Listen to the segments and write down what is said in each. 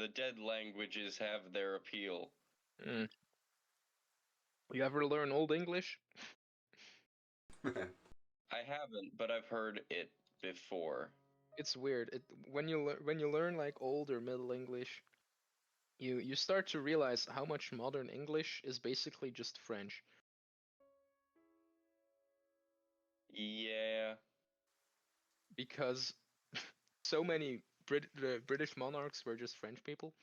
the dead languages have their appeal. Mm. You ever learn Old English? I haven't, but I've heard it before. It's weird. When you learn like Old or Middle English, you start to realize how much modern English is basically just French. Yeah. Because so many British monarchs were just French people.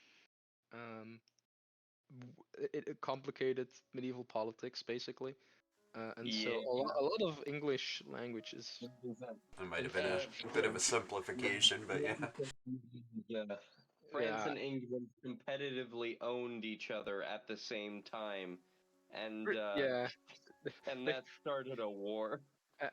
It complicated medieval politics basically, and so a lot of English language is. It might have been a bit of a simplification, but yeah. Yeah. France and England competitively owned each other at the same time, and and that started a war.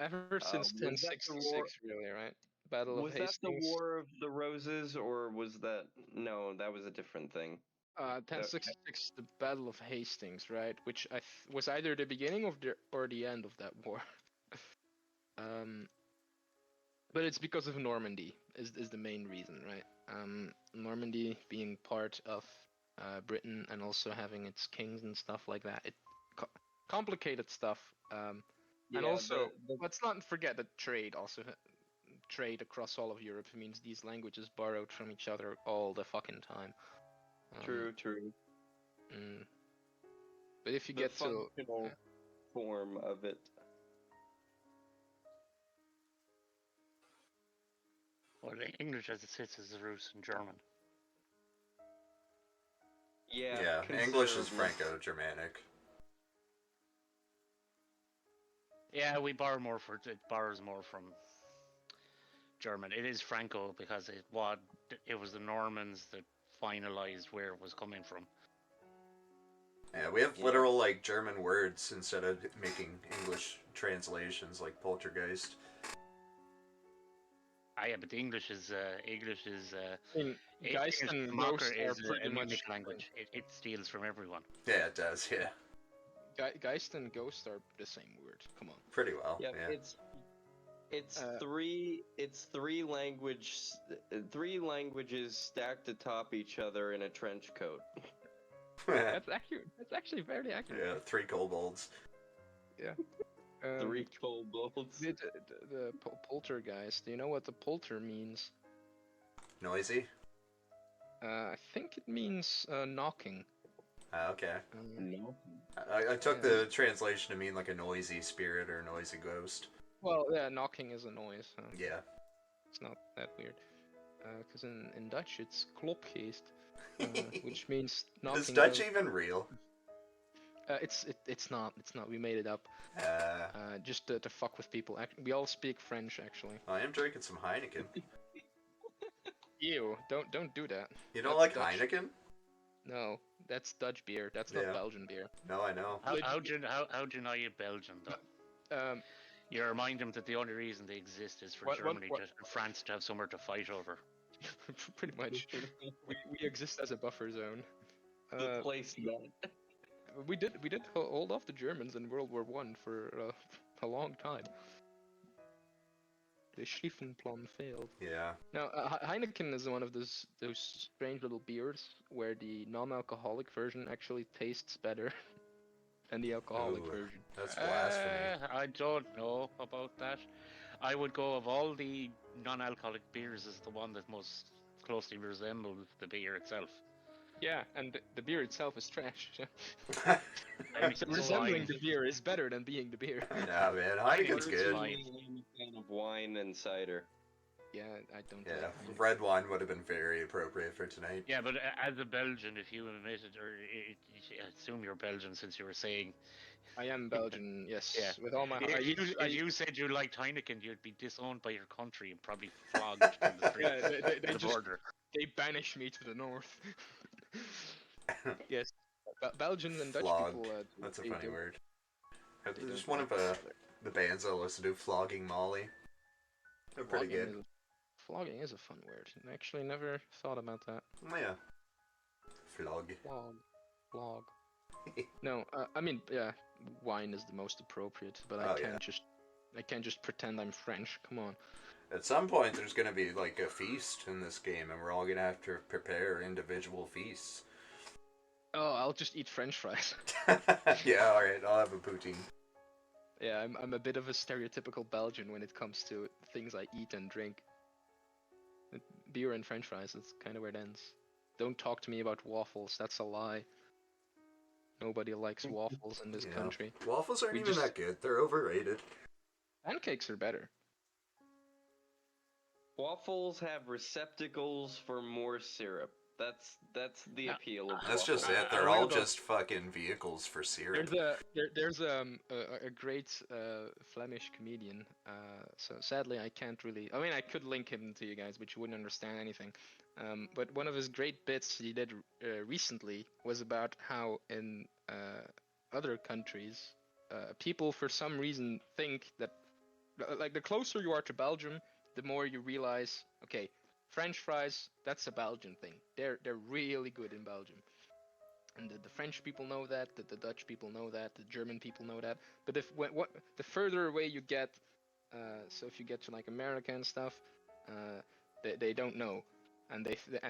Ever since 1066, really, right? Battle of Hastings. Was that the War of the Roses, or was that no? That was a different thing. 1066, the Battle of Hastings, right? Which was either the beginning of or the end of that war. But it's because of Normandy is the main reason, right? Normandy being part of Britain and also having its kings and stuff like that. It complicated stuff. And also, let's not forget that trade across all of Europe means these languages borrowed from each other all the fucking time. True. But if you get to form of it. Well, English as it sits is the roots in German. Yeah, English is Franco-Germanic. Yeah, it borrows more from German. It is Franco because it was the Normans that finalized where it was coming from. Yeah, we have literal like German words instead of making English translations like poltergeist. Yeah, but the English is Geist and Ghost are pretty much language. It steals from everyone. Yeah, it does. Yeah. Geist and Ghost are the same word. Come on. Pretty well. Yeah. It's three languages stacked atop each other in a trench coat. That's actually very accurate. Yeah, 3 kobolds. Yeah. 3 kobolds. The poltergeist. Do you know what the polter means? Noisy? I think it means knocking. Okay. No. I took the translation to mean like a noisy spirit or a noisy ghost. Well, yeah, knocking is a noise. So yeah. It's not that weird. Because in Dutch it's klopgeest, which means knocking. Is Dutch even real? It's not. We made it up. Just to fuck with people. We all speak French, actually. I am drinking some Heineken. Ew! Don't do that. You don't like Dutch. Heineken? No, that's Dutch beer. That's not Belgian beer. No, I know. How do you know you're Belgian though? You remind them that the only reason they exist is for Germany and France to have somewhere to fight over. Pretty much. we exist as a buffer zone. The place We did hold off the Germans in World War I for a long time. The Schlieffenplan failed. Yeah. Now Heineken is one of those strange little beers where the non-alcoholic version actually tastes better than the alcoholic version. That's blasphemy. I don't know about that. I would go of all the non-alcoholic beers as the one that most closely resembles the beer itself. Yeah, and the beer itself is trash. Resembling the beer is better than being the beer. Nah, man, Heineken's good. I'm a fan of wine and cider. Yeah, I don't. Yeah, red wine would have been very appropriate for tonight. Yeah, but as a Belgian, if you admit it, or I assume you're Belgian since you were saying. I am Belgian, yes. Yeah. With all my heart. If you said you liked Heineken, you'd be disowned by your country and probably flogged from the street the border. They banish me to the north. Yes, Belgians and Dutch people. That's a funny word. There's one of the bands I listen to, Flogging Molly. They're pretty good. Flogging is a fun word. I actually never thought about that. Oh, yeah. Flog. No, I mean, yeah, wine is the most appropriate, but I can't just pretend I'm French. Come on. At some point, there's going to be like a feast in this game, and we're all going to have to prepare individual feasts. Oh, I'll just eat French fries. Yeah, all right. I'll have a poutine. Yeah, I'm a bit of a stereotypical Belgian when it comes to things I eat and drink. Beer and French fries, that's kind of where it ends. Don't talk to me about waffles, that's a lie. Nobody likes waffles in this country. Waffles aren't even that good. They're overrated. Pancakes are better. Waffles have receptacles for more syrup. That's the appeal of That's waffles. just it. They're all just fucking vehicles for syrup. There's a great Flemish comedian. So sadly I can't really. I mean, I could link him to you guys, but you wouldn't understand anything. But one of his great bits he did recently was about how in other countries, people for some reason think that, like, the closer you are to Belgium, the more you realize, okay, French fries, that's a Belgian thing. They're really good in Belgium. And the French people know that, the Dutch people know that, the German people know that. But the further away you get, so if you get to like America and stuff, they don't know, and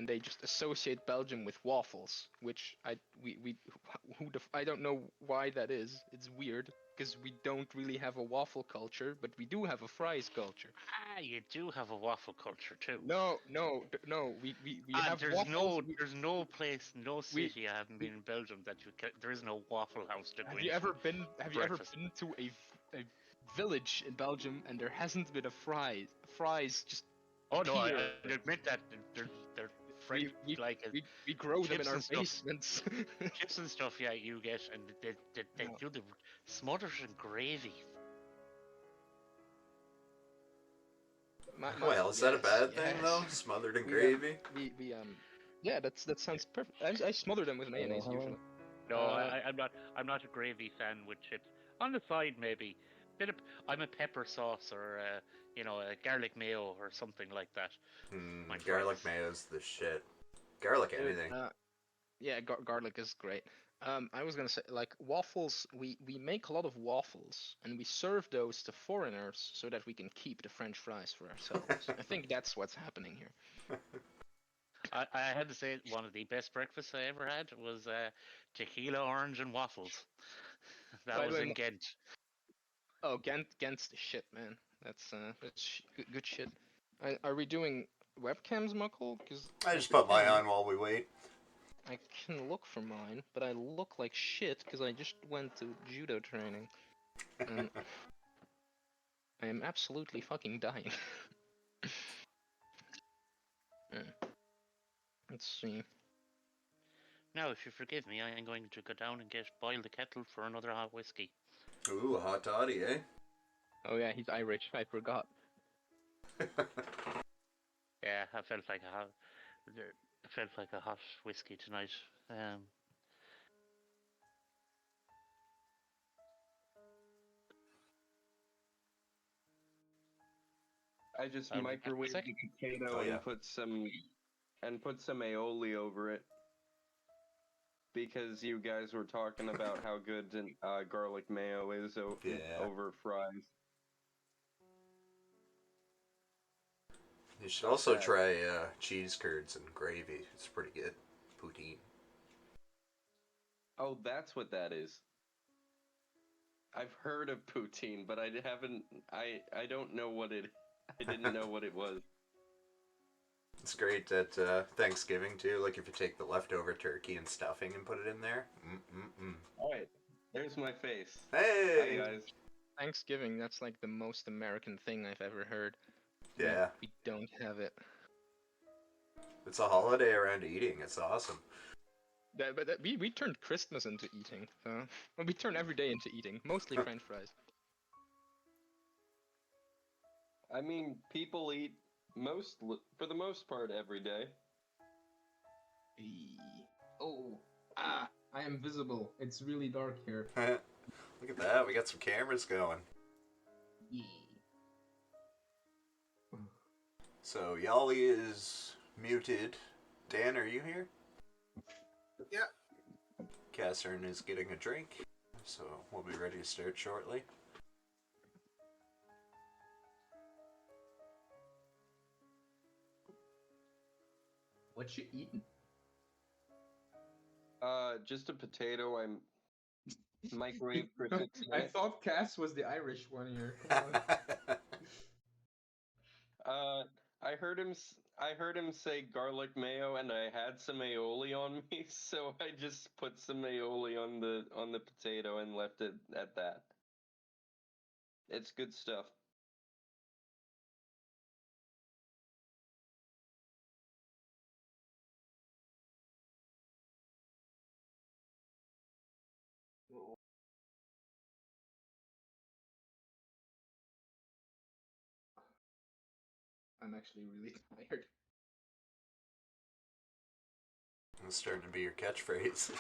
they just associate Belgium with waffles, which I don't know why that is. It's weird because we don't really have a waffle culture, but we do have a fries culture. Ah, you do have a waffle culture too. No, we have waffles. There's no place, no city I haven't been in Belgium that there is no waffle house to go into. Have you ever been to a village in Belgium and there hasn't been a fries just? Oh no, I admit that they're French, we grow them in our basements. Chips and stuff, yeah, you get, and they do the smothered in gravy. Well, is that a bad thing though? Smothered in gravy? Yeah, that sounds perfect. I smother them with mayonnaise usually. No, I'm not a gravy fan with chips. On the side, maybe. I'm a pepper sauce or a garlic mayo or something like that. Garlic mayo's the shit. Garlic anything. Yeah, garlic is great. I was gonna say, like, waffles. We make a lot of waffles, and we serve those to foreigners so that we can keep the French fries for ourselves. I think that's what's happening here. I had to say, one of the best breakfasts I ever had was tequila, orange, and waffles. That was in Ghent. Oh, Ghent's the shit, man. That's good shit. Are we doing webcams, Muckle? Cause I just put mine on while we wait. I can look for mine, but I look like shit because I just went to judo training. And I am absolutely fucking dying. Let's see. Now, if you forgive me, I am going to go down and boil the kettle for another hot whiskey. Ooh, a hot toddy, eh? Oh yeah, he's Irish. I forgot. Yeah, I felt like a hot whiskey tonight. I just microwaved the potato and put some aioli over it because you guys were talking about how good garlic mayo is over fries. You should also try cheese curds and gravy. It's pretty good. Poutine. Oh, that's what that is. I've heard of poutine, but I don't know what it. I didn't know what it was. It's great at Thanksgiving too. Like if you take the leftover turkey and stuffing and put it in there. All right, there's my face. Hey hi, guys. Thanksgiving. That's like the most American thing I've ever heard. Yeah. We don't have it. It's a holiday around eating. It's awesome. We turned Christmas into eating. Well, we turn every day into eating. Mostly French fries. I mean, people eat for the most part every day. I am visible. It's really dark here. Look at that. We got some cameras going. So Yali is muted. Dan, are you here? Yeah. Catherine is getting a drink, so we'll be ready to start shortly. What you eating? Just a potato. I'm microwave for 6 I minutes. thought Cass was the Irish one here. I heard him say garlic mayo, and I had some aioli on me, so I just put some aioli on the potato and left it at that. It's good stuff. I'm actually really tired. It's starting to be your catchphrase.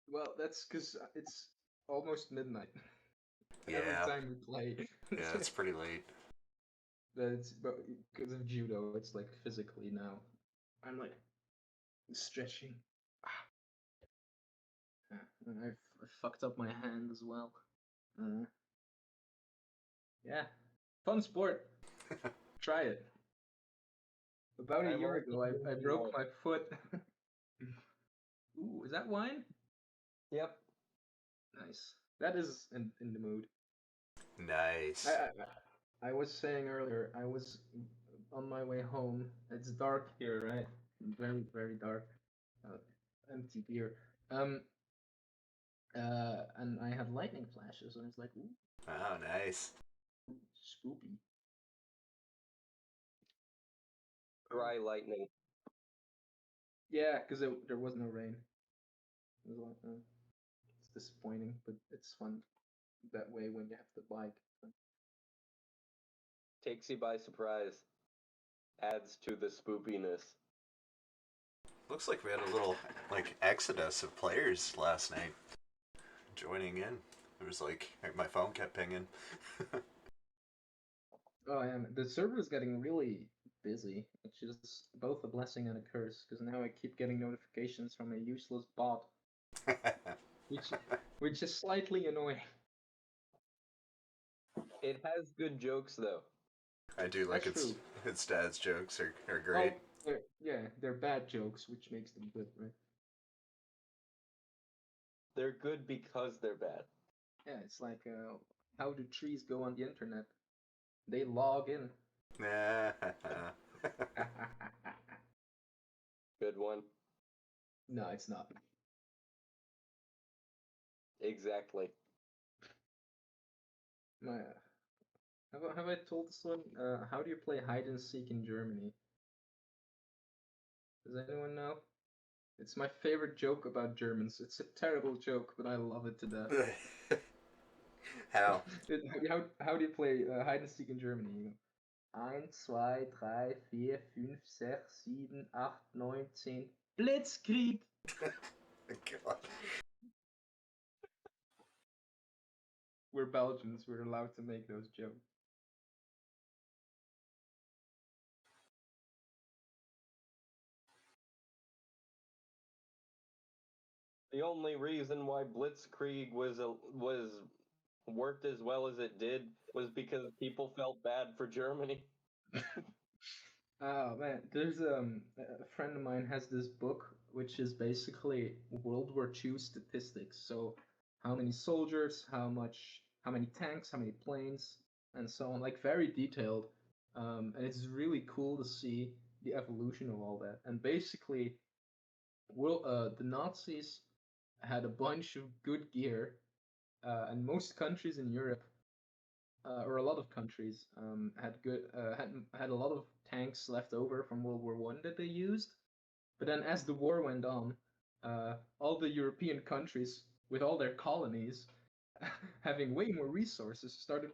Well, that's because it's almost midnight. Yeah. Every time we play. Yeah, it's pretty late. But because of judo, it's like physically now. I'm like stretching. And I've fucked up my hand as well. Yeah, fun sport. Try it. About a year ago, I broke my foot. Ooh, is that wine? Yep. Nice. That is in the mood. Nice. I was saying earlier, I was on my way home. It's dark here, right? Very, very dark. Empty beer. And I had lightning flashes, and it's like, ooh. Oh, nice. Spoopy. Dry lightning. Yeah, because there was no rain. It was like, it's disappointing, but it's fun that way when you have the bike. Takes you by surprise. Adds to the spoopiness. Looks like we had a little exodus of players last night joining in. It was like my phone kept pinging. Oh yeah, the server is getting really busy, which is both a blessing and a curse, because now I keep getting notifications from a useless bot, which is slightly annoying. It has good jokes though. I do like its dad's jokes are great. Well, they're bad jokes, which makes them good, right? They're good because they're bad. Yeah, it's like, how do trees go on the internet? They log in. Good one. No, it's not. Exactly. Have I told this one? How do you play hide and seek in Germany? Does anyone know? It's my favorite joke about Germans. It's a terrible joke, but I love it to death. How? How do you play hide and seek in Germany? You go, 1, 2, 3, 4, 5, 6, 7, 8, 9, 10. Blitzkrieg! God. We're Belgians. We're allowed to make those jokes. The only reason why Blitzkrieg was worked as well as it did was because people felt bad for Germany. Oh man, there's a friend of mine has this book which is basically World War II statistics. So how many soldiers, how many tanks, how many planes, and so on. Like very detailed. And it's really cool to see the evolution of all that. And basically, the Nazis had a bunch of good gear, and most countries in Europe, or a lot of countries, had a lot of tanks left over from World War One that they used. But then, as the war went on, all the European countries, with all their colonies, having way more resources, started to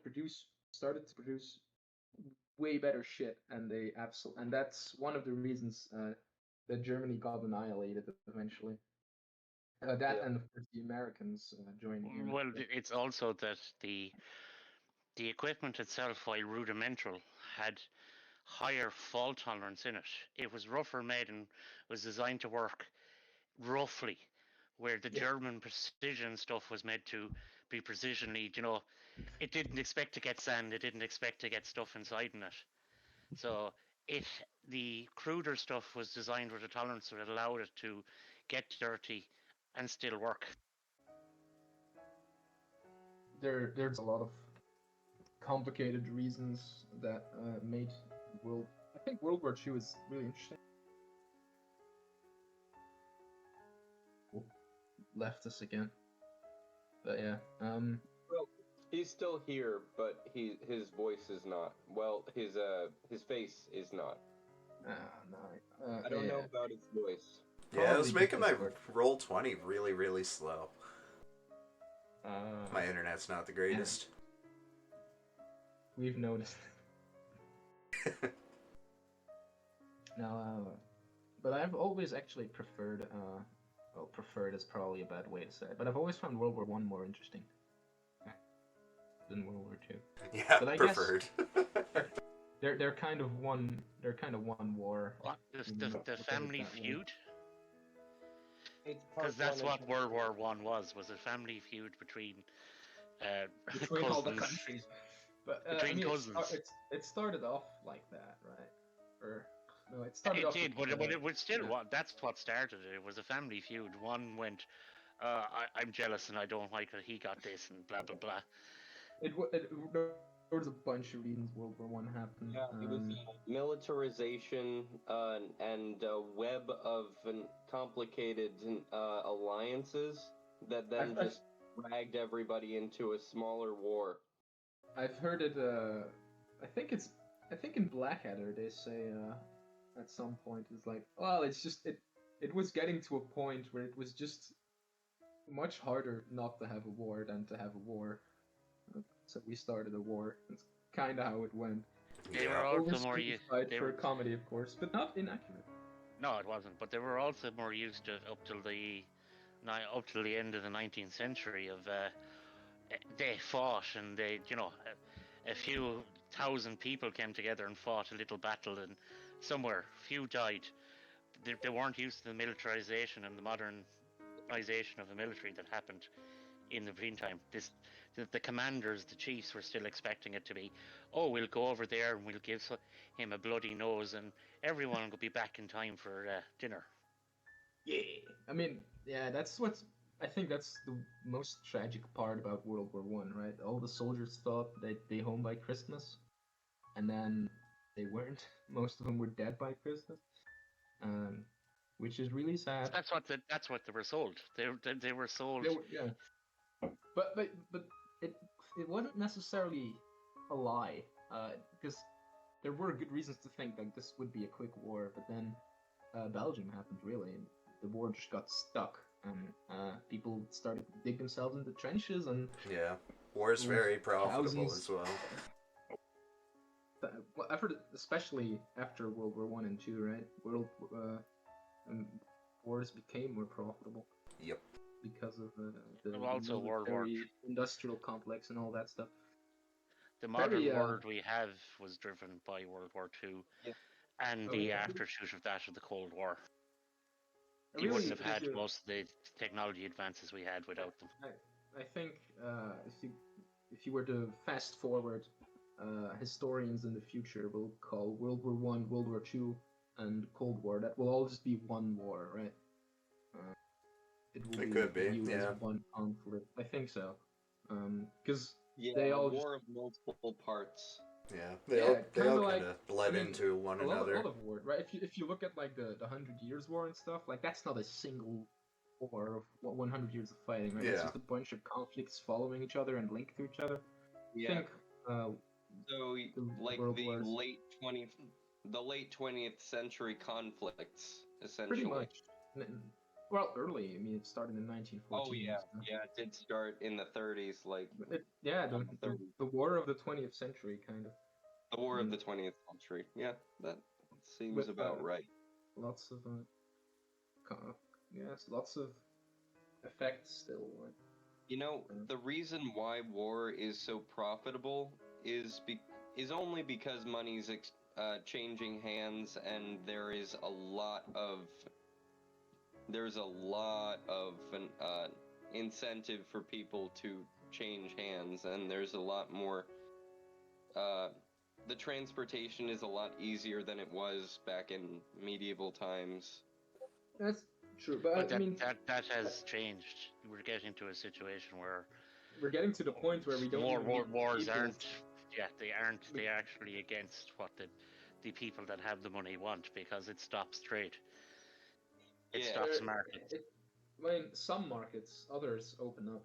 produce way better shit, and that's one of the reasons that Germany got annihilated eventually. And of course the Americans joining in. Well, it's also that the equipment itself, while rudimental, had higher fault tolerance in it. It was rougher made and was designed to work roughly, where the German precision stuff was made to be precisionally, it didn't expect to get sand, it didn't expect to get stuff inside in it. So the cruder stuff was designed with a tolerance that allowed it to get dirty and still work. There's a lot of complicated reasons that made World. I think World War II is really interesting. Oh, left us again. But yeah, Well, he's still here, but his voice is not. Well, his face is not. no, I don't yeah. know about his voice. Yeah, I was Probably making my because roll 20 really, really slow. we're- My internet's not the greatest. We've noticed. No, but I've always actually preferred. Well, preferred is probably a bad way to say it, but I've always found World War One more interesting than World War Two. Yeah, But I guess- preferred. They're kind of one. They're kind of one war. What? You The look at it family that way. feud? It's Because that's what World War One was a family feud between Between all the cousins. countries. But Between I mean, cousins. it started off like that, right? Or no, it started It off. did, with, but it was still yeah. what that's what started it. It was a family feud. One went, I'm jealous and I don't like that he got this and blah blah blah. There was a bunch of reasons World War One happened. Yeah, it was militarization and a web of complicated alliances that then I've- just dragged everybody into a smaller war. I've heard it. I think in Blackadder they say at some point it's like, well, it's just it was getting to a point where it was just much harder not to have a war than to have a war. So we started a war. That's kind of how it went. They were Yeah. also more used. Oversimplified They for were, comedy, of course, but not inaccurate. no, it wasn't. But they were also more used to up till the end of the 19th century. Of they fought and they, a few thousand people came together and fought a little battle, and somewhere few died. They weren't used to the militarization and the modernization of the military that happened in the meantime. The commanders, the chiefs, were still expecting it to be, oh, we'll go over there and we'll give him a bloody nose, and everyone will be back in time for dinner. Yeah. I mean, yeah, I think that's the most tragic part about World War One, right? All the soldiers thought they'd be home by Christmas, and then they weren't. Most of them were dead by Christmas, which is really sad. That's what they were sold. They were sold. Yeah, but it wasn't necessarily a lie, because there were good reasons to think that this would be a quick war. But then Belgium happened, really, and the war just got stuck, and people started to dig themselves into trenches, and Yeah. War's very profitable thousands- as well. well, I've heard, especially after World War One and Two, right? Wars became more profitable. Yep. Because of the And also World War military industrial complex and all that stuff. The modern Very, world we have was driven by World War II, Yeah. and Oh, the yeah. aftershoot of that of the Cold War. I You really- wouldn't have had most of the technology advances we had without them. I think if you were to fast forward, historians in the future will call World War One, World War Two, and Cold War. That will all just be one war, right? It could be, viewed yeah. as one conflict. I think so, because Yeah, They all a war of multiple parts. Yeah. Yeah, They all kinda like- kind of bled I mean, into one a lot another. of war, right? If you look at like the 100 Years' War and stuff, like that's not a single war of 100 years of fighting, right? It's Yeah. just a bunch of conflicts following each other and linked to each other. I Yeah. think So like world the wars. late 20th century conflicts, essentially. pretty much. Well, early. I mean, it started in 1914. Oh yeah, so- yeah, it did start in the 30s, like But the 30s. the war of the 20th century, kind of. the war of Mm. the 20th century. Yeah, that seems With, about right. Lots of yes, lots of effects still. Right? You know, the reason why war is so profitable is only because money's changing hands, and there's a lot of incentive for people to change hands, and there's a lot more the transportation is a lot easier than it was back in medieval times. That's true, but But I mean, that has changed. We're getting to a situation where we're getting to the point where we don't even need wars people. aren't. Yeah, they aren't. They actually against what the people that have the money want, because it stops trade. It Yeah. stops market. I mean, some markets, others open up.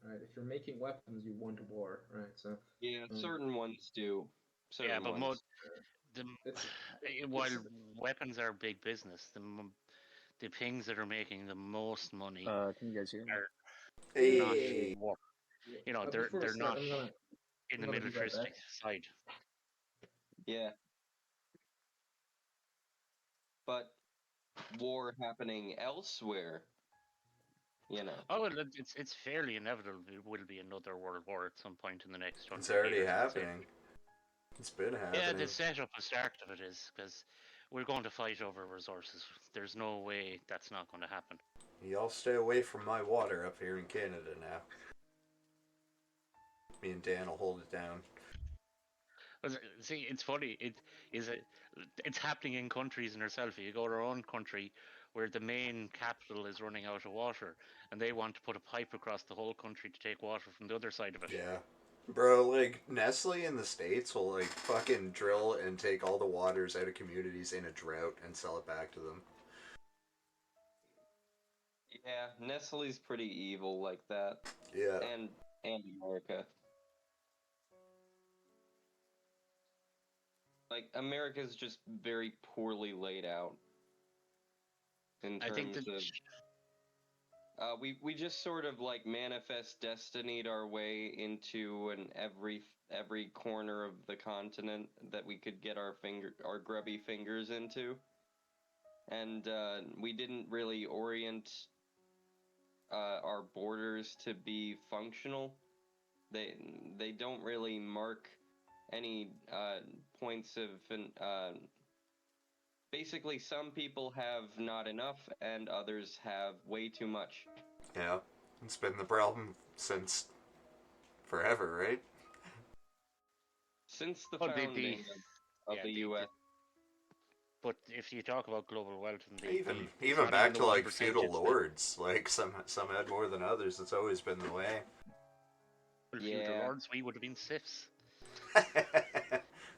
Right? If you're making weapons, you want war, right? So Yeah, certain ones do. Certain Yeah, but ones. it's while weapons are big business, the things that are making the most money Can you guys hear me? are not Hey. war. You know, before we they're start, not in the I'm gonna be right militaristic back. side. Yeah. But war happening elsewhere, you know. Oh, well, it's fairly inevitable. There will be another world war at some point in the next 100 It's already years. I'd say. happening. It's been Yeah, happening. the setup, the start of it is because we're going to fight over resources. There's no way that's not going to happen. Y'all stay away from my water up here in Canada now. Me and Dan will hold it down. See, it's funny. It's happening in countries in itself. You go to our own country where the main capital is running out of water, and they want to put a pipe across the whole country to take water from the other side of it. Yeah. Bro, like, Nestle in the States will, like, fucking drill and take all the waters out of communities in a drought and sell it back to them. Yeah, Nestle's pretty evil like that. Yeah. And America. Like, America's just very poorly laid out. In I think terms that of... we just sort of, like, manifest destinied our way into every corner of the continent that we could get our grubby fingers into. And, we didn't really orient our borders to be functional. They don't really mark any points of basically some people have not enough and others have way too much. Yeah. It's been the problem since forever, right? Since the Well, founding of the US. But if you talk about global wealth and it's Even not back the to like 1%, feudal it's the- lords, like some had more than others. It's always been the way. Well, Yeah. feudal lords, we would have been sifs.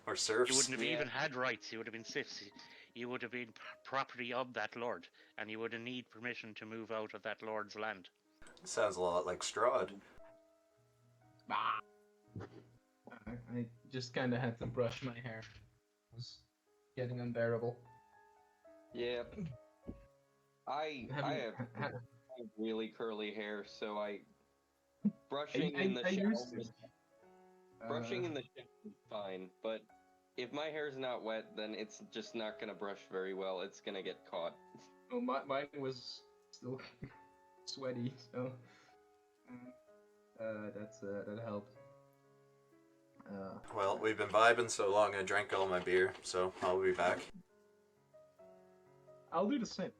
Or serfs. You wouldn't have Yeah. even had rights. You would have been sifs. You would have been property of that lord, and you would have need permission to move out of that lord's land. Sounds a lot like Strahd. I just kind of had to brush my hair. It was getting unbearable. Yeah. I have really curly hair, so brushing in the shower used to. brushing in the shower is fine, but if my hair's not wet, then it's just not gonna brush very well. It's gonna get caught. Well, mine was still sweaty, so that helped. Well, we've been vibing so long I drank all my beer, so I'll be back. I'll do the same.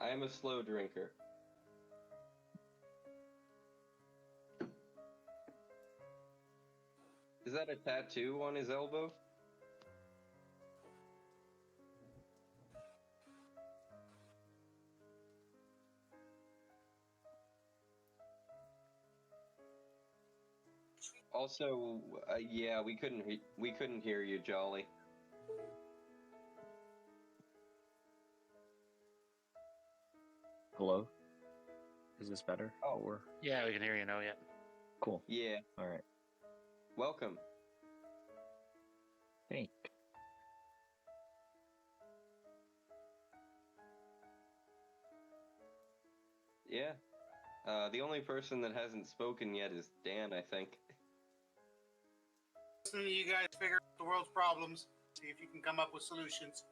I am a slow drinker. Is that a tattoo on his elbow? Also, yeah, we couldn't hear you, Jolly. Hello? Is this better? Oh. Or Yeah, we can hear you now. Yeah. cool. Yeah, All right. welcome. Thank. Yeah. The only person that hasn't spoken yet is Dan, I think. Listening to you guys figure out the world's problems, see if you can come up with solutions.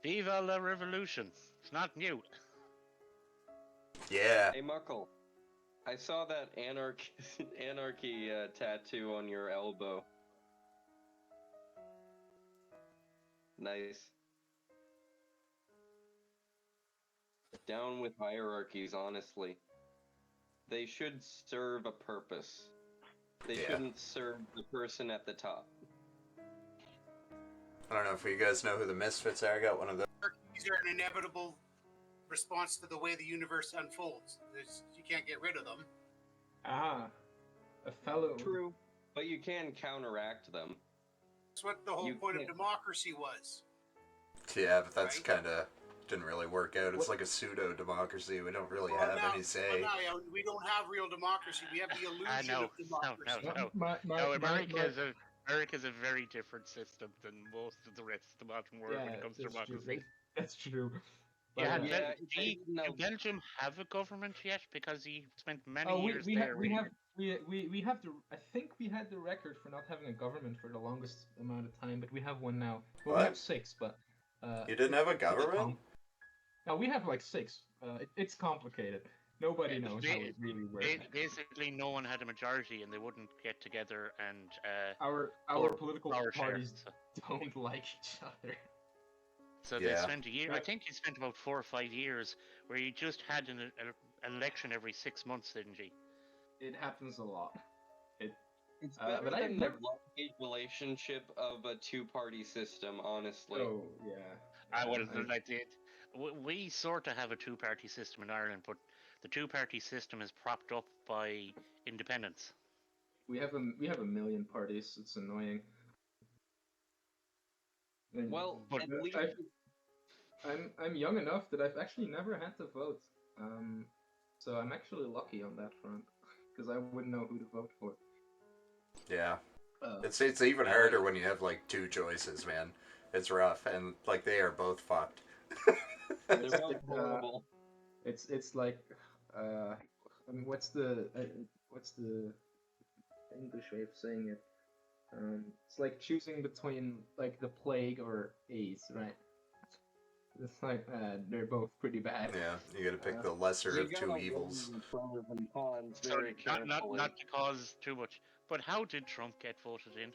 Viva la revolution! It's not new. Yeah. Hey, Muckle. I saw that anarchy tattoo on your elbow. Nice. Down with hierarchies, honestly. They should serve a purpose. They Yeah. shouldn't serve the person at the top. I don't know if you guys know who the Misfits are. I got one of those. These are an inevitable response to the way the universe unfolds. You can't get rid of them. Ah, a fellow. True, but you can counteract them. That's what the whole You point of can't- democracy was. Yeah, but that's Right. kind of didn't really work out. It's like a pseudo democracy. We don't really Well, have now, any say. well, now, yeah, we don't have real democracy. We have the illusion No, of democracy. no. My- America's a very different system than most of the rest of the modern world when yeah, it comes to that's true. democracy. That's true. Yeah, But, Yeah, do Belgium have a government yet? Because he spent many oh, years we there. have the. I think we had the record for not having a government for the longest amount of time, but we have one now. Well, we What? have 6, but. You didn't have a it's government? No, we have like 6. It's complicated. Nobody knows how it really works. Basically, no one had a majority, and they wouldn't get together and Our power- political power share. parties So, don't like each other. so they Yeah. spent a year. I think he spent about 4 or 5 years where he just had an election every 6 months, didn't he? It happens a lot. It's Uh, better but I've than the never- love-hate relationship of a two-party system, honestly. Oh yeah. I would I- like it. We sort of have a two-party system in Ireland, but the two-party system is propped up by independence. We have a million parties. It's annoying. And Well, But at least I'm young enough that I've actually never had to vote. So I'm actually lucky on that front because I wouldn't know who to vote for. Yeah. Uh, It's even harder when you have like 2 choices, man. It's rough, and like they are both fucked. they're both horrible. It's like I mean what's the English way of saying it? It's like choosing between like the plague or AIDS, right? It's like they're both pretty bad. Yeah, you gotta pick the lesser You of 2 gotta weigh evils. the pros and cons So very carefully. not to cause too much. But how did Trump get voted in?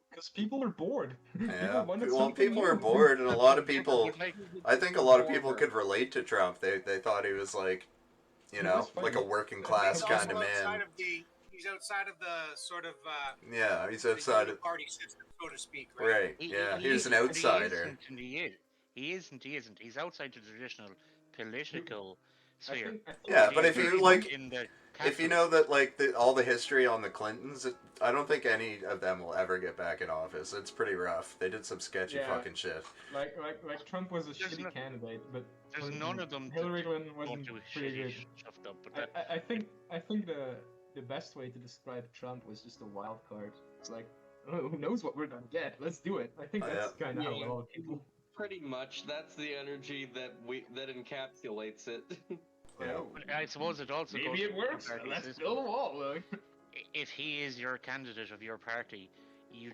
Because people are bored. Yeah. wanted Well, something people new. are bored, and a lot of people. But, like, I think a lot of people could relate to Trump. They thought he was like, you He know, was like a funny. working He's class also kind of outside man. of he's outside of the sort of Yeah, he's the outside of. party system, so to speak, right? Right. Yeah, he was an isn't, outsider. and he isn't. He's outside the traditional political sphere. I think Yeah, He but is if you, very like- much in the If you castle. know that like all the history on the Clintons, I don't think any of them will ever get back in office. It's pretty rough. They did some sketchy Yeah. fucking shit. like Trump was a There's shitty no- candidate, but there's none of them that Hillary Clinton don't wasn't do pretty shitty good. shoved up. But I think the best way to describe Trump was just a wild card. It's like, oh, who knows what we're gonna get? Let's do it. I think Oh, that's kind of Yeah, how you- a lot of people. Pretty much, that's the energy that encapsulates it. Yeah. Oh, But I suppose it also goes maybe it with the works. party Let's system. build a wall. Like. If he is your candidate of your party, you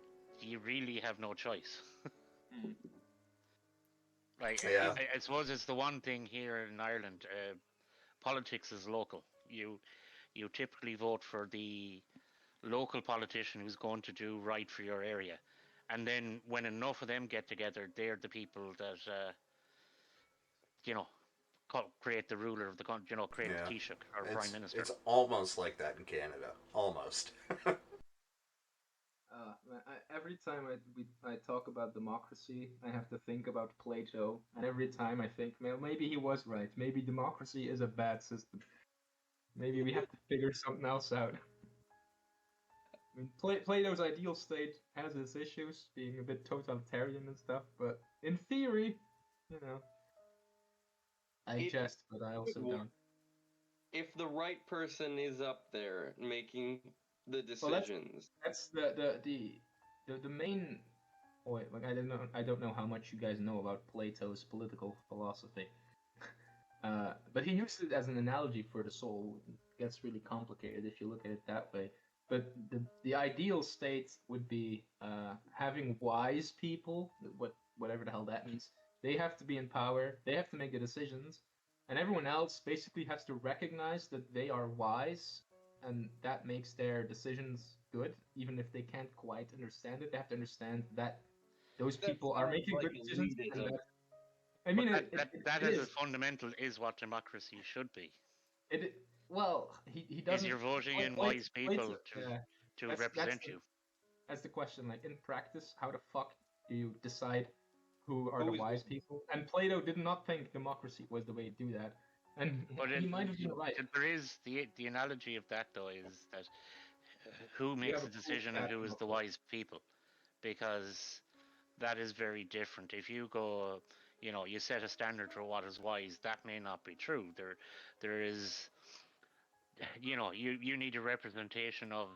really have no choice. Like Yeah. I suppose it's the one thing here in Ireland. Politics is local. You typically vote for the local politician who's going to do right for your area, and then when enough of them get together, they're the people that you know create the ruler of the country. You know, create Yeah. the Taoiseach or It's, prime minister. it's almost like that in Canada. Almost. Every time I talk about democracy, I have to think about Plato, and every time I think, well, maybe he was right. Maybe democracy is a bad system. Maybe we have to figure something else out. I mean, Plato's ideal state has its issues, being a bit totalitarian and stuff, but in theory, you know, I It jest, but I also could work. don't. If the right person is up there making the Well, decisions, That's the main point. Like I don't know how much you guys know about Plato's political philosophy. But he used it as an analogy for the soul. It gets really complicated if you look at it that way. But the ideal state would be having wise people, whatever the hell that means. They have to be in power. They have to make the decisions, and everyone else basically has to recognize that they are wise, and that makes their decisions good, even if they can't quite understand it. They have to understand that those That people are sounds making like good decisions, and elitism. that I mean, But that it as a is. fundamental is what democracy should be. It Well, he doesn't. Is you're voting in Blade- wise Blade's people a- to yeah, to that's represent the, you? that's the question. Like in practice, how the fuck do you decide who are the Who is wise this? people? And Plato did not think democracy was the way to do that, and But he might have been right. there is the analogy of that though is that who makes have the a cool decision and cat who is the democracy. wise people, because that is very different. If you go, you set a standard for what is wise, that may not be true. There is, you need a representation of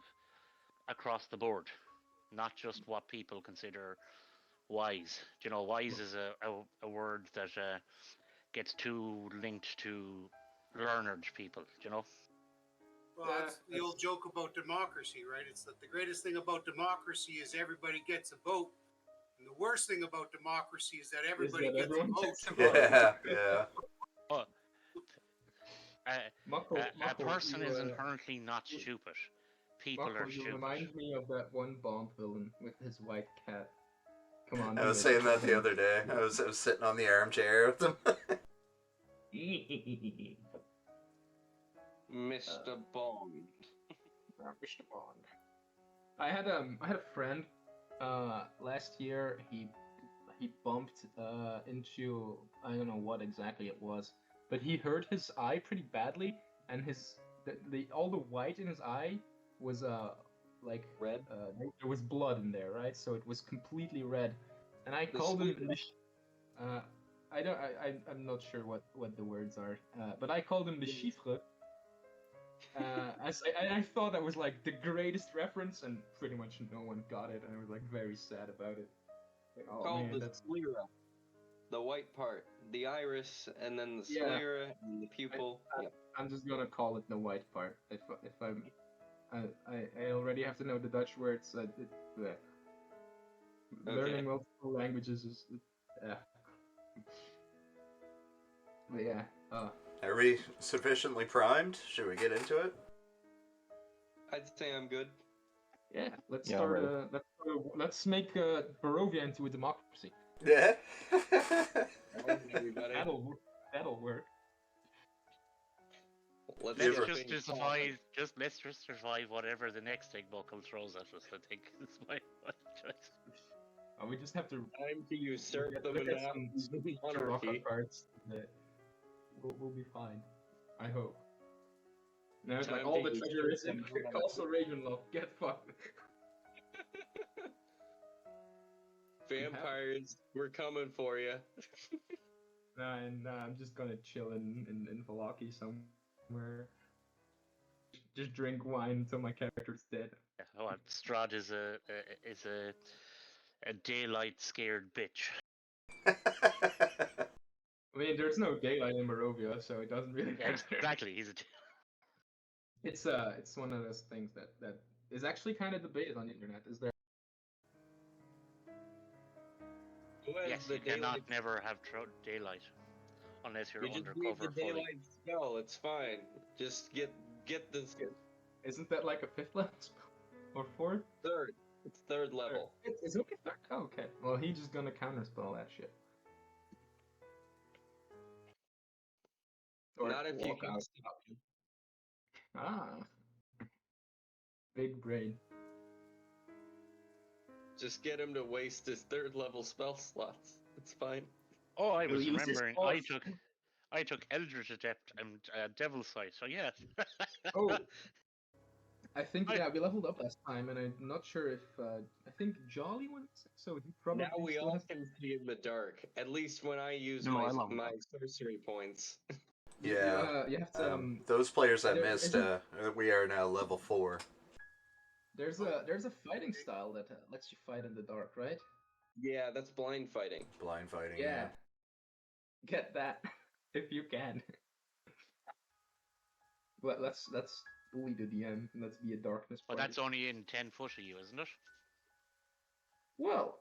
across the board, not just what people consider wise. Wise is a word that gets too linked to learned people. Well, it's the old joke about democracy, right? It's that the greatest thing about democracy is everybody gets a vote, and the worst thing about democracy is that everybody that gets everyone a vote. gets a vote. Yeah, yeah. Oh, Muckle, a person you, is inherently not stupid. People Muckle, are you stupid. remind me of that one Bond villain with his white cat. Come on. I was saying that the other day. I was sitting on the armchair with him. Mr. Bond. Mr. Bond. I had a friend last year. He bumped into, I don't know what exactly it was, but he hurt his eye pretty badly, and his all the white in his eye was like Red? there was blood in there, right? So it was completely red, and I The called him sweet- I'm not sure what the words are, but I called him the chiffre. I thought that was like the greatest reference, and pretty much no one got it, and I was like very sad about it. Like, oh Called man, the that's sclera. The white part. The iris, and then the Yeah. sclera, and the pupil. Yep. I'm just gonna call it the white part. If I already have to know the Dutch words. Okay. Learning multiple languages is But yeah. Are we sufficiently primed? Should we get into it? I'd say I'm good. Yeah. Let's Yeah, start. right. Let's make Barovia into a democracy. Yeah. Everybody. That'll work. Let's Let's get just things survive. Let's just survive whatever the next egg buckle throws at us. I think is my choice. We just have to time to usurp the look at some monarchy. Tarokka cards. We'll be fine. I hope. Now it's like Time all to the treasure is in usurp the Castle Ravenloft. Get fucked. Vampires, we're coming for you. Nah, I'm just gonna chill in Vallaki somewhere. Just drink wine until my character's dead. Oh, Strahd is a daylight scared bitch. I mean, there's no daylight in Barovia, so it doesn't really Yeah, matter. exactly. He's a. It's one of those things that is actually kind of debated on the internet. Is there? Who has Yes, the you cannot daylight? never have daylight unless you're You just need undercover the fully. daylight spell. It's fine. Just get this Isn't that like a 5th level spell or 4th? third. It's third level. It's okay. 3rd? Oh, okay. Well, he's just gonna counterspell that shit. Or Not if you walk can out. stop him. Big brain. Just get him to waste his third level spell slots. It's fine. Oh, I He'll was use his remembering. force. I took Eldritch Adept and Devil's Sight. So yes. Oh, I think I- we leveled up last time, and I'm not sure if I think Jolly went, so he probably Now we still all has. can see in the dark. At least when I use No, I love my that. sorcery points. Yeah. You have to. Those players that there missed, isn't- we are now level 4. There's a fighting style that lets you fight in the dark, right? Yeah, that's blind fighting. Blind fighting. Yeah. Get that if you can. But let's bully the DM. And let's be a darkness. But party. that's only in 10 foot of you, isn't it? Well,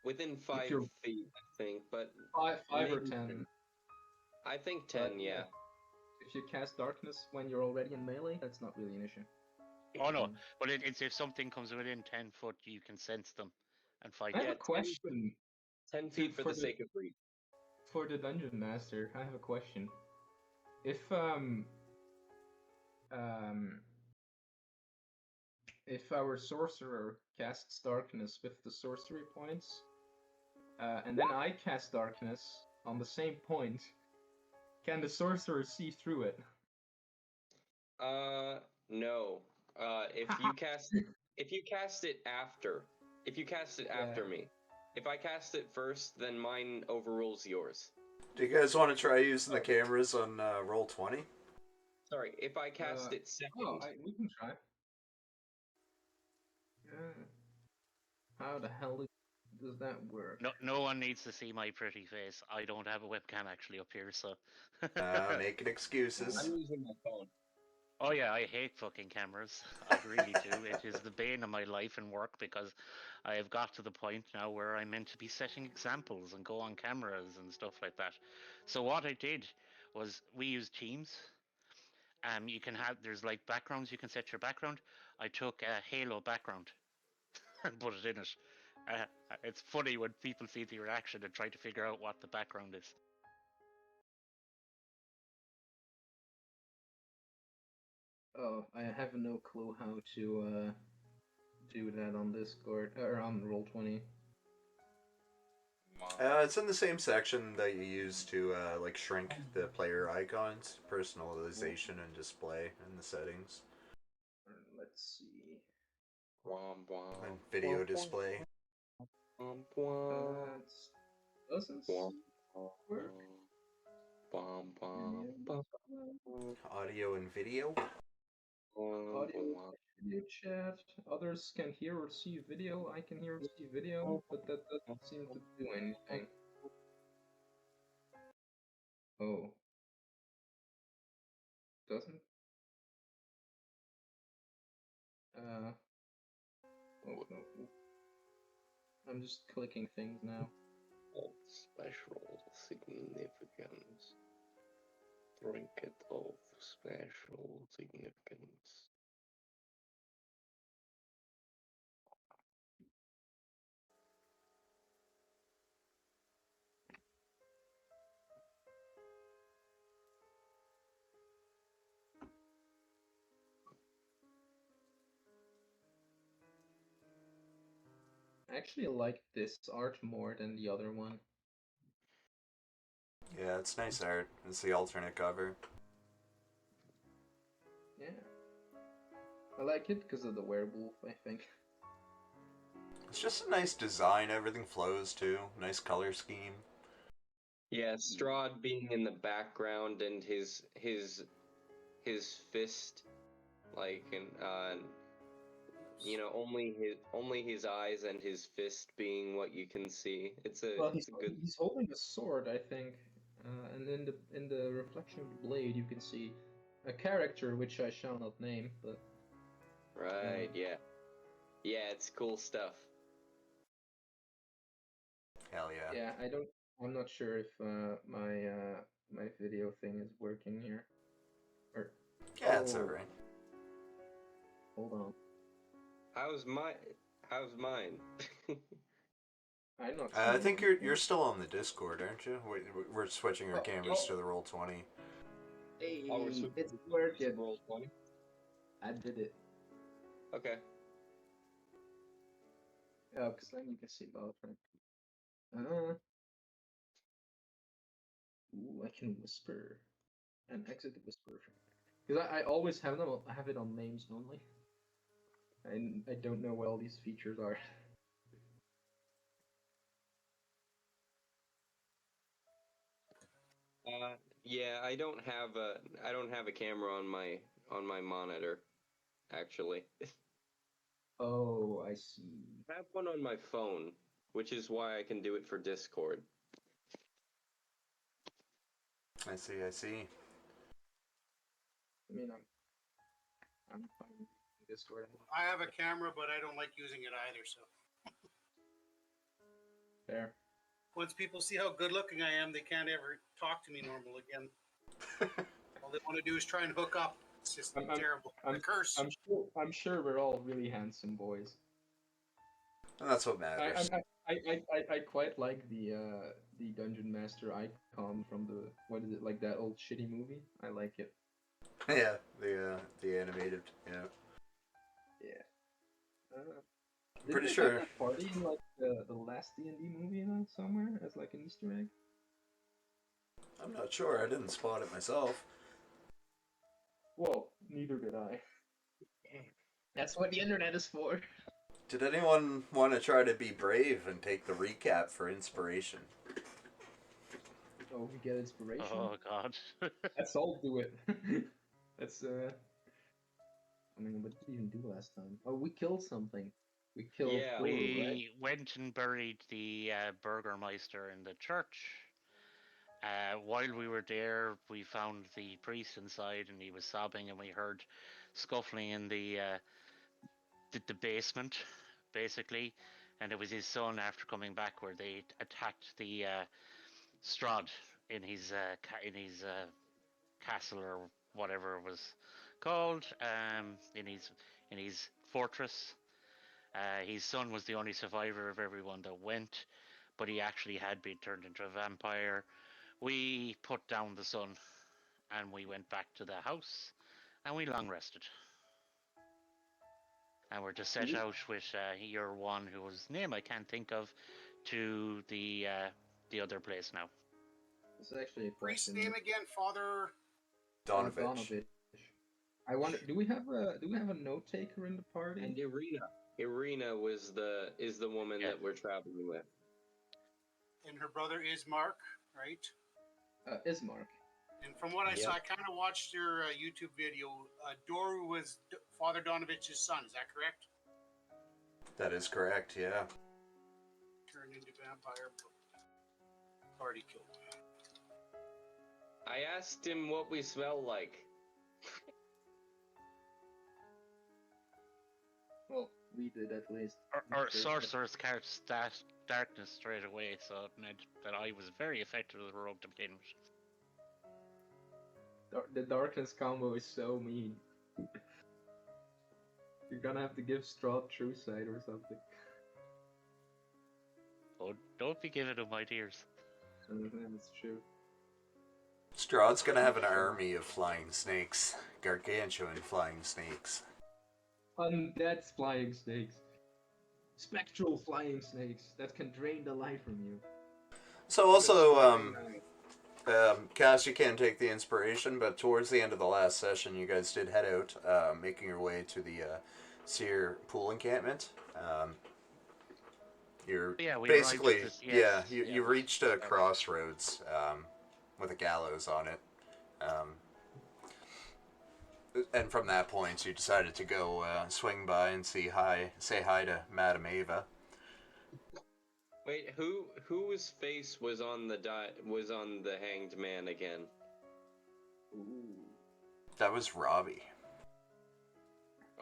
Within 5 you're- feet, I think. But 5 or maybe 10. I think 10. Yeah. If you cast darkness when you're already in melee, that's not really an issue. Oh no, but it's if something comes within 10 foot, you can sense them and fight I have them. a question 10 feet for for the the- sake of read. for the dungeon master. I have a question. If if our sorcerer casts darkness with the sorcery points, and then I cast darkness on the same point, can the sorcerer see through it? No. If you cast it after Yeah. me, if I cast it first, then mine overrules yours. Do you guys want to try using the cameras on Roll20? Sorry, if I cast it second. We can try. How the hell does that work? No one needs to see my pretty face. I don't have a webcam actually up here, so. Making excuses. I'm using my phone. Oh yeah, I hate fucking cameras. I really do. It is the bane of my life and work because I have got to the point now where I'm meant to be setting examples and go on cameras and stuff like that. So what I did was we use Teams. You can have there's like backgrounds. You can set your background. I took a Halo background and put it in it. It's funny when people see the reaction and try to figure out what the background is. Oh, I have no clue how to do that on Discord or on Roll20. It's in the same section that you use to like shrink the player icons, personalization and display in the settings, Let's see. and video display. Doesn't work. Audio and video. Audio, video chat. Others can hear or see video. I can hear or see video, but that doesn't seem to do anything. Oh. Doesn't? Oh no. I'm just clicking things now. Special significance. Trinket of special significance. I actually like this art more than the other one. Yeah, it's nice art. It's the alternate cover. Yeah. I like it because of the werewolf, I think. It's just a nice design. Everything flows too. Nice color scheme. Yeah, Strahd being in the background and his fist, like, and you know, only his eyes and his fist being what you can see. It's a good. He's holding a sword, I think, and in the reflection of the blade, you can see a character which I shall not name, but Right. Yeah. Yeah, it's cool stuff. Hell yeah. yeah, I'm not sure if my video thing is working here. Or Yeah, it's alright. hold on. How's mine? I'm not. I think you're still on the Discord, aren't you? We're switching our cameras to the Roll20. Hey, Oh, it's working. Roll 20. I did it. Okay. Oh, because then you can see both, right? Ooh, I can whisper and exit the whisper. Because I always have it on names only. I don't know what all these features are. Yeah, I don't have a camera on my monitor, actually. Oh, I see. I have one on my phone, which is why I can do it for Discord. I see. I mean, I'm fine with Discord. I have a camera, but I don't like using it either. So Fair. once people see how good looking I am, they can't ever talk to me normal again. All they want to do is try and hook up. It's just terrible. A curse. I'm sure we're all really handsome boys. And that's what matters. I quite like the Dungeon Master icon from the, what is it, like that old shitty movie? I like it. Yeah, the animated. Yeah, Didn't pretty they sure. have that party in like the last D&D movie somewhere as like an Easter egg? I'm not sure. I didn't spot it myself. Well, neither did I. That's what the internet is for. Did anyone want to try to be brave and take the recap for inspiration? Oh, we get inspiration. Oh God. Let's all do it. Let's I mean, what did we even do last time? Oh, we killed something. We killed Yeah, Doru, right? We went and buried the Burgermeister in the church. While we were there, we found the priest inside, and he was sobbing, and we heard scuffling in the basement, basically. And it was his son after coming back, where they attacked the Strahd in his castle or whatever it was called, in his fortress. His son was the only survivor of everyone that went, but he actually had been turned into a vampire. We put down the son, and we went back to the house, and we long rested. And we're to set out with your one, whose name I can't think of, to the other place now. It's actually a Priest's question. name again, Father. Donovich. I wonder, do we have a note taker in the party? and Irina is the woman Yeah. that we're traveling with. And her brother is Mark, right? Ismark. And from what I saw, I kind of watched your YouTube video. Doru was Father Donovich's son. Is that correct? That is correct. Yeah. Turned into vampire. Party killed. I asked him what we smell like. Well, we did at least. Our sorceress cast darkness straight away, so it meant that I was very effective as a rogue to begin with. The darkness combo is so mean. You're gonna have to give Strahd True Sight or something. Oh, don't be giving him ideas. That's true. Strahd's gonna have an army of flying snakes, gargantuan flying snakes. Undead flying snakes. Spectral flying snakes that can drain the life from you. So also, Cass, you can't take the inspiration, but towards the end of the last session, you guys did head out, making your way to the Seer pool encampment. You're We basically, arrived at this, you reached a crossroads with a gallows on it. And from that point, you decided to go swing by and say hi to Madame Ava. Wait, whose face was on the hanged man again? Ooh. That was Robbie.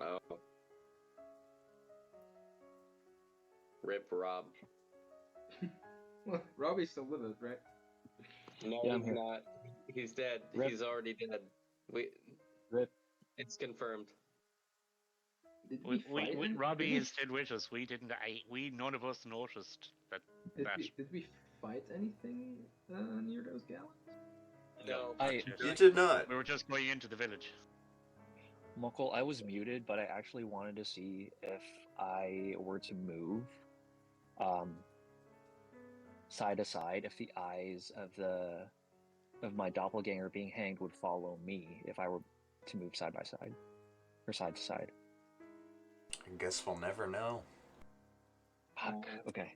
Oh. Rip Rob. Well, Robbie's still with us, right? No, Yeah, I'm he's here. not. He's dead. Rip. He's already dead. Rip. It's confirmed. Did we fight him? Robbie is still with us. We didn't. None of us noticed that. Did we fight anything near those gallows? No. You did not. We were just going into the village. Muckle, I was muted, but I actually wanted to see if I were to move side to side, if the eyes of my doppelganger being hanged would follow me if I were to move side by side or side to side. I guess we'll never know. Fuck. Okay.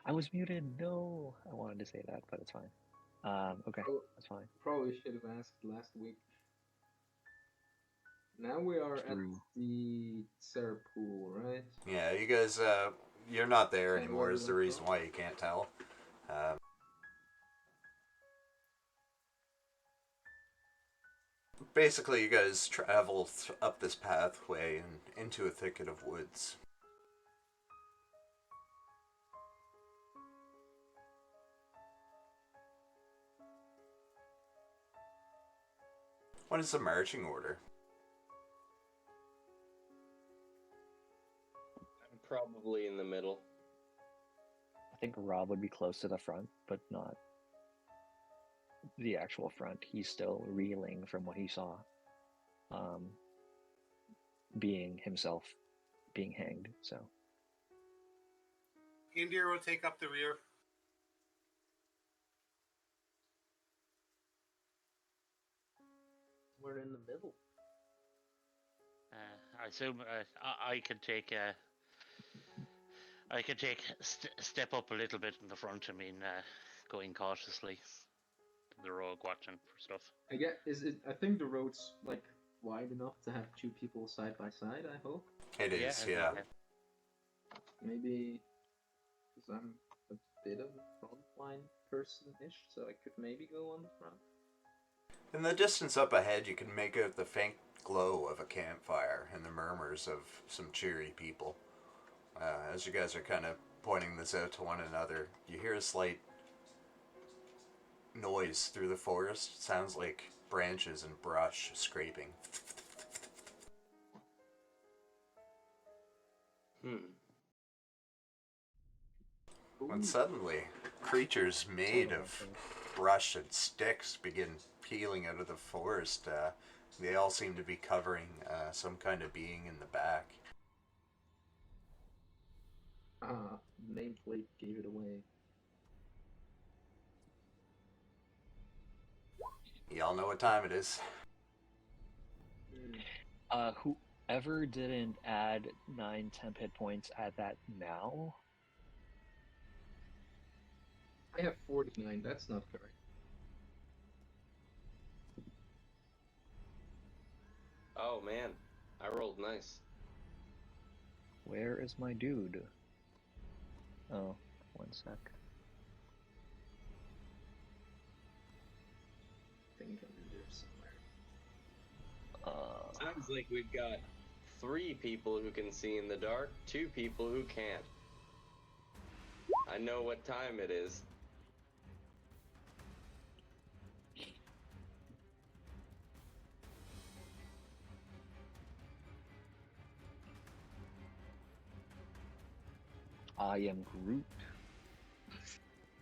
I was muted. No, I wanted to say that, but it's fine. Okay, that's fine. Probably should have asked last week. Now we are at True. the Ser pool, right? Yeah, you guys, you're not there Is that anymore where is we the went reason from? why you can't tell. Basically, you guys travel up this pathway and into a thicket of woods. What is the marching order? I'm probably in the middle. I think Rob would be close to the front, but not the actual front. He's still reeling from what he saw. being himself being hanged. So Indir will take up the rear. We're in the middle. I assume I could take step up a little bit in the front. I mean, going cautiously. The rogue watching for stuff. I think the road's like wide enough to have two people side by side. I hope. It is, yeah. Maybe because I'm a bit of a frontline person-ish, so I could maybe go on the front. In the distance up ahead, you can make out the faint glow of a campfire and the murmurs of some cheery people. As you guys are kind of pointing this out to one another, you hear a slight noise through the forest. Sounds like branches and brush scraping. When suddenly, creatures made of brush and sticks begin peeling out of the forest. They all seem to be covering some kind of being in the back. Nameplate gave it away. Y'all know what time it is. Whoever didn't add 9 temp hit points, add that now. I have 49. That's not correct. Oh man, I rolled nice. Where is my dude? Oh, 1 sec. I think I'm in there somewhere. Sounds like we've got 3 people who can see in the dark, 2 people who can't. I know what time it is. I am Groot.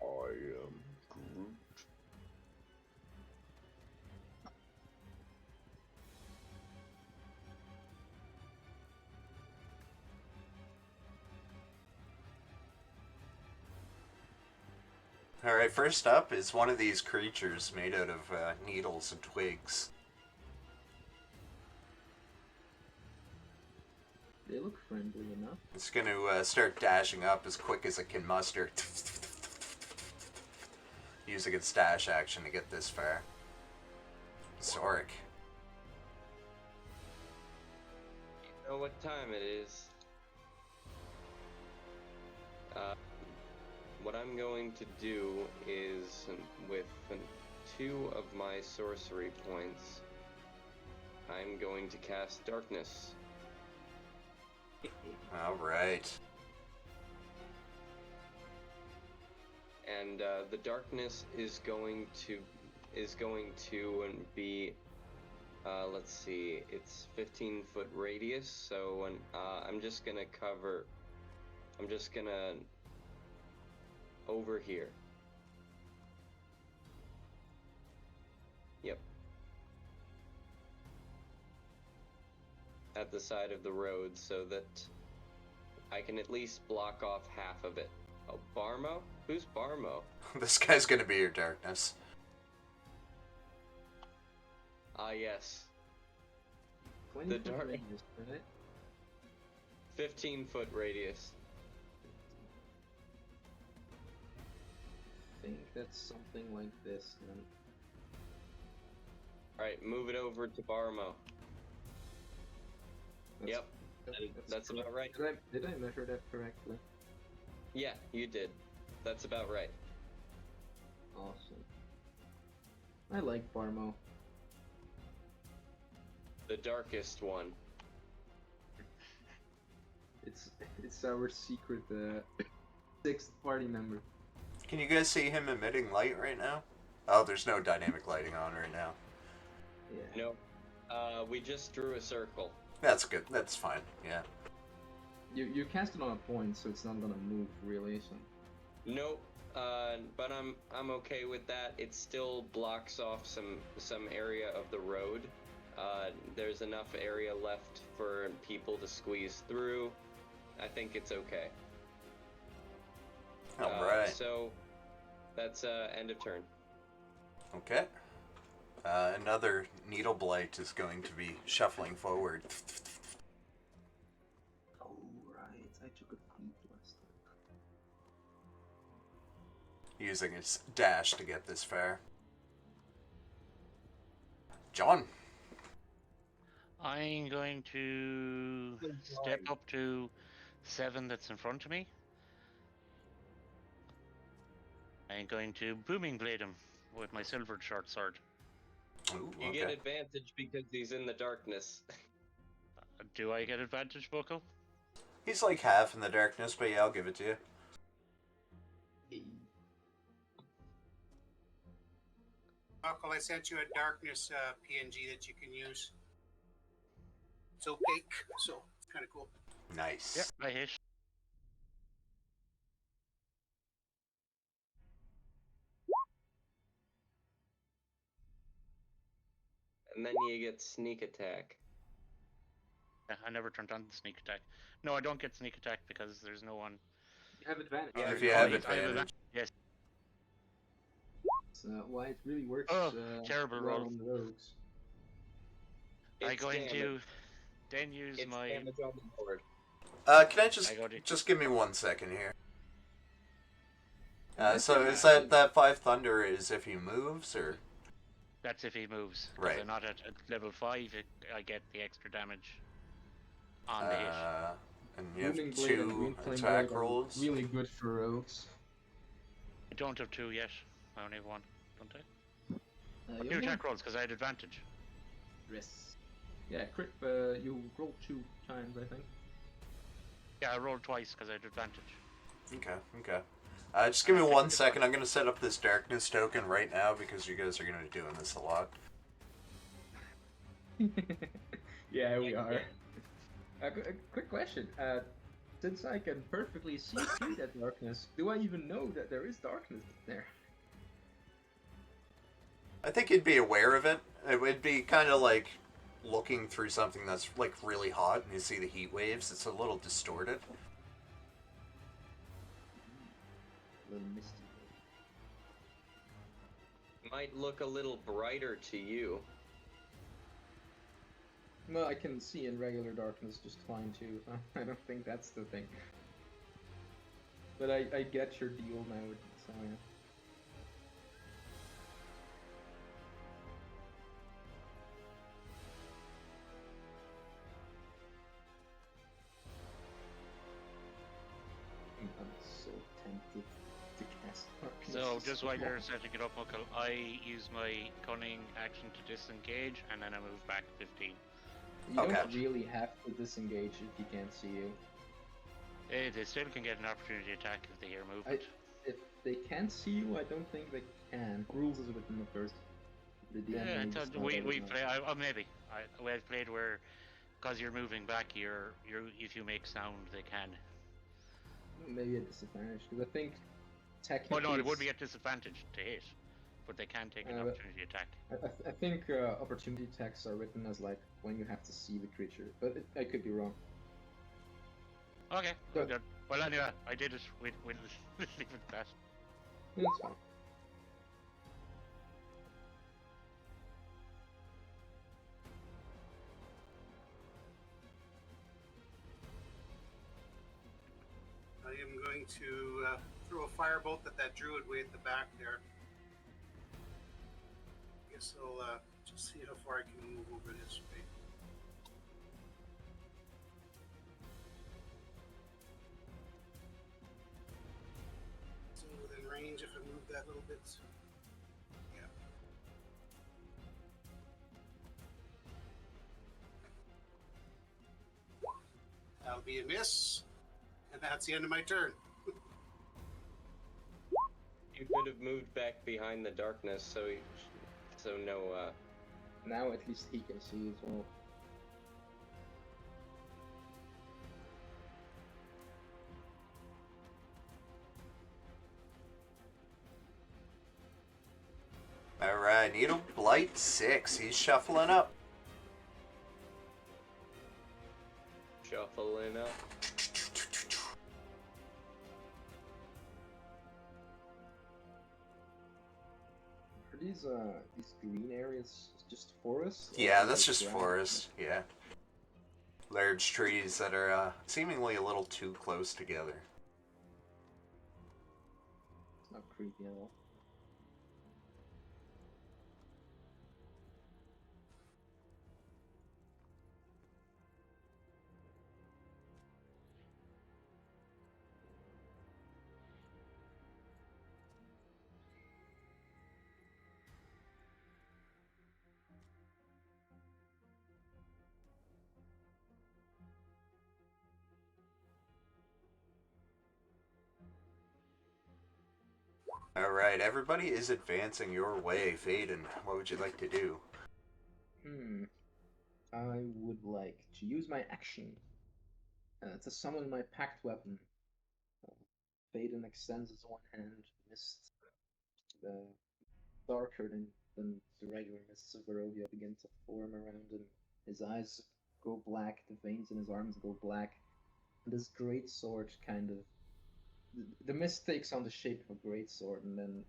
I am Groot. Alright, first up is one of these creatures made out of needles and twigs. They look friendly enough. It's going to start dashing up as quick as it can muster. Using its dash action to get this far. Zorik. You know what time it is. What I'm going to do is, with 2 of my sorcery points, I'm going to cast Darkness. Alright. And the darkness is going to be let's see, it's 15-foot radius, so I'm just gonna over here. Yep. At the side of the road, so that I can at least block off half of it. Oh, Barmo? Who's Barmo? This guy's gonna be your darkness. Ah, yes. 20 The foot dark- radius, right? 15-foot radius. I think that's something like this, then. Alright, move it over to Barmo. Yep, that's correct. about right. Did I measure that correctly? Yeah, you did. That's about right. Awesome. I like Barmo. The darkest one. It's our secret 6th party member. Can you guys see him emitting light right now? Oh, there's no dynamic lighting on right now. Yeah. No. We just drew a circle. That's good. That's fine. Yeah. You cast it on a point, so it's not gonna move really. So. Nope. But I'm okay with that. It still blocks off some area of the road. There's enough area left for people to squeeze through. I think it's okay. Alright. So, that's end of turn. Okay. Another Needle Blight is going to be shuffling forward. Oh, right. I took a feat last time. Using his dash to get this far. John. I'm going to step up to 7 that's in front of me. I'm going to Booming Blade him with my silver short sword. Ooh, You okay. get advantage because he's in the darkness. Do I get advantage, Buckle? He's like half in the darkness, but yeah, I'll give it to you. Uncle, I sent you a darkness PNG that you can use. It's opaque, so it's kind of cool. Nice. Yep, I hit. And then you get sneak attack. Yeah, I never turned on the sneak attack. No, I don't get sneak attack because there's no one. You have advantage. Yeah, If you Oh, have yes, I advantage. Yes. That's why it really works Oh, terrible well roll. on the rogues. I'm It's going to damage. then use It's my. damage on the board. Can I just I got it. just give me 1 second here? I So think is that- that 5 thunder is if he moves, or? That's if he moves. 'Cause Right. I'm not at level 5. I get the extra damage on the hit. And you have Booming Blade and 2 Green Flame attack Blade are rolls. really good for rogues. I don't have 2 yet. I only have 1, don't I? You 2 only attack rolls because I had advantage. Yes. Yeah, crit. You roll 2 times, I think. Yeah, I rolled twice because I had advantage. Okay, okay. Just give me 1 second. I'm going to set up this darkness token right now because you guys are going to be doing this a lot. Yeah, we are. Quick question. Since I can perfectly see through that darkness, do I even know that there is darkness there? I think you'd be aware of it. It would be kind of like looking through something that's like really hot and you see the heat waves. It's a little distorted. A little misty. Might look a little brighter to you. Well, I can see in regular darkness just fine too. I don't think that's the thing. But I get your deal now with Saya. I'm so tempted to cast darkness. So just while you're setting it up, Muckle, I use my cunning action to disengage, and then I move back 15. You Okay. don't really have to disengage if he can't see you. They still can get an opportunity attack if they hear movement. If they can't see you, I don't think they can. Rules is within the first. The DM Yeah, needs I to thought know we that play. Maybe I've played where, because you're moving back, you're if you make sound, they can. maybe a disadvantage because I think Oh technically. no, it would it's- be at disadvantage to hit, but they can take an but- opportunity attack. I think opportunity attacks are written as like when you have to see the creature, but I could be wrong. Okay, Good. good. Well, anyway, I did it. We'll leave it at that. It's fine. I am going to throw a firebolt at that druid way at the back there. Guess I'll just see how far I can move over this way. So within range, if I move that little bit. Yeah. That'll be a miss. And that's the end of my turn. You could have moved back behind the darkness, so no. Now at least he can see as well. Alright, Needle Blight 6. He's shuffling up. these green areas just forest? Or Yeah, are that's they just grass? forest. Yeah. Large trees that are seemingly a little too close together. It's not creepy at all. Alright, everybody is advancing your way. Faden, what would you like to do? I would like to use my action to summon my packed weapon. Baden extends his one hand, mist darker than the regular mists of Barovia begin to form around him. His eyes go black, the veins in his arms go black, and this great sword kind of the mist takes on the shape of a great sword, and then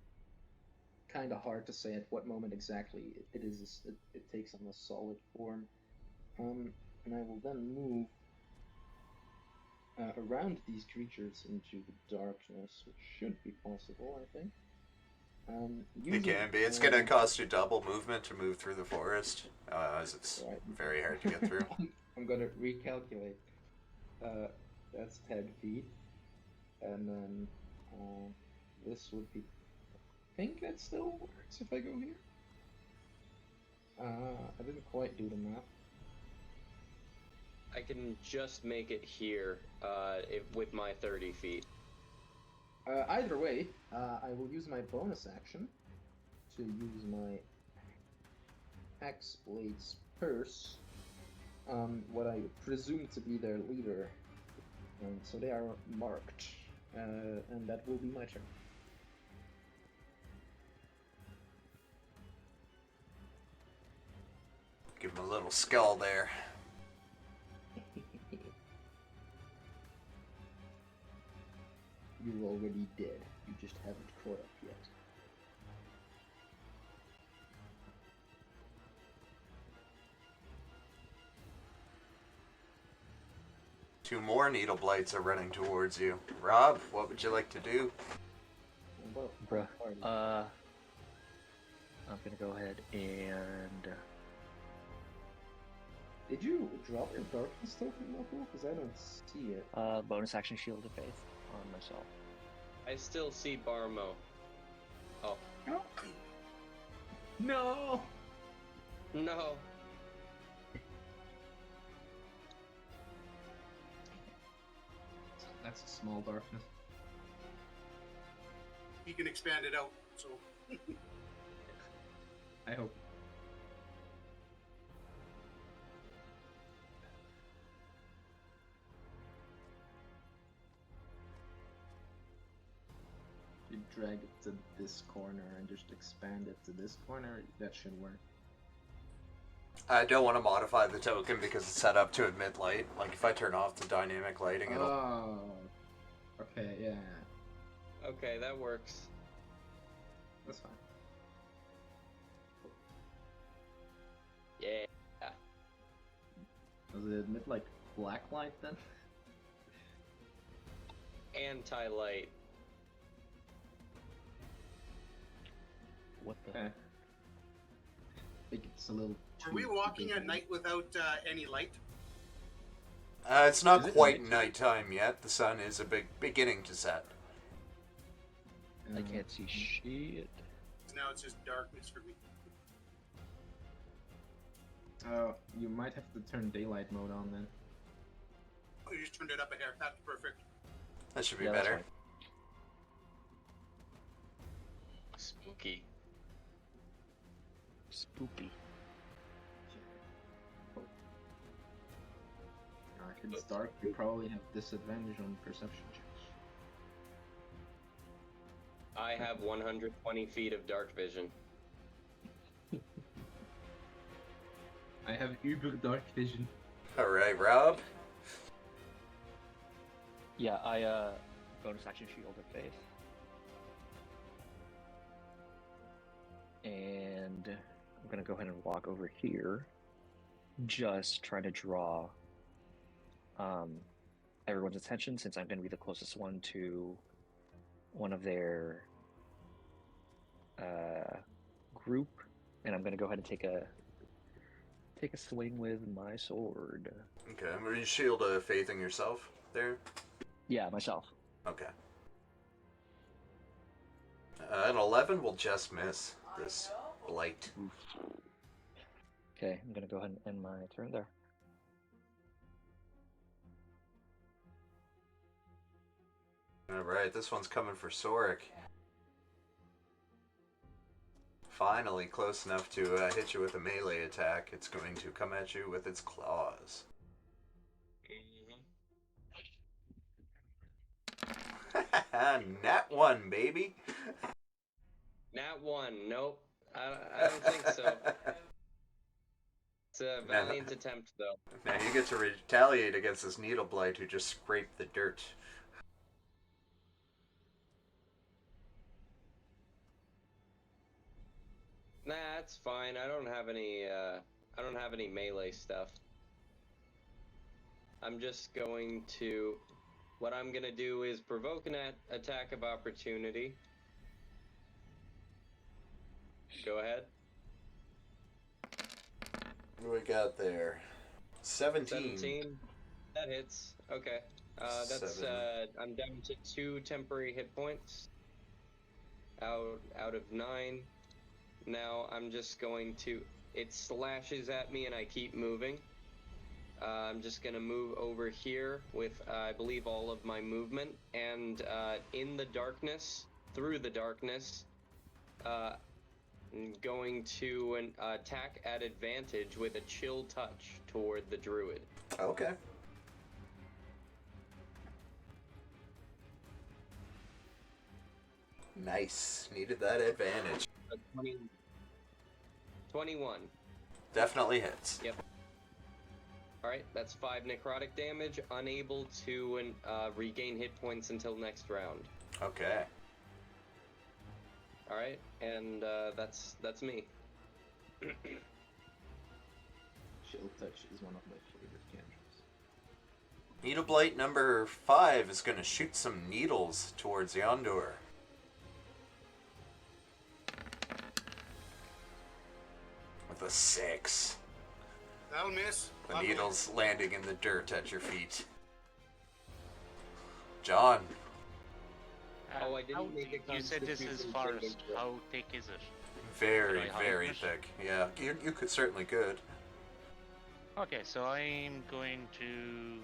kind of hard to say at what moment exactly it takes on a solid form. And I will then move around these creatures into the darkness, which should be possible, I think. It can be. It's gonna cost you double movement to move through the forest, as it's right. very hard to get through. I'm gonna recalculate. That's 10 feet, and then this would be. I think that still works if I go here. I didn't quite do the math. I can just make it here with my 30 feet. Either way, I will use my bonus action to use my Axe Blade's Purse on what I presume to be their leader. So they are marked, and that will be my turn. Give him a little skull there. You're already dead. You just haven't caught up yet. Two more needle blights are running towards you. Rob, what would you like to do? Well, Bruh. I'm gonna go ahead and. did you drop your darkness token, Knuckle? Because I don't see it. Bonus action Shield of Faith on myself. I still see Barmo. Oh. No! No. That's a small darkness. He can expand it out. So I hope. You drag it to this corner and just expand it to this corner, that should work. I don't want to modify the token because it's set up to emit light. Like, if I turn off the dynamic lighting, it'll... Oh. Okay, yeah. Okay, that works. That's fine. Yeah. Does it emit like black light then? Anti-light. What the? Okay. I think it's a little. are we walking at night without any light? it's not Is it quite night? nighttime yet. The sun is beginning to set. I can't see shit. Now it's just darkness for me. You might have to turn daylight mode on then. Oh, you just turned it up a hair. That's perfect. That should be Yeah, that's better. fine. Spooky. Spoopy. If it's dark, you probably have disadvantage on perception checks. I have 120 feet of dark vision. I have uber dark vision. Alright, Rob. Yeah, I bonus action Shield of Faith. And I'm going to go ahead and walk over here. Just trying to draw everyone's attention, since I'm going to be the closest one to one of their group. And I'm going to go ahead and take a swing with my sword. Okay. Were you shield of faithing yourself there? Yeah, myself. Okay. An 11 will just miss this blight. Okay, I'm going to go ahead and end my turn there. Alright, this one's coming for Sorik. Finally close enough to hit you with a melee attack. It's going to come at you with its claws. Nat 1, baby! Nat 1, nope. I don't think so. It's a valiant attempt, though. Now you get to retaliate against this needle blight who just scraped the dirt. Nah, that's fine. I don't have any melee stuff. I'm just going to. What I'm gonna do is provoke an attack of opportunity. Go ahead. What do we got there? 17. 17. That hits. Okay. That's 7. I'm down to 2 temporary hit points. Out of 9. Now I'm just going to. It slashes at me and I keep moving. I'm just gonna move over here with I believe all of my movement, and in the darkness, through the darkness, I'm going to attack at advantage with a chill touch toward the druid. Okay. Nice. Needed that advantage. 21. Definitely hits. Yep. Alright, that's 5 necrotic damage, unable to regain hit points until next round. Okay. Alright, and that's me. Chill Touch is one of my favorite cantrips. Needle Blight number 5 is going to shoot some needles towards Yondur. With a 6. That'll miss. The needles landing in the dirt at your feet. John. Oh, I didn't make a You said this is constitution forest. saving throw. How thick is it? Very, Can I hide very it? thick. Yeah, you could certainly could. Okay, so I'm going to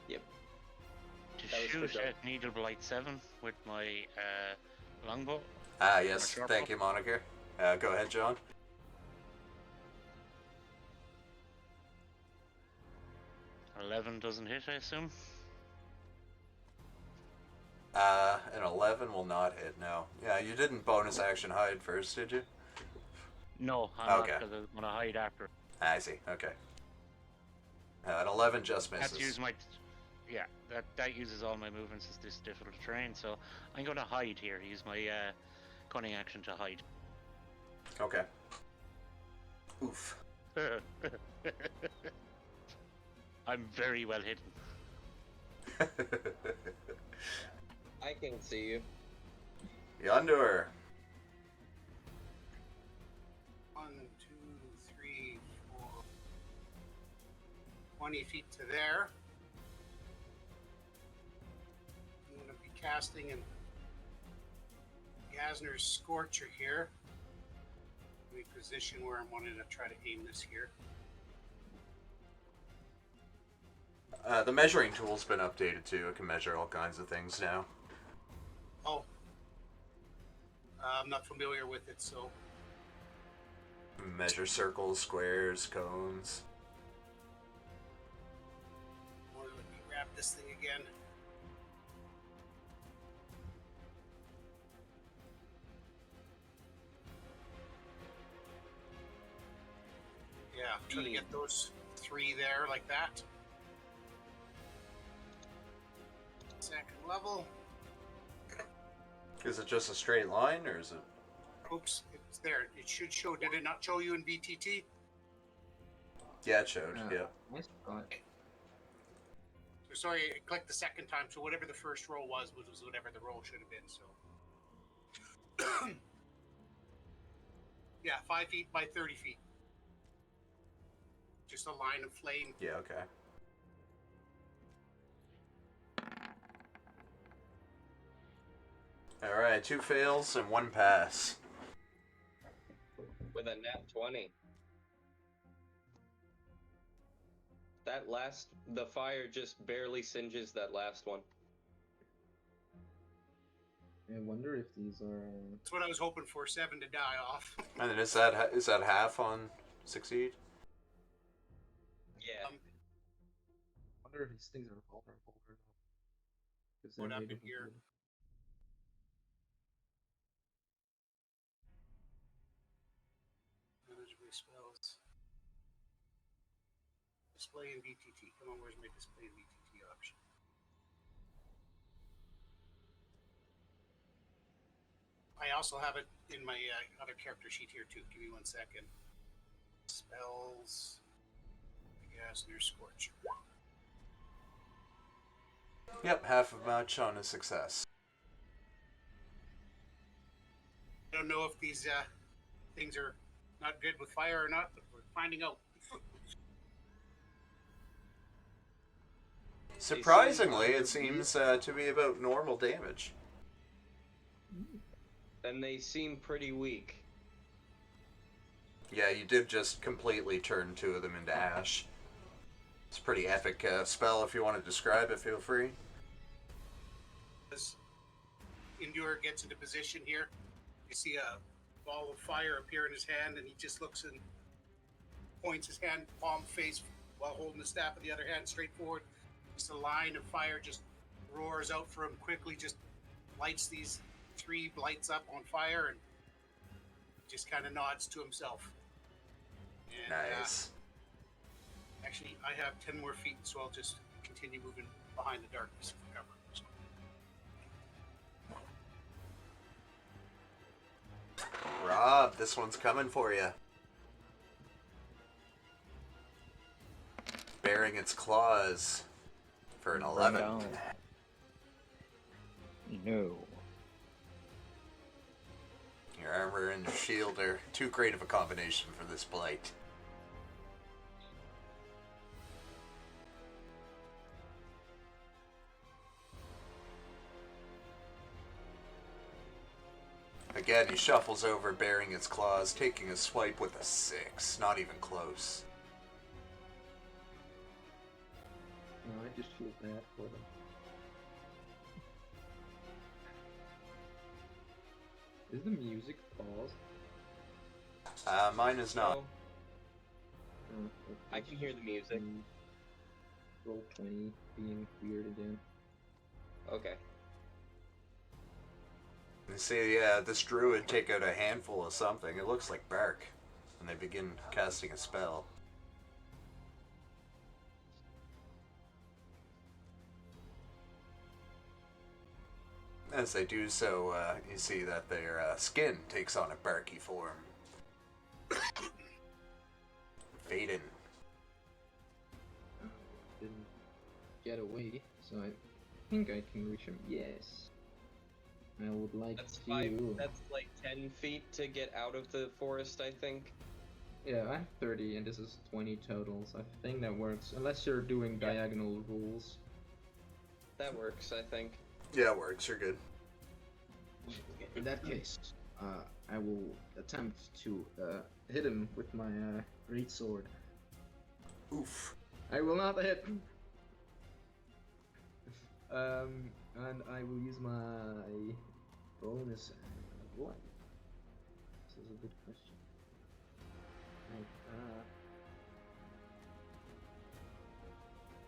Yep. to That was shoot for at Needle Blight 7 with my longbow. Ah, yes. Sharp Thank bow. you, Moniker. Go ahead, John. $11 doesn't hit, I assume. An 11 will not hit, no. Yeah, you didn't bonus action hide first, did you? No, I'm Okay. not, because I'm gonna hide after. I see, okay. An 11 just misses. That's use my, yeah, that uses all my movements as this difficult terrain. So I'm gonna hide here. Use my cunning action to hide. Okay. Oof. I'm very well hidden. I can see you. Yondur. 1, 2, 3, 4. 20 feet to there. I'm going to be casting in Yasner's Scorcher here. We position where I'm wanting to try to aim this here. The measuring tool's been updated too. It can measure all kinds of things now. Oh. I'm not familiar with it, so. Measure circles, squares, cones. Or let me grab this thing again. Yeah, trying to get those 3 there like that. Second level. Is it just a straight line, or is it Oops, it's there. It should show. Did it not show you in VTT? Yeah, it showed. Yeah. Yeah. Nice thought. So sorry, I clicked the second time. So whatever the first roll was whatever the roll should have been. So yeah, 5 feet by 30 feet. Just a line of flame. Yeah. Okay. All right, 2 fails and 1 pass. With a nat 20. The fire just barely singes that last one. I wonder if these are. That's what I was hoping for. 7 to die off. And then is that half on succeed? Yeah. I wonder if these things are vulnerable or not. 'Cause What they're happened made of here? wood. Eligible spells. Display in VTT. Come on, where's my display in VTT option? I also have it in my other character sheet here too. Give me 1 second. Spells. Gas near Scorcher. Yep, half of much on a success. I don't know if these things are not good with fire or not, but we're finding out. Surprisingly, it seems to be about normal damage. Then they seem pretty weak. Yeah, you did just completely turn 2 of them into ash. It's a pretty epic spell. If you want to describe it, feel free. As Endure gets into position here, you see a ball of fire appear in his hand, and he just looks and points his hand, palm face, while holding the staff with the other hand straight forward. Just a line of fire just roars out for him quickly, just lights these 3 lights up on fire, and just kind of nods to himself. And, Nice. actually, I have 10 more feet, so I'll just continue moving behind the darkness for cover. So. Rob, this one's coming for you. Bearing its claws for an 11. No. Your armor and your shield are too great of a combination for this blight. Again, he shuffles over, bearing its claws, taking a swipe with a 6. Not even close. No, I just feel bad for them. Is the music paused? Mine is not. Oh, Oh, I can hear the music. Roll 20 being weird again. Okay. You see, yeah, this druid take out a handful of something. It looks like bark. And they begin casting a spell. As they do so, you see that their skin takes on a barky form. Vaden. Didn't get away, so I think I can reach him. Yes. I would like That's to. That's like 10 feet to get out of the forest, I think. Yeah, I have 30 and this is 20 total, so I think that works. Unless you're doing diagonal rules. That works, I think. Yeah, it works. You're good. In that case, I will attempt to hit him with my greatsword. Oof. I will not hit. And I will use my bonus. What? This is a good question.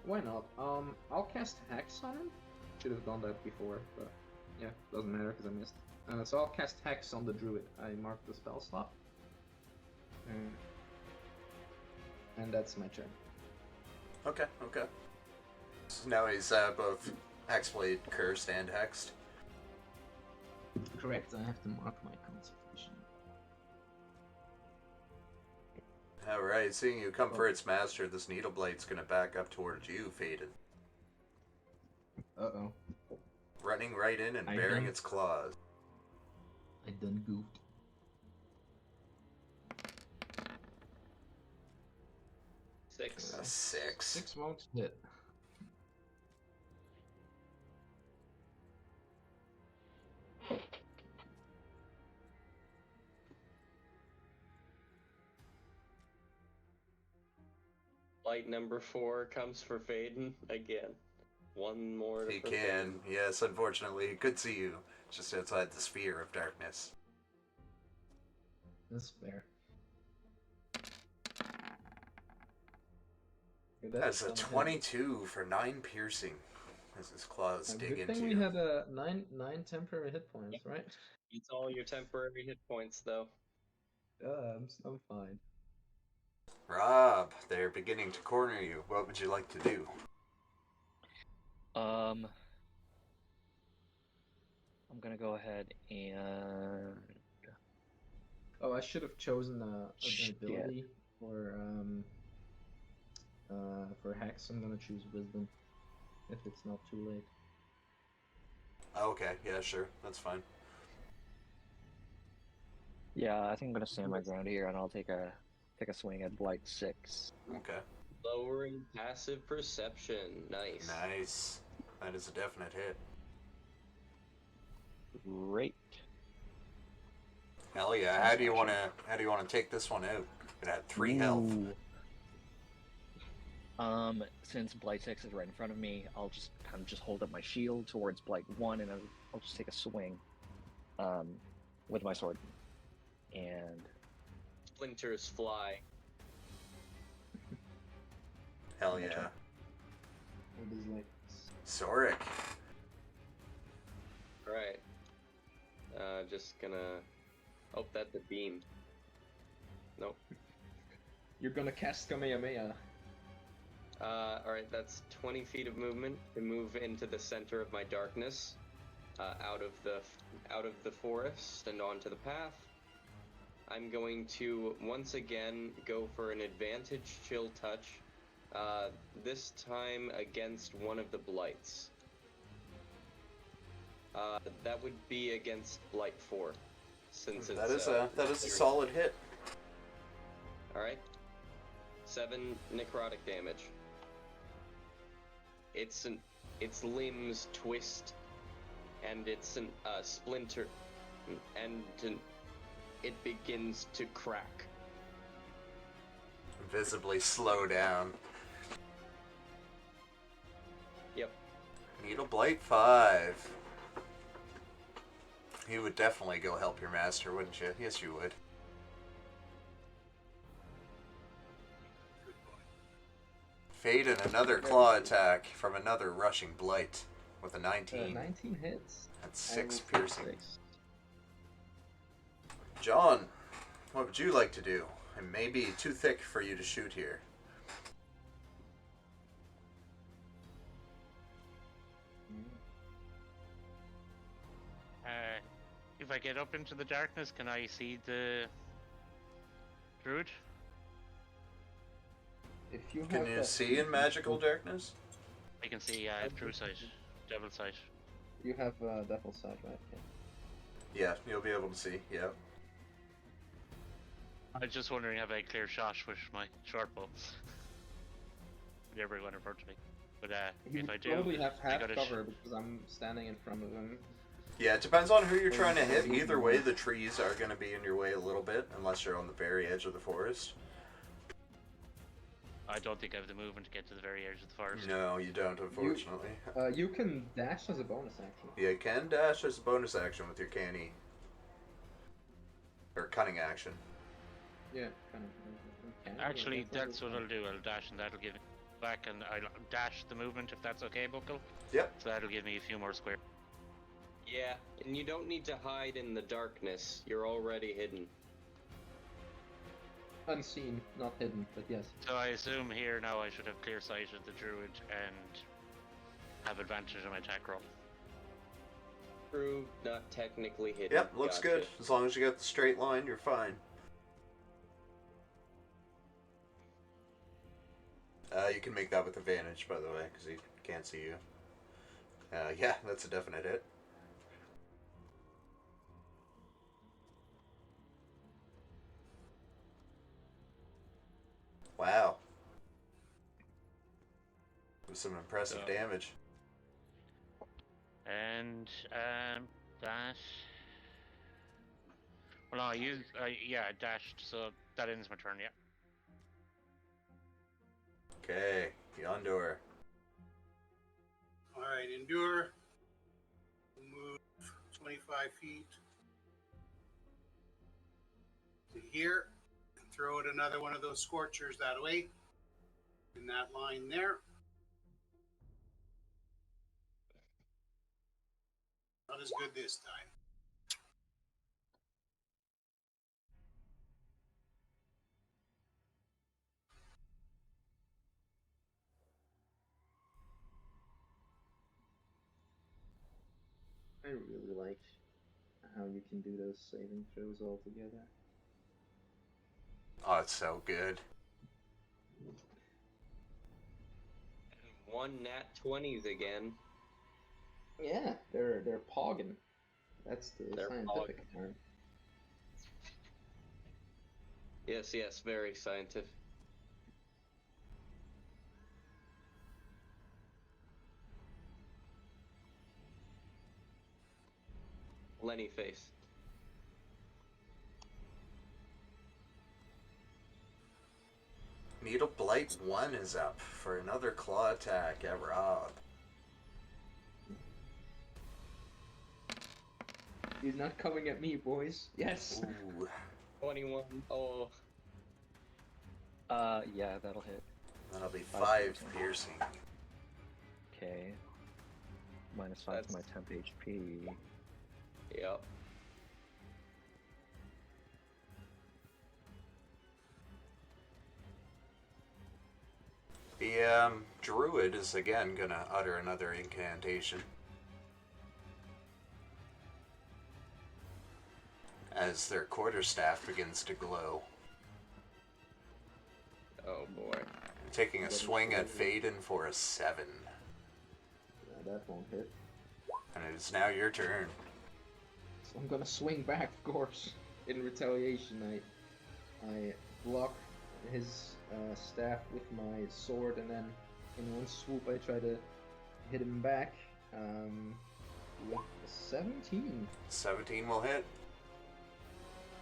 Why not? I'll cast Hex on him. Should have done that before, but yeah, doesn't matter because I missed. So I'll cast Hex on the druid. I marked the spell slot. And that's my turn. Okay, okay. So now he's both Hexblade cursed and hexed. Correct, I have to mark my concentration. Alright, seeing you come for its master, this needle blade's gonna back up towards you, Faden. Uh-oh. Running right in and I baring done- its claws. I done goofed. Six. A 6. 6 won't hit. Light number 4 comes for Faden again. One more He for can. Faden. Yes, unfortunately, he could see you. Just outside the sphere of darkness. That's fair. That's a 22 for 9 piercing. As his claws dig Good into thing you. we had 9 temporary hit points, right? It's all your temporary hit points, though. I'm fine. Rob, they're beginning to corner you. What would you like to do? I'm gonna go ahead and Oh, I should have chosen an Shit. ability for Hex. I'm gonna choose Wisdom, if it's not too late. Okay, yeah, sure. That's fine. yeah, I think I'm gonna stand my ground here, and I'll take a swing at Blight 6. Okay. Lowering passive perception. Nice. Nice. That is a definite hit. Great. Hell yeah. How do you wanna take this one out? It had 3 health. Ooh. Since Blight 6 is right in front of me, I'll just kind of just hold up my shield towards Blight 1, and I'll just take a swing, with my sword. And Splinters fly. Hell My yeah. turn. It is like Soric. Alright. Just gonna... Oh, that's a beam. Nope. you're gonna cast Kamehameha. Alright, that's 20 feet of movement to move into the center of my darkness, out of the forest and onto the path. I'm going to once again go for an advantage chill touch, this time against one of the blights. That would be against Blight 4, since it's That is a solid hit. All right. 7 necrotic damage. Its limbs twist, and it's an splinter, and it begins to crack. Visibly slow down. Yep. Needle Blight 5. You would definitely go help your master, wouldn't you? Yes, you would. Faden, another claw attack from another rushing blight with a 19. 19 hits. That's I 6 will take piercing. 6. John, what would you like to do? It may be too thick for you to shoot here. If I get up into the darkness, can I see the druid? If you Can have you that- see in magical darkness? I can see true sight, devil sight. You have Devil Sight, right? Yeah. Yeah, you'll be able to see, yeah. I was just wondering, have I clear shot with my short bow? With everyone in front of me. But You if I do, probably have I half gotta cover because I'm standing in front of him. Yeah, it depends on who you're trying to hit. Either way, the trees are going to be in your way a little bit, unless you're on the very edge of the forest. I don't think I have the movement to get to the very edge of the forest. No, you don't, unfortunately. You can dash as a bonus action. Yeah, you can dash as a bonus action with your canny. Or cunning action. Yeah, kind of. Actually, that's what I'll do. I'll dash, and that'll give me back, and I'll dash the movement if that's okay, Buckle. Yep. So that'll give me a few more squares. Yeah, and you don't need to hide in the darkness. You're already hidden. Unseen, not hidden, but yes. So I assume here now I should have clear sight of the druid and have advantage on my attack roll. True, not technically hidden. Yep, looks Gotcha. good. As long as you got the straight line, you're fine. you can make that with advantage, by the way, because he can't see you. Yeah, that's a definite hit. Wow. With some impressive damage. And that. Well, no, you yeah, I dashed, so that ends my turn. Yeah. Okay, Yondor. All right, endure. Move 25 feet to here. And throw out another one of those scorchers that way. In that line there. Not as good this time. I really like how you can do those saving throws all together. Oh, it's so good. And 1 nat 20s again. Yeah, they're pogging. That's the They're scientific term. Yes, very scientific. Lenny face. Needle Blight 1 is up for another claw attack at Rob. He's not coming at me, boys. Yes. Ooh. 21. Oh. Yeah, that'll hit. That'll be 5 piercing. Okay. -5 to my temp HP. Yep. The druid is again gonna utter another incantation. As their quarterstaff begins to glow. Oh boy. Taking a swing at Faden for a 7. Yeah, that won't hit. And it is now your turn. So I'm gonna swing back, of course. In retaliation, I block his staff with my sword, and then in one swoop I try to hit him back with a 17. 17 will hit.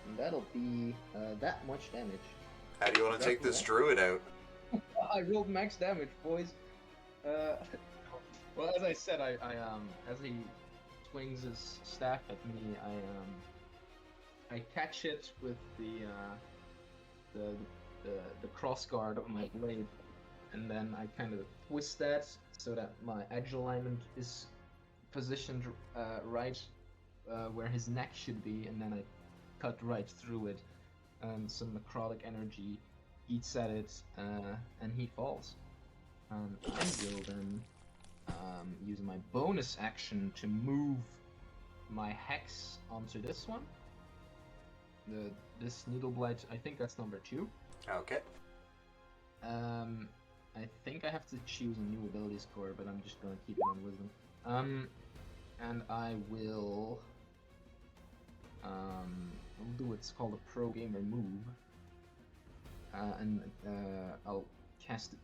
And that'll be that much damage. How do you want to take this druid out? I rolled max damage, boys. Well, as I said, I as he swings his staff at me, I catch it with the crossguard of my blade, and then I kind of twist that so that my edge alignment is positioned right where his neck should be, and then I cut right through it, and some necrotic energy eats at it, and he falls. And I will then use my bonus action to move my hex onto this one. This needle blight, I think that's number 2. Okay. I think I have to choose a new ability score, but I'm just gonna keep it on wisdom. And I will I'll do what's called a pro gamer move. And I'll cast it.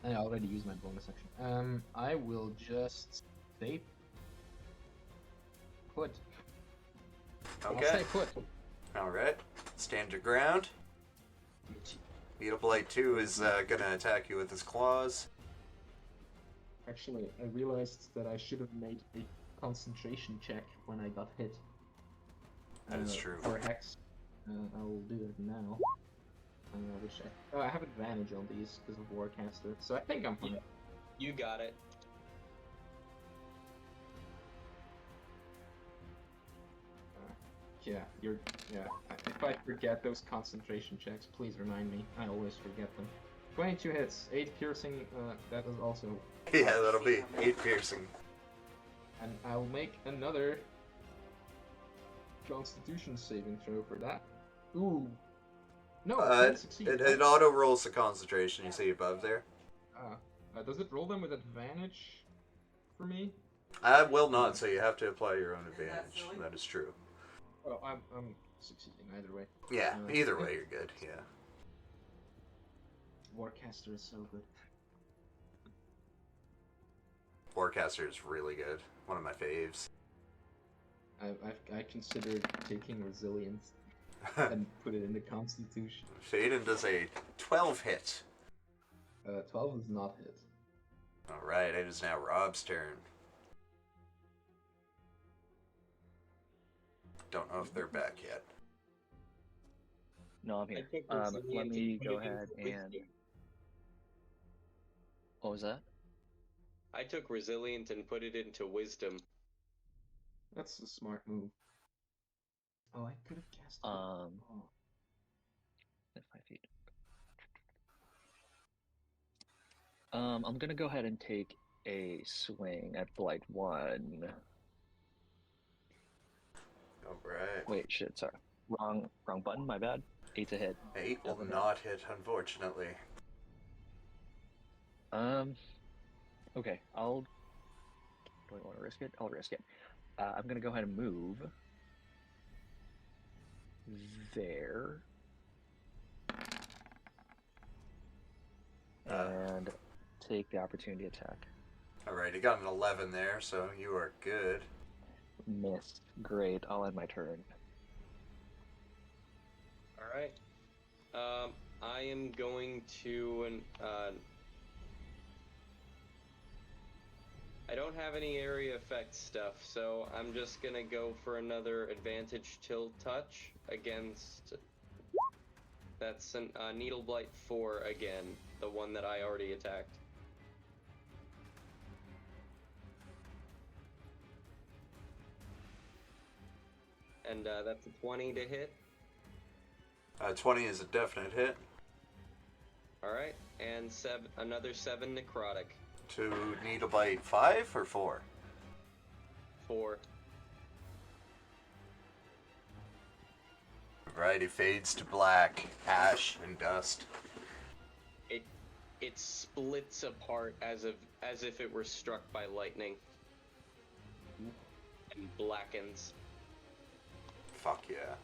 I already used my bonus action. I will just stay put. Okay. I'll stay put. Alright. Stand your ground. Needle Blight 2 is gonna attack you with his claws. Actually, I realized that I should have made a concentration check when I got hit. That is true. For Hex. I'll do it now. I have advantage on these because of Warcaster, so I think I'm fine. You got it. If I forget those concentration checks, please remind me. I always forget them. 22 hits, 8 piercing, that is also... Yeah, that'll be 8 piercing. And I'll make another Constitution saving throw for that. Ooh. No, I succeed. It auto rolls the concentration, you see above there. Does it roll them with advantage for me? I will not, so you have to apply your own advantage. That is true. Oh, I'm succeeding either way. Yeah, either way, you're good. Yeah. Warcaster is so good. Warcaster is really good. One of my faves. I considered taking resilience and put it in the Constitution. Faden does a 12 hit. 12 is not hit. Alright, it is now Rob's turn. Don't know if they're back yet. No, I'm here. I think Let me resilience go is ahead wisdom. and. What was that? I took resilient and put it into wisdom. That's a smart move. Oh, I could have cast it. Oh. 5 feet. I'm gonna go ahead and take a swing at Blight 1. Alright. Wait, shit, sorry. Wrong button, my bad. 8 to hit. 8 will Doesn't hit. not hit, unfortunately. Okay, do I want to risk it? I'll risk it. I'm gonna go ahead and move there. And take the opportunity attack. Alright, you got an 11 there, so you are good. Missed. Great, I'll end my turn. Alright. I am going to... I don't have any area effect stuff, so I'm just gonna go for another advantage tilt touch against... That's a Needle Blight 4 again, the one that I already attacked. And that's a 20 to hit. 20 is a definite hit. Alright, and another 7 necrotic. To Needle Bite 5 or 4? 4. Right, it fades to black, ash, and dust. It splits apart as if it were struck by lightning. And blackens. Fuck yeah.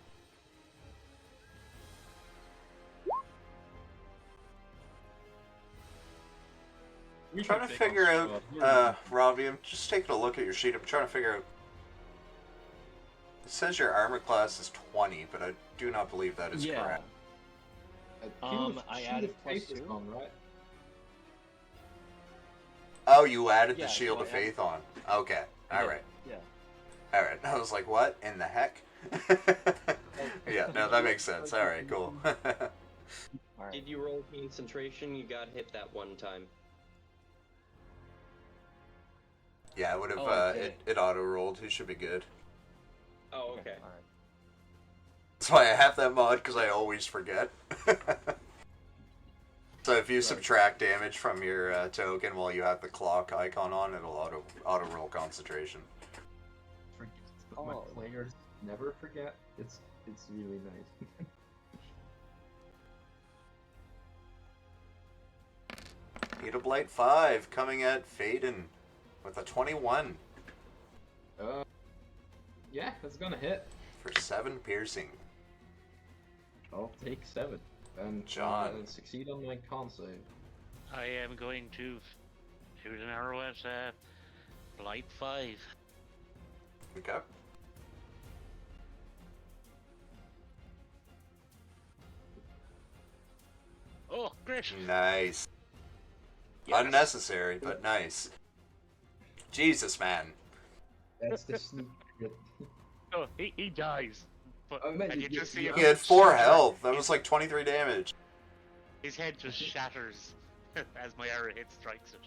I'm trying to figure out, Robbie, I'm just taking a look at your sheet. I'm trying to figure out. It says your armor class is 20, but I do not believe that is correct. I added plus 2. On, right? Oh, you added Yeah, the Shield so of I Faith on. Okay, alright. Yeah. Alright, I was like, what in the heck? Yeah, no, that makes sense. Alright, cool. Alright. Did you roll concentration? You got hit that one time. Yeah, it would have, okay. it auto-rolled. He should be good. Oh, okay. Alright. That's why I have that mod, because I always forget. So if you subtract damage from your token while you have the clock icon on, it'll auto-roll concentration. But my players never forget. It's really nice. Needle Blight 5 coming at Faden with a 21 Yeah, that's gonna hit. for 7 piercing. I'll take 7. And John. Succeed on my con save. I am going to shoot an arrow at Blight 5. Okay. Oh, great! Nice. Yes. Unnecessary, but nice. Jesus, man. That's the sneak crit. Oh, he dies. But, Oh, man, and you just see him. He had 4 health. That was like 23 damage. His head just shatters as my arrow hit strikes it.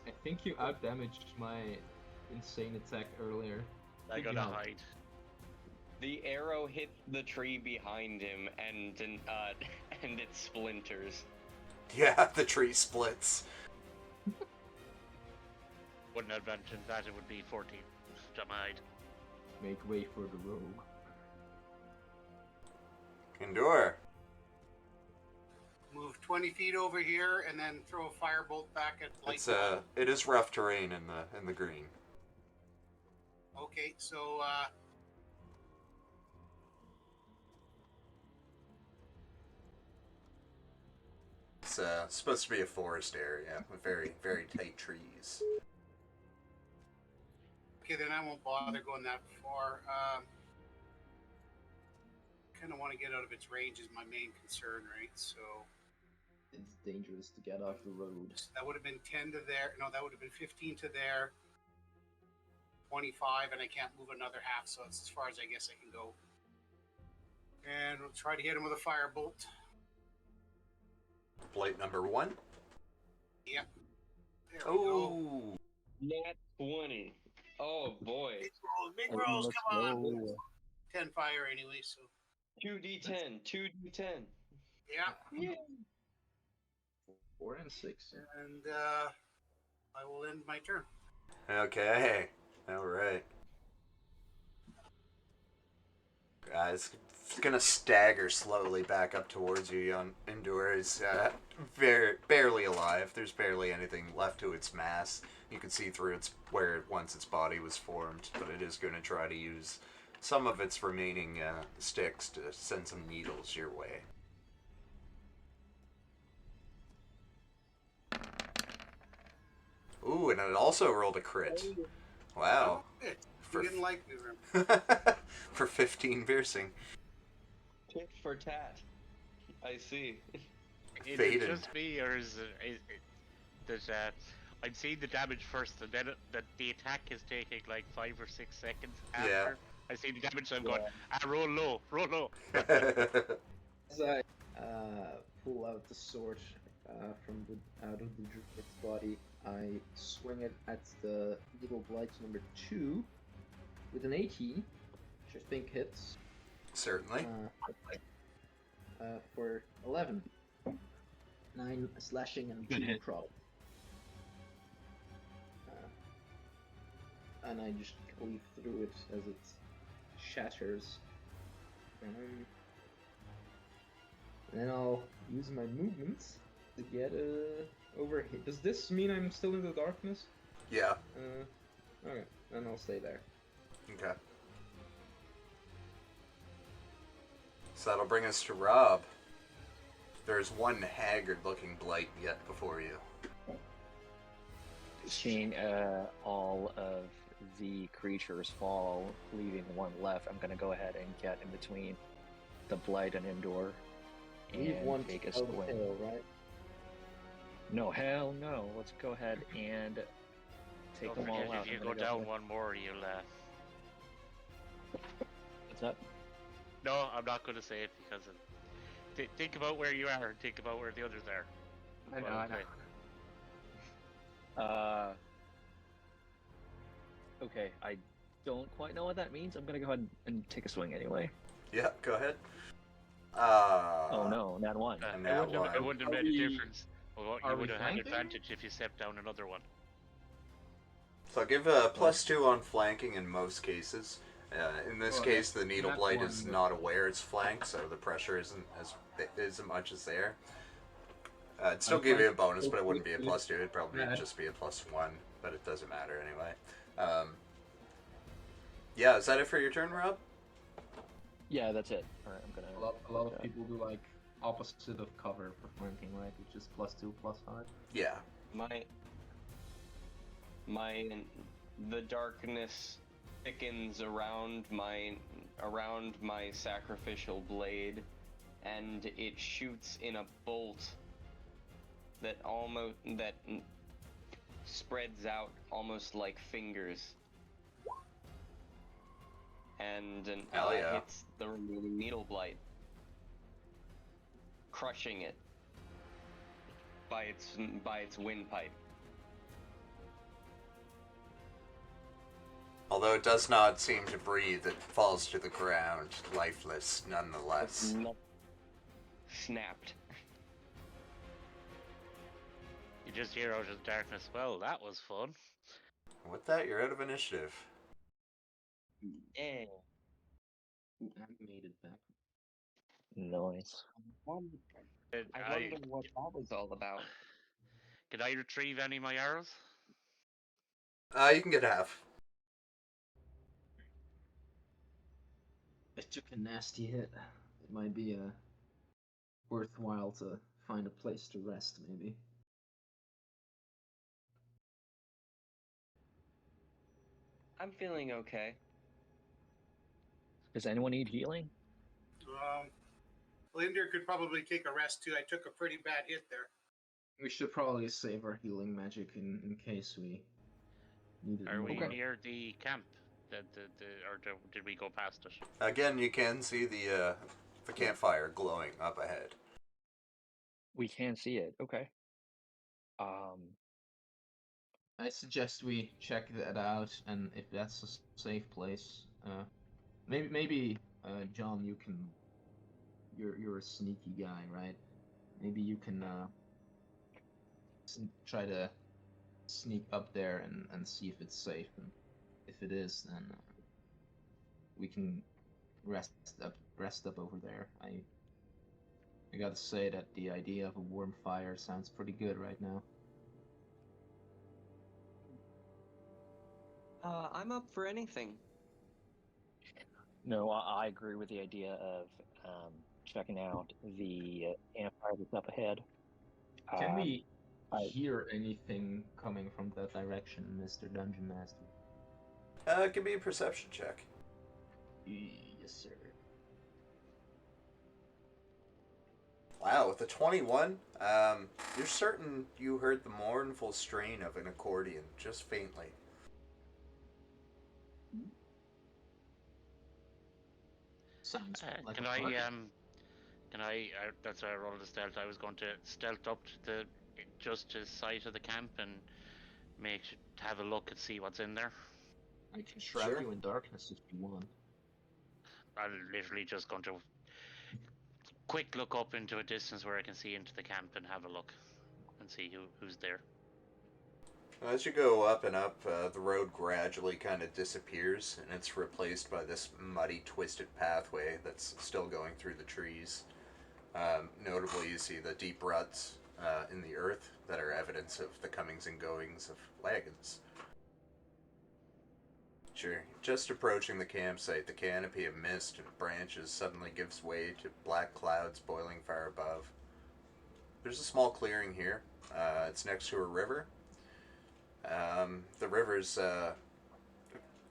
I think you outdamaged my insane attack earlier. I gotta hide. The arrow hit the tree behind him, and and it splinters. Yeah, the tree splits. Wouldn't have mentioned that, it would be 14. Jump hide. Make way for the rogue. Endure. Move 20 feet over here, and then throw a firebolt back at Blight. It is rough terrain in the green. Okay, so It's supposed to be a forest area with very, very tight trees. okay, then I won't bother going that far. Kind of want to get out of its range is my main concern, right? So It's dangerous to get off the road. that would have been 10 to there. No, that would have been 15 to there. 25, and I can't move another half, so it's as far as I guess I can go. And we'll try to hit him with a firebolt. Blight number 1. Yep. There we go. Oh, Nat 20. Oh boy. Big rolls, Let's come on. go. 10 fire anyway, so 2d10. 2d10. yeah. Yeah. 4 and 6. And I will end my turn. okay. All right. It's gonna stagger slowly back up towards you. Young Endure is barely alive. There's barely anything left to its mass. You can see through where once its body was formed, but it is going to try to use some of its remaining sticks to send some needles your way. Ooh, and it also rolled a crit. Wow. You For, didn't like me, remember? for 15 piercing. Tit for tat. I see. Is Faded. it just me, or is that I'm seeing the damage first, and then that the attack is taking like 5 or 6 seconds after Yeah. I see the damage, so I'm going, roll low, roll low. As I pull out the sword out of the druid's body, I swing it at the little blight number 2 with an 18, which I think hits. Certainly. For 11. 9 slashing and 2 prod. And I just cleave through it as it shatters. And then I'll use my movements to get over here. Does this mean I'm still in the darkness? Yeah. Okay, then I'll stay there. Okay. So that'll bring us to Rob. There's one haggard-looking blight yet before you. Seeing all of the creatures fall, leaving one left, I'm gonna go ahead and get in between the blight and Endure Leave and one take a out of swing. tail, right? No, hell no. Let's go ahead and take Don't them all forget, out. if you I'm go gonna down one more, you'll What's up? No, I'm not going to say it because think about where you are and think about where the others are. I know, Well, I know. okay. Okay, I don't quite know what that means. I'm gonna go ahead and take a swing anyway. Yeah, go ahead. Oh no, not one. And It now wouldn't have- one. it wouldn't have Are made a we- difference. Well, are you we would have had flanking? advantage if you stepped down another one. So I'll give a +2 on flanking in most cases. In this Well, case, the needle that blight one, is but- not aware it's flanked, so the pressure isn't as much as there. It'd still I'm give you a flank- bonus, but it wouldn't be a +2. It'd probably Yeah. just be a +1, but it doesn't matter anyway. Yeah, is that it for your turn, Rob? Yeah, that's it. Alright, I'm gonna. A lot of people do like opposite of cover for flanking, right? Which is +2, +5. Yeah. The darkness thickens around my sacrificial blade, and it shoots in a bolt that spreads out almost like fingers, and Hell yeah. hits the remaining needle blight, crushing it by its windpipe. Although it does not seem to breathe, it falls to the ground, lifeless nonetheless. Snapped. You just hear out of the darkness. Well, that was fun. With that, you're out of initiative. Yeah. I made it back. Nice. I wonder what that was all about. Could I retrieve any of my arrows? You can get half. It took a nasty hit. It might be worthwhile to find a place to rest, maybe. I'm feeling okay. Does anyone need healing? Linder could probably take a rest too. I took a pretty bad hit there. We should probably save our healing magic in case we need it Are more. we near the camp? Or did we go past it? Again, you can see the campfire glowing up ahead. We can see it. Okay. I suggest we check that out, and if that's a safe place, maybe John, you can. You're a sneaky guy, right? Maybe you can try to sneak up there and see if it's safe, and if it is, then we can rest up over there. I gotta say that the idea of a warm fire sounds pretty good right now. I'm up for anything. No, I agree with the idea of checking out the campfire that's up ahead. Can we hear anything coming from that direction, Mr. Dungeon Master? It can be a perception check. Yes, sir. Wow, with a 21, you're certain you heard the mournful strain of an accordion, just faintly. Sounds like Can a I, party. that's why I rolled a stealth. I was going to stealth up to just to the side of the camp and have a look and see what's in there. I can shroud you in darkness if you want. I'm literally just going to quick look up into a distance where I can see into the camp and have a look and see who's there. As you go up and up, the road gradually kind of disappears, and it's replaced by this muddy, twisted pathway that's still going through the trees. Notably, you see the deep ruts in the earth that are evidence of the comings and goings of wagons. Sure. Just approaching the campsite, the canopy of mist and branches suddenly gives way to black clouds boiling far above. There's a small clearing here. It's next to a river. The river's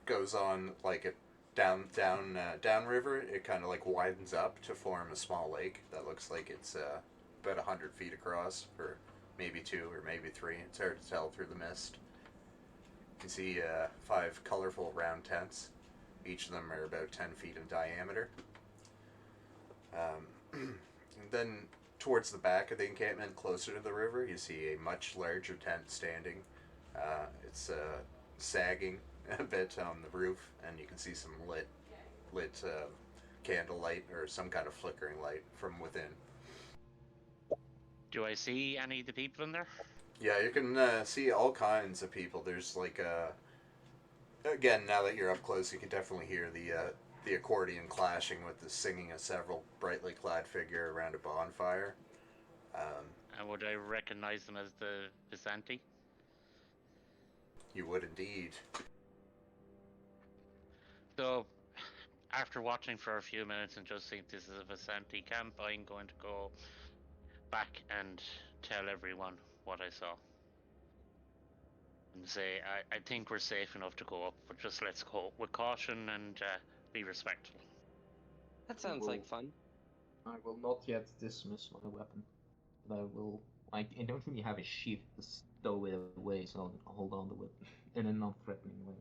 goes on like a down river. It kind of like widens up to form a small lake that looks like it's about 100 feet across, or maybe 2 or maybe 3. It's hard to tell through the mist. You can see 5 colorful round tents. Each of them are about 10 feet in diameter. And then towards the back of the encampment, closer to the river, you see a much larger tent standing. It's sagging a bit on the roof, and you can see some lit candlelight or some kind of flickering light from within. Do I see any of the people in there? Yeah, you can see all kinds of people. There's like again, now that you're up close, you can definitely hear the accordion clashing with the singing of several brightly clad figure around a bonfire. And would I recognize them as the Visanti? You would indeed. So, after watching for a few minutes and just seeing this is a Visanti camp, I'm going to go back and tell everyone what I saw. And say, I think we're safe enough to go up, but just let's go with caution and be respectful. That sounds like fun. I will not yet dismiss my weapon, but I will. I don't really have a sheath to stow it away, so I'll hold on to it in a non-threatening way.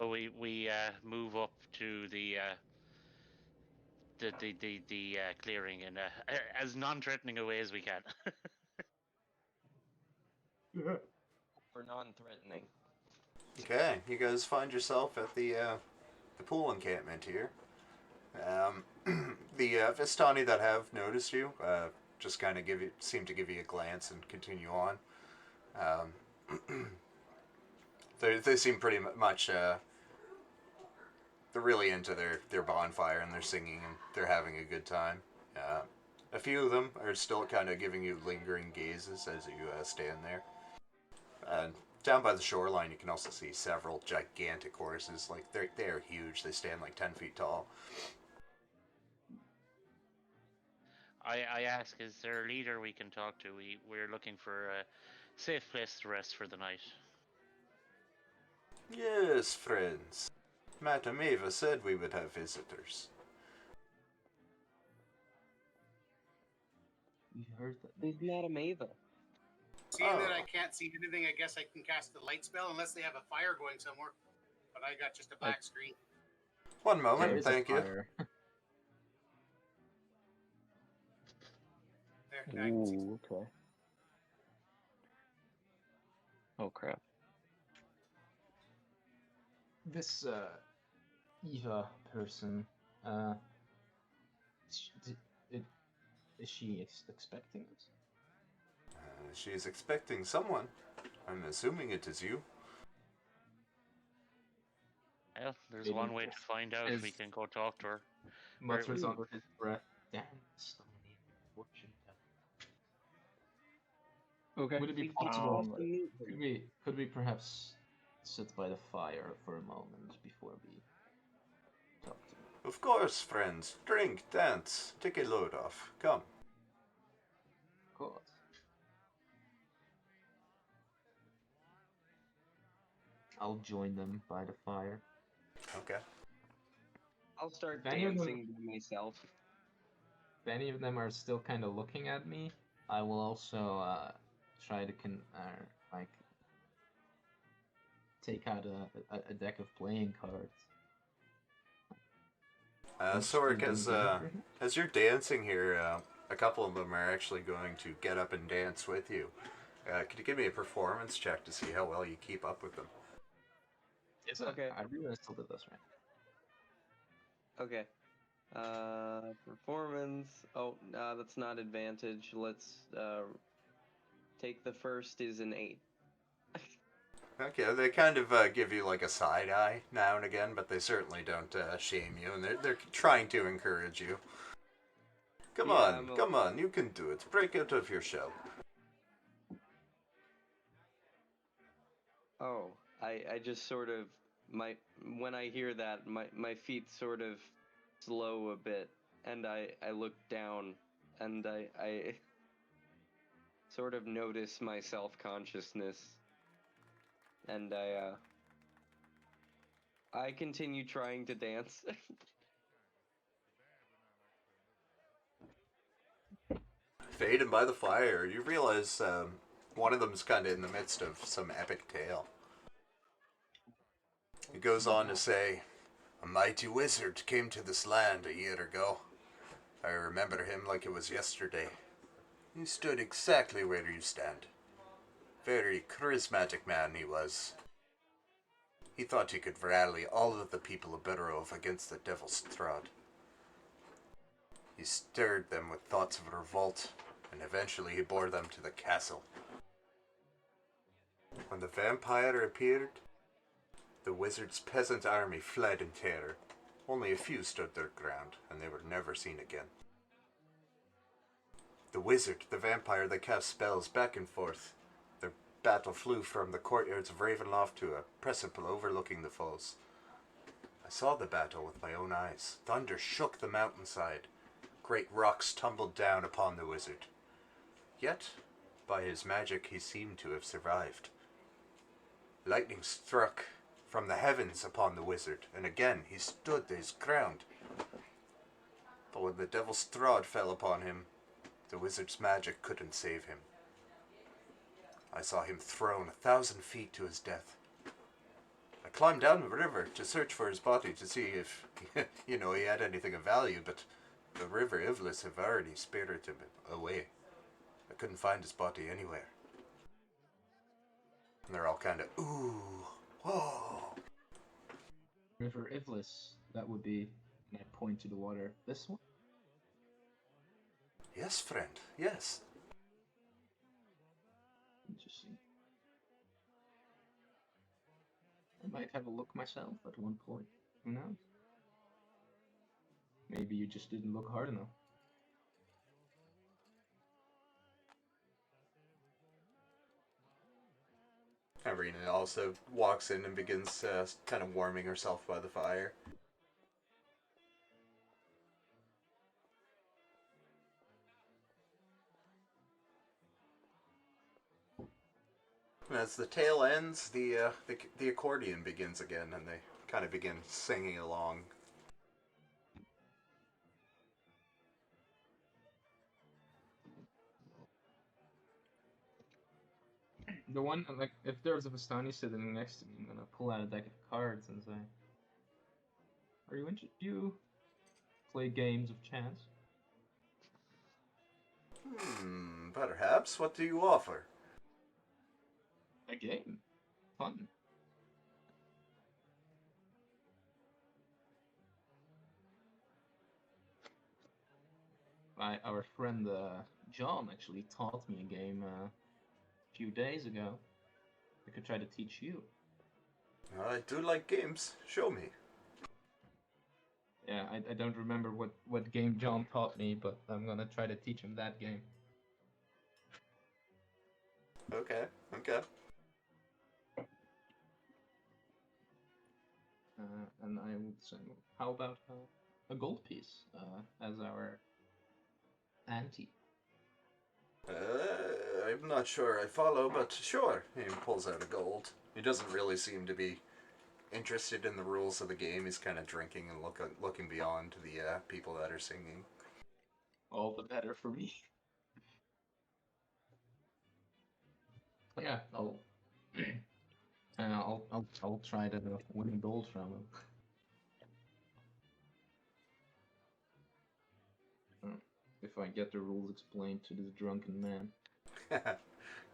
So we move up to the clearing in as non-threatening a way as we can. We're non-threatening. Okay, you guys find yourself at the pool encampment here. The Vistani that have noticed you just kind of seem to give you a glance and continue on. They seem pretty much they're really into their bonfire and they're singing and they're having a good time. A few of them are still kind of giving you lingering gazes as you stand there. And down by the shoreline, you can also see several gigantic horses. Like they're huge. They stand like 10 feet tall. I ask, is there a leader we can talk to? We're looking for a safe place to rest for the night. Yes, friends. Madame Eva said we would have visitors. We heard that. Who's Madame Ava? Seeing that Oh. I can't see anything, I guess I can cast the light spell unless they have a fire going somewhere. But I got just a black screen. One There moment, is a thank you. fire. There, I can see. Ooh, okay. Oh crap. This Eva person, is she expecting us? She is expecting someone. I'm assuming it is you. Well, there's Maybe one way to find out. We is- can go talk to her. Mutters Ooh. under his breath. Damn, stony fortune teller. Okay. Would it be We possible? Um, have to meet her. Could we perhaps sit by the fire for a moment before we talk to her? Of course, friends. Drink, dance, take a load off. Come. Of course. I'll join them by the fire. Okay. I'll start If any of them- dancing by myself. If any of them are still kind of looking at me, I will also try to take out a deck of playing cards. Sork, as you're dancing here, a couple of them are actually going to get up and dance with you. Could you give me a performance check to see how well you keep up with them? Okay. I really still did this right. Okay. Performance. Oh, that's not advantage. Let's take the first is an 8. Okay, they kind of give you like a side eye now and again, but they certainly don't shame you, and they're trying to encourage you. Come Yeah, come on, you can do it. Break out of your shell. Oh, I just sort of when I hear that my feet sort of slow a bit, and I look down and I sort of notice my self-consciousness, and I continue trying to dance. Fading by the fire, you realize one of them's kind of in the midst of some epic tale. He goes on to say, "A mighty wizard came to this land a year ago. I remember him like it was yesterday. He stood exactly where you stand. Very charismatic man he was. He thought he could rally all of the people of Bitterove against the devil's Strahd. He stirred them with thoughts of revolt, and eventually he bore them to the castle. When the vampire appeared, the wizard's peasant army fled in terror. Only a few stood their ground, and they were never seen again. The wizard, the vampire, they cast spells back and forth. Their battle flew from the courtyards of Ravenloft to a precipice overlooking the falls. I saw the battle with my own eyes. Thunder shook the mountainside. Great rocks tumbled down upon the wizard. Yet, by his magic, he seemed to have survived. Lightning struck from the heavens upon the wizard, and again he stood his ground. But when the devil's Strahd fell upon him, the wizard's magic couldn't save him. I saw him thrown 1,000 feet to his death. I climbed down the river to search for his body to see if, he had anything of value, but the river Ivlis have already spirited him away. I couldn't find his body anywhere. And they're all kind of, ooh, whoa. River Ivlis, that would be, and I point to the water. This one? Yes, friend, yes. Interesting. I might have a look myself at one point. Who knows? Maybe you just didn't look hard enough. Arena also walks in and begins kind of warming herself by the fire. And as the tale ends, the accordion begins again, and they kind of begin singing along. The one, like, if there's a Vistani sitting next to me, I'm gonna pull out a deck of cards and say, "Are you interested? Do you play games of chance?" Perhaps. What do you offer? A game. Fun. Our friend John actually taught me a game a few days ago. I could try to teach you. I do like games. Show me. Yeah, I don't remember what game John taught me, but I'm gonna try to teach him that game. Okay, okay. And I would say, how about a gold piece as our ante? I'm not sure I follow, but sure. He pulls out a gold. He doesn't really seem to be interested in the rules of the game. He's kind of drinking and looking beyond the people that are singing. All the better for me. Yeah, I'll try to win gold from him. If I get the rules explained to this drunken man.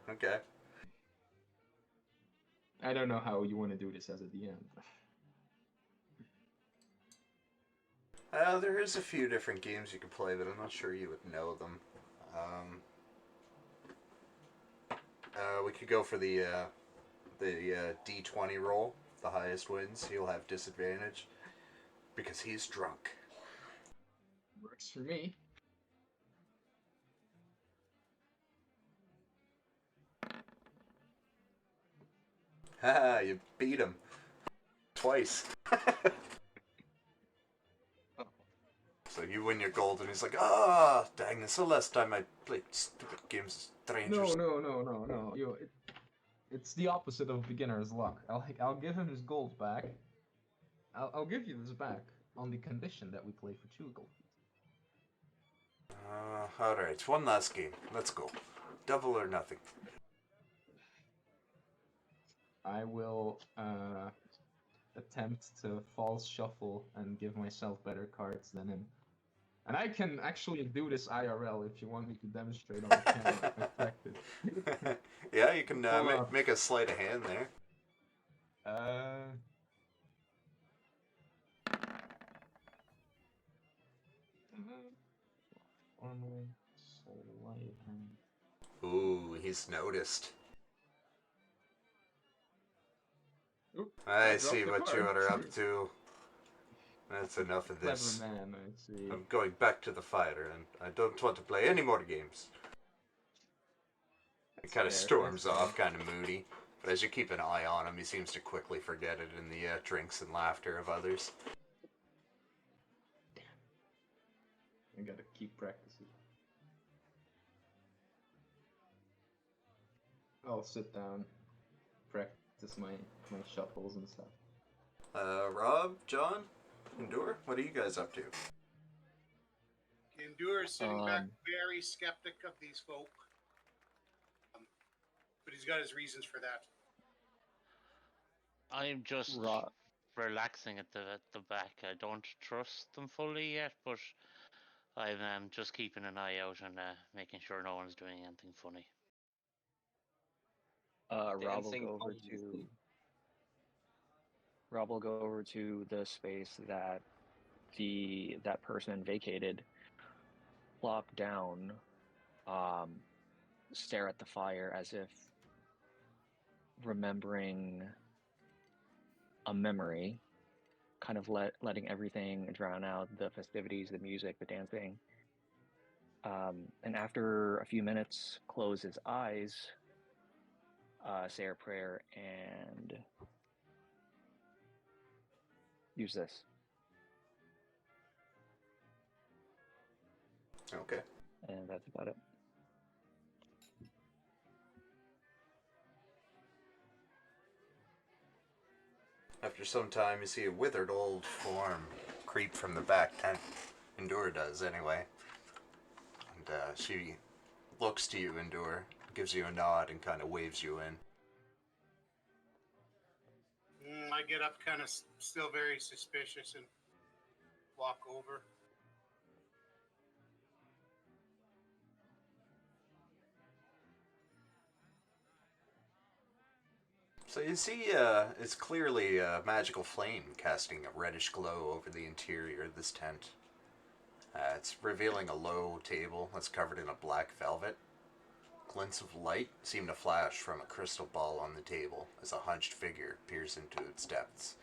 Okay. I don't know how you want to do this as a DM. There is a few different games you could play, but I'm not sure you would know them. We could go for the D20 roll. The highest wins. He'll have disadvantage because he's drunk. Works for me. Haha, you beat him. Twice. So you win your gold, and he's like, dang, this is the last time I played stupid games with strangers. No. It's the opposite of beginner's luck. I'll give him his gold back. I'll give you this back on the condition that we play for 2 gold. Alright, one last game. Let's go. Double or nothing. I will attempt to false shuffle and give myself better cards than him. And I can actually do this IRL if you want me to demonstrate on the camera. I practice. Yeah, you can make a sleight of hand there. Sleight of hand. Ooh, he's noticed. Oop, I dropped see the what you card. are up to. That's enough of this. Clever man, I see. I'm going back to the fighter, and I don't want to play any more games. He kind of Fair, storms that's off, fair. kind of moody. But as you keep an eye on him, he seems to quickly forget it in the drinks and laughter of others. I gotta keep practicing. I'll sit down, practice my shuffles and stuff. Rob, John, Endure, what are you guys up to? Endure is sitting back, very skeptic of these folk. But he's got his reasons for that. I'm just relaxing at the back. I don't trust them fully yet, but I'm just keeping an eye out and making sure no one's doing anything funny. Rob will go over to the space that that person vacated, plop down, stare at the fire as if remembering a memory, kind of letting everything drown out, the festivities, the music, the dancing. And after a few minutes, close his eyes, say our prayer, and use this. Okay. And that's about it. After some time, you see a withered old form creep from the back tent. Endure does, anyway. And she looks to you, Endure, gives you a nod, and kind of waves you in. I get up kind of still very suspicious and walk over. So you see, it's clearly a magical flame casting a reddish glow over the interior of this tent. It's revealing a low table that's covered in a black velvet. Glints of light seem to flash from a crystal ball on the table as a hunched figure peers into its depths.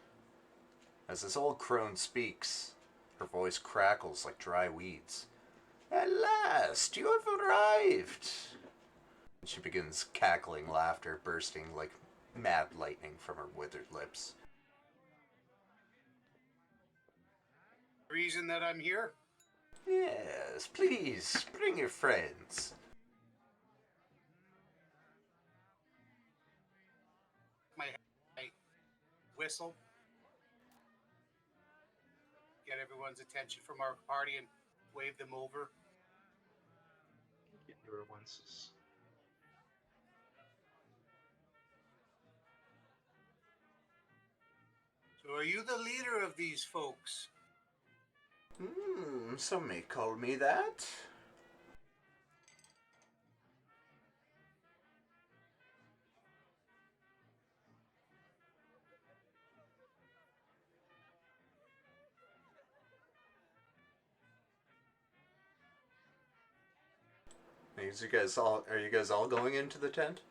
As this old crone speaks, her voice crackles like dry weeds. "At last, you have arrived!" And she begins cackling laughter, bursting like mad lightning from her withered lips. Reason that I'm here? "Yes, please, bring your friends." My whistle. Get everyone's attention from our party and wave them over. Get your onces. So are you the leader of these folks? Some may call me that. Are you guys all going into the tent?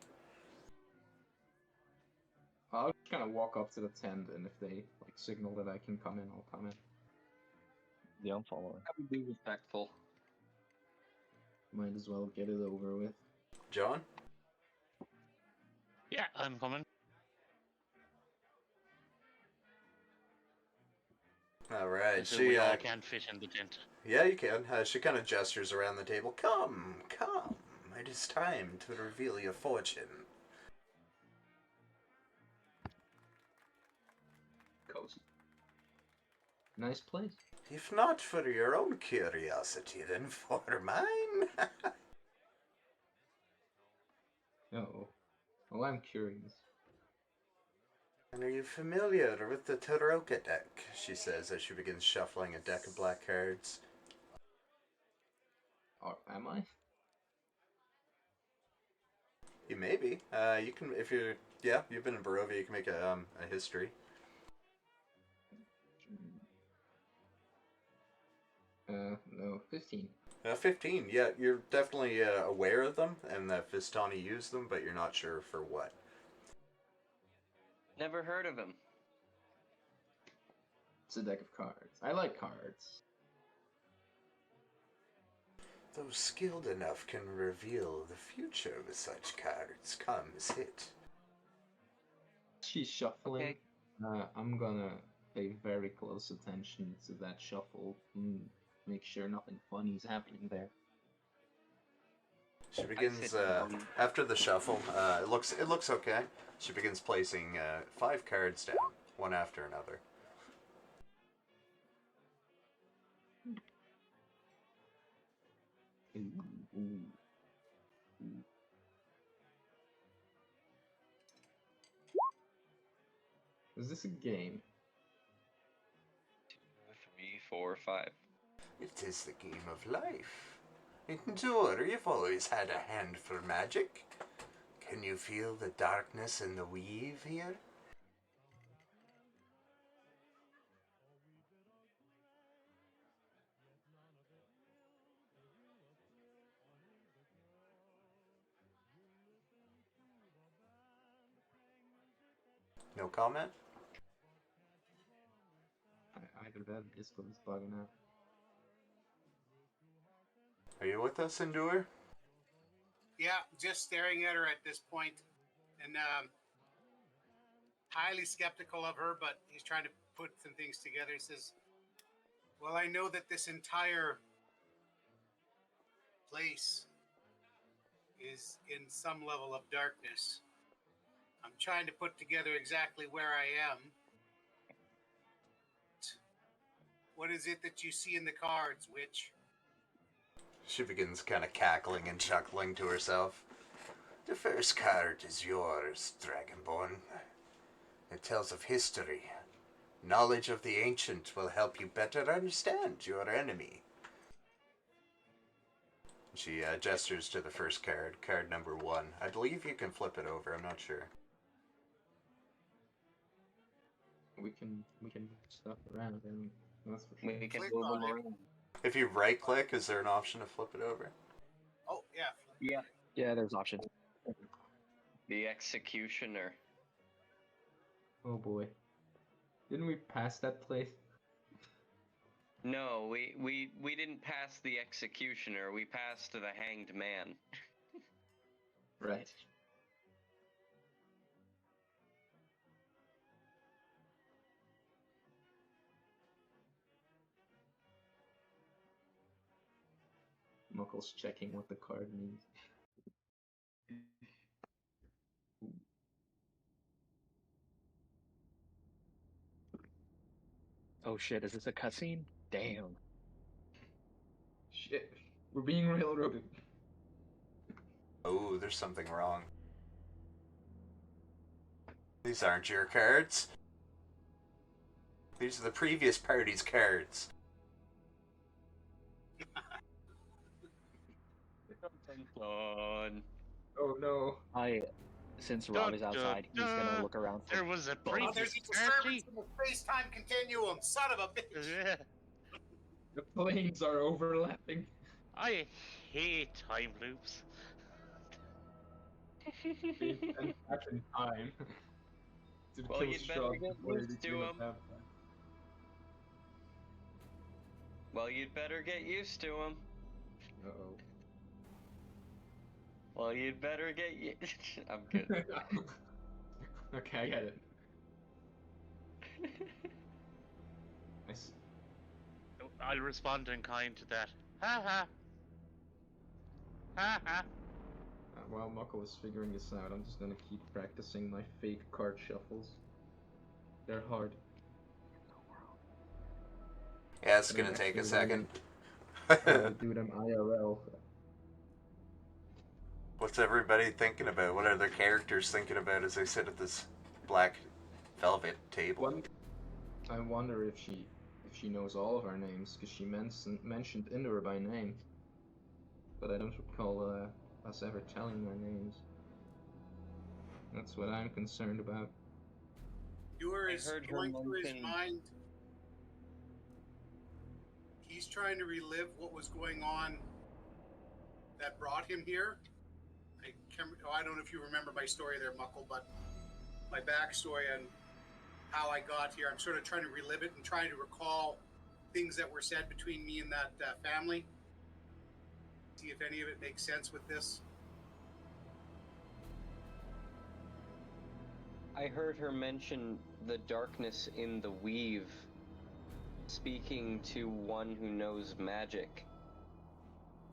I'll just kind of walk up to the tent, and if they like signal that I can come in, I'll come in. Yeah, I'm following. I would be respectful. Might as well get it over with. John? Yeah, I'm coming. Alright, So she, we all can't fit in the tent. yeah, you can. She kind of gestures around the table. Come, come. It is time to reveal your fortune. Cozy. Nice place. If not for your own curiosity, then for mine. Oh. Oh, I'm curious. And are you familiar with the Tarokka deck? She says as she begins shuffling a deck of black cards. Or am I? You may be. You can, if you're, yeah, you've been in Barovia, you can make a history. No, 15. 15, yeah, you're definitely aware of them, and that Vistani used them, but you're not sure for what. Never heard of him. It's a deck of cards. I like cards. Those skilled enough can reveal the future with such cards. Come, sit. She's shuffling. Okay. I'm gonna pay very close attention to that shuffle. Make sure nothing funny's happening there. She begins after the shuffle. It looks okay. She begins placing 5 cards down, one after another. Ooh. Is this a game? 2, 3, 4, 5. It is the game of life. Endure, you've always had a hand for magic. Can you feel the darkness in the weave here? No comment? Either that or Discord's bugging out. Are you with us, Endure? Yeah, just staring at her at this point, and highly skeptical of her, but he's trying to put some things together. He says, well, I know that this entire place is in some level of darkness. I'm trying to put together exactly where I am. What is it that you see in the cards, witch? She begins kind of cackling and chuckling to herself. The first card is yours, Dragonborn. It tells of history. Knowledge of the ancient will help you better understand your enemy. She gestures to the first card, card number 1. I believe you can flip it over, I'm not sure. We can stuff around, and that's for sure. We can Click move on them it. around. If you right click, is there an option to flip it over? Oh, yeah. Yeah. Yeah, there's options. The executioner. Oh boy. Didn't we pass that place? No, we didn't pass the executioner. We passed the hanged man. Right. Muckle's checking what the card means. Oh shit, is this a cutscene? Damn. Shit. We're being railroaded. Oh, there's something wrong. These aren't your cards. These are the previous party's cards. Dun, Oh no. Since Rob is outside, he's gonna look around for There was a Oh, previous there's a party. disturbance in the space-time continuum. Son of a bitch. The planes are overlapping. I hate time loops. They sent back in time. To Well, kill you'd better Strahd get before he used to became a 'em. vampire. Well, you'd better get used to him. Uh-oh. Well, you'd better get I'm good. Okay, I get it. Nice. I'll respond in kind to that. Ha ha. Ha ha. While Mako is figuring this out, I'm just gonna keep practicing my fake card shuffles. They're hard. Yeah, it's I'm gonna take a actually second. really do them IRL. What's everybody thinking about? What are their characters thinking about as they sit at this black velvet table? I wonder if she knows all of our names, because she mentioned Indor by name. But I don't recall us ever telling our names. That's what I'm concerned about. Doer I is heard her going through his mention- mind. He's trying to relive what was going on that brought him here. I don't know if you remember my story there, Muckle, but my backstory and how I got here. I'm sort of trying to relive it and trying to recall things that were said between me and that family. See if any of it makes sense with this. I heard her mention the darkness in the weave, speaking to one who knows magic.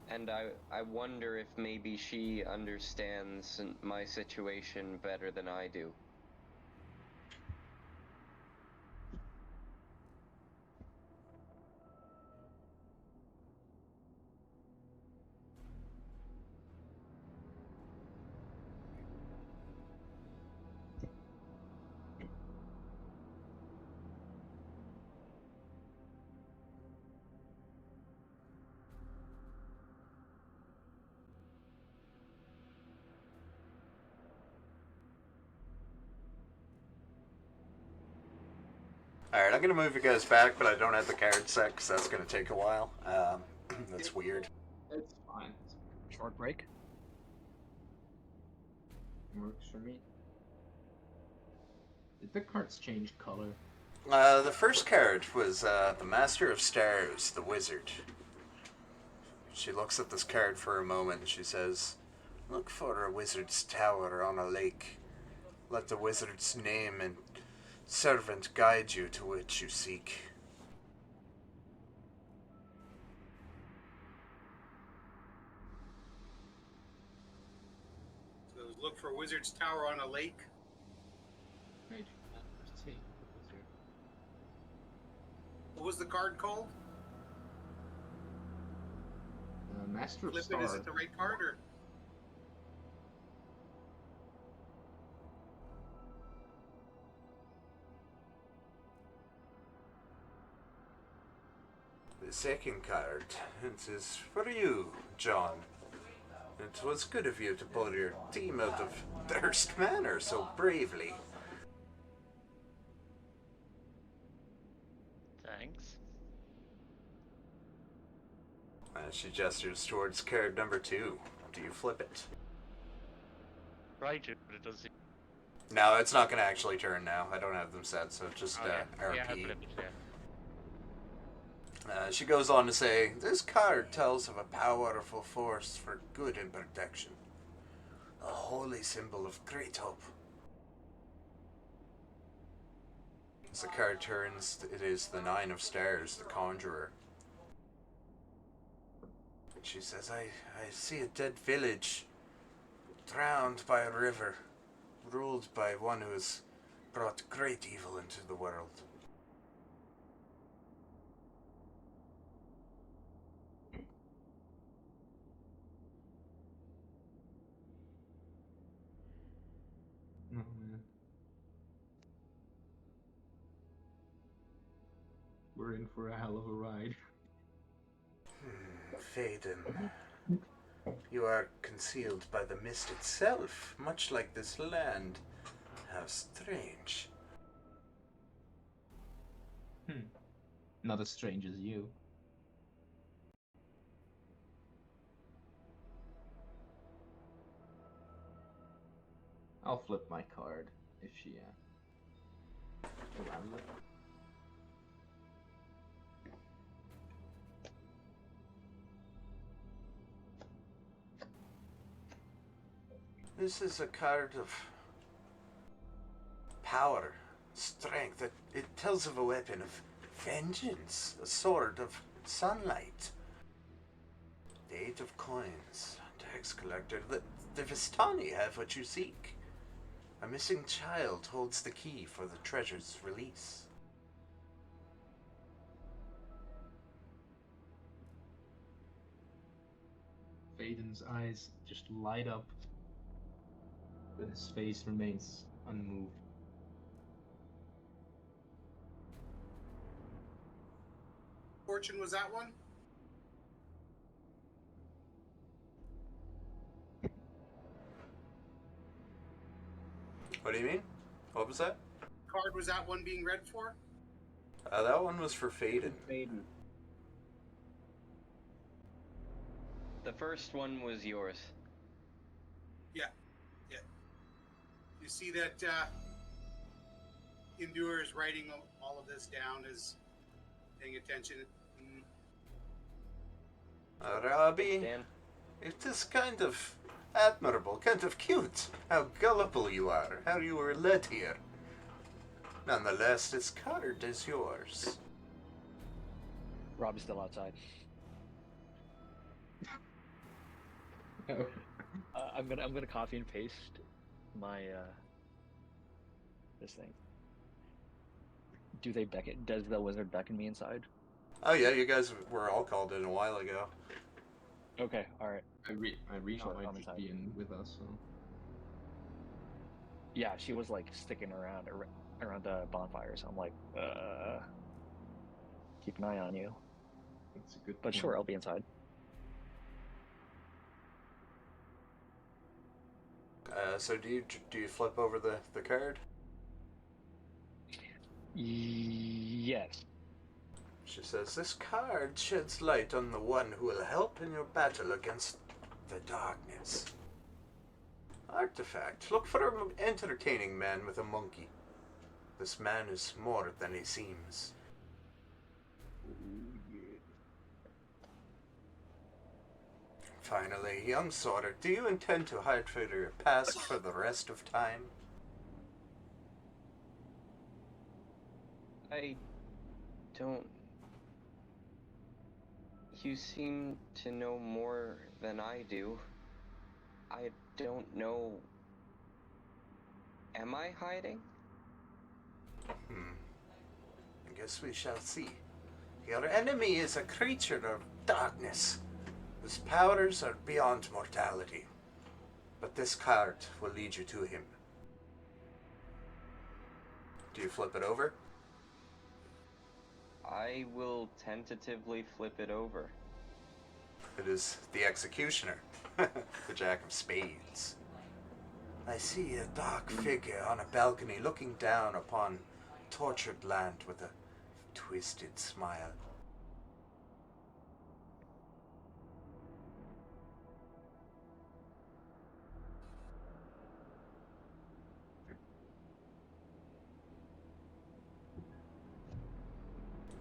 And I wonder if maybe she understands my situation better than I do. Alright, I'm gonna move you guys back, but I don't have the card set because that's gonna take a while. That's weird. It's fine. Short break. It works for me. Did the cards change color? The first card was the Master of Stars, the Wizard. She looks at this card for a moment and she says, "Look for a wizard's tower on a lake. Let the wizard's name and servant guide you to which you seek." So look for Wizard's Tower on a lake. What was the card called? Master of Flip it, Star. is it the right card or? The second card, it is for you, John. It was good of you to pull your team out of Thirst Manor so bravely. Thanks. She gestures towards card number 2. Do you flip it? Right, but it does. No, it's not going to actually turn now. I don't have them set, so just Oh, yeah. RP. Yeah, I flip it, yeah. She goes on to say, "This card tells of a powerful force for good and protection. A holy symbol of great hope." As the card turns, it is the 9 of Stars, the Conjurer. She says, I see a dead village, drowned by a river, ruled by one who has brought great evil into the world. Oh man. We're in for a hell of a ride. Phaedon, you are concealed by the mist itself, much like this land. How strange. Not as strange as you. I'll flip my card if she allows it. This is a card of power, strength. It tells of a weapon of vengeance, a sword of sunlight. The 8 of Coins, tax collector. The Vistani have what you seek. A missing child holds the key for the treasure's release. Phaedon's eyes just light up, but his face remains unmoved. Fortune was that one? What do you mean? What was that? Card was that one being read for? That one was for Phaedon. Maiden. The first one was yours. Yeah. You see that Endure is writing all of this down, is paying attention. Robbie, Dan? it is kind of admirable, kind of cute. How gullible you are, how you were led here. Nonetheless, this card is yours. Rob is still outside. Oh. I'm gonna copy and paste my this thing. Does the wizard beckon me inside? Oh yeah, you guys were all called in a while ago. Okay, all right. Irina Sure, might I'm just inside. be in with us, so. Yeah, she was like sticking around the bonfire, so I'm like, keep an eye on you. That's a good But point. sure, I'll be inside. So do you flip over the card? Yes. She says, "This card sheds light on the one who will help in your battle against the darkness. Artifact. Look for an entertaining man with a monkey. This man is more than he seems. Finally, young sorter, do you intend to hide for your past for the rest of time? I don't. You seem to know more than I do. I don't know. Am I hiding? I guess we shall see. Your enemy is a creature of darkness, whose powers are beyond mortality. But this card will lead you to him. Do you flip it over? I will tentatively flip it over. It is the Executioner, the Jack of Spades. I see a dark figure on a balcony looking down upon tortured land with a twisted smile.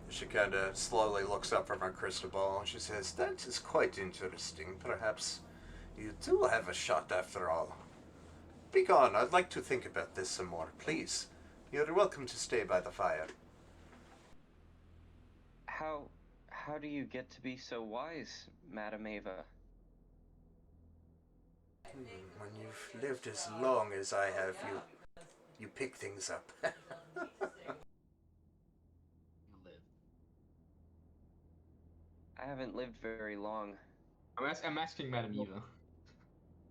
She kind of slowly looks up from her crystal ball and she says, "That is quite interesting. Perhaps you do have a shot after all. Begone, I'd like to think about this some more. Please, you're welcome to stay by the fire." How do you get to be so wise, Madam Ava? When you've lived as long as I have, you pick things up. You live. I haven't lived very long. I'm asking Madam Eva.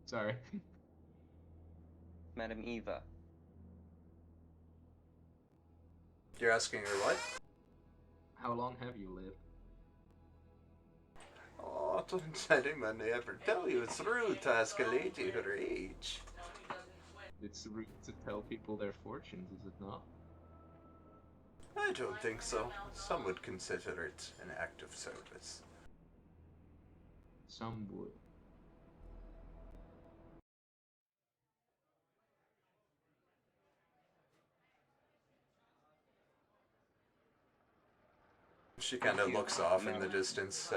Sorry. Madam Eva. You're asking her what? How long have you lived? Oh, don't let anyone ever tell you. It's rude to ask a lady her age. It's rude to tell people their fortunes, is it not? I don't think so. Some would consider it an act of service. Some would. She kind of Thank you, looks off in the Madam. distance,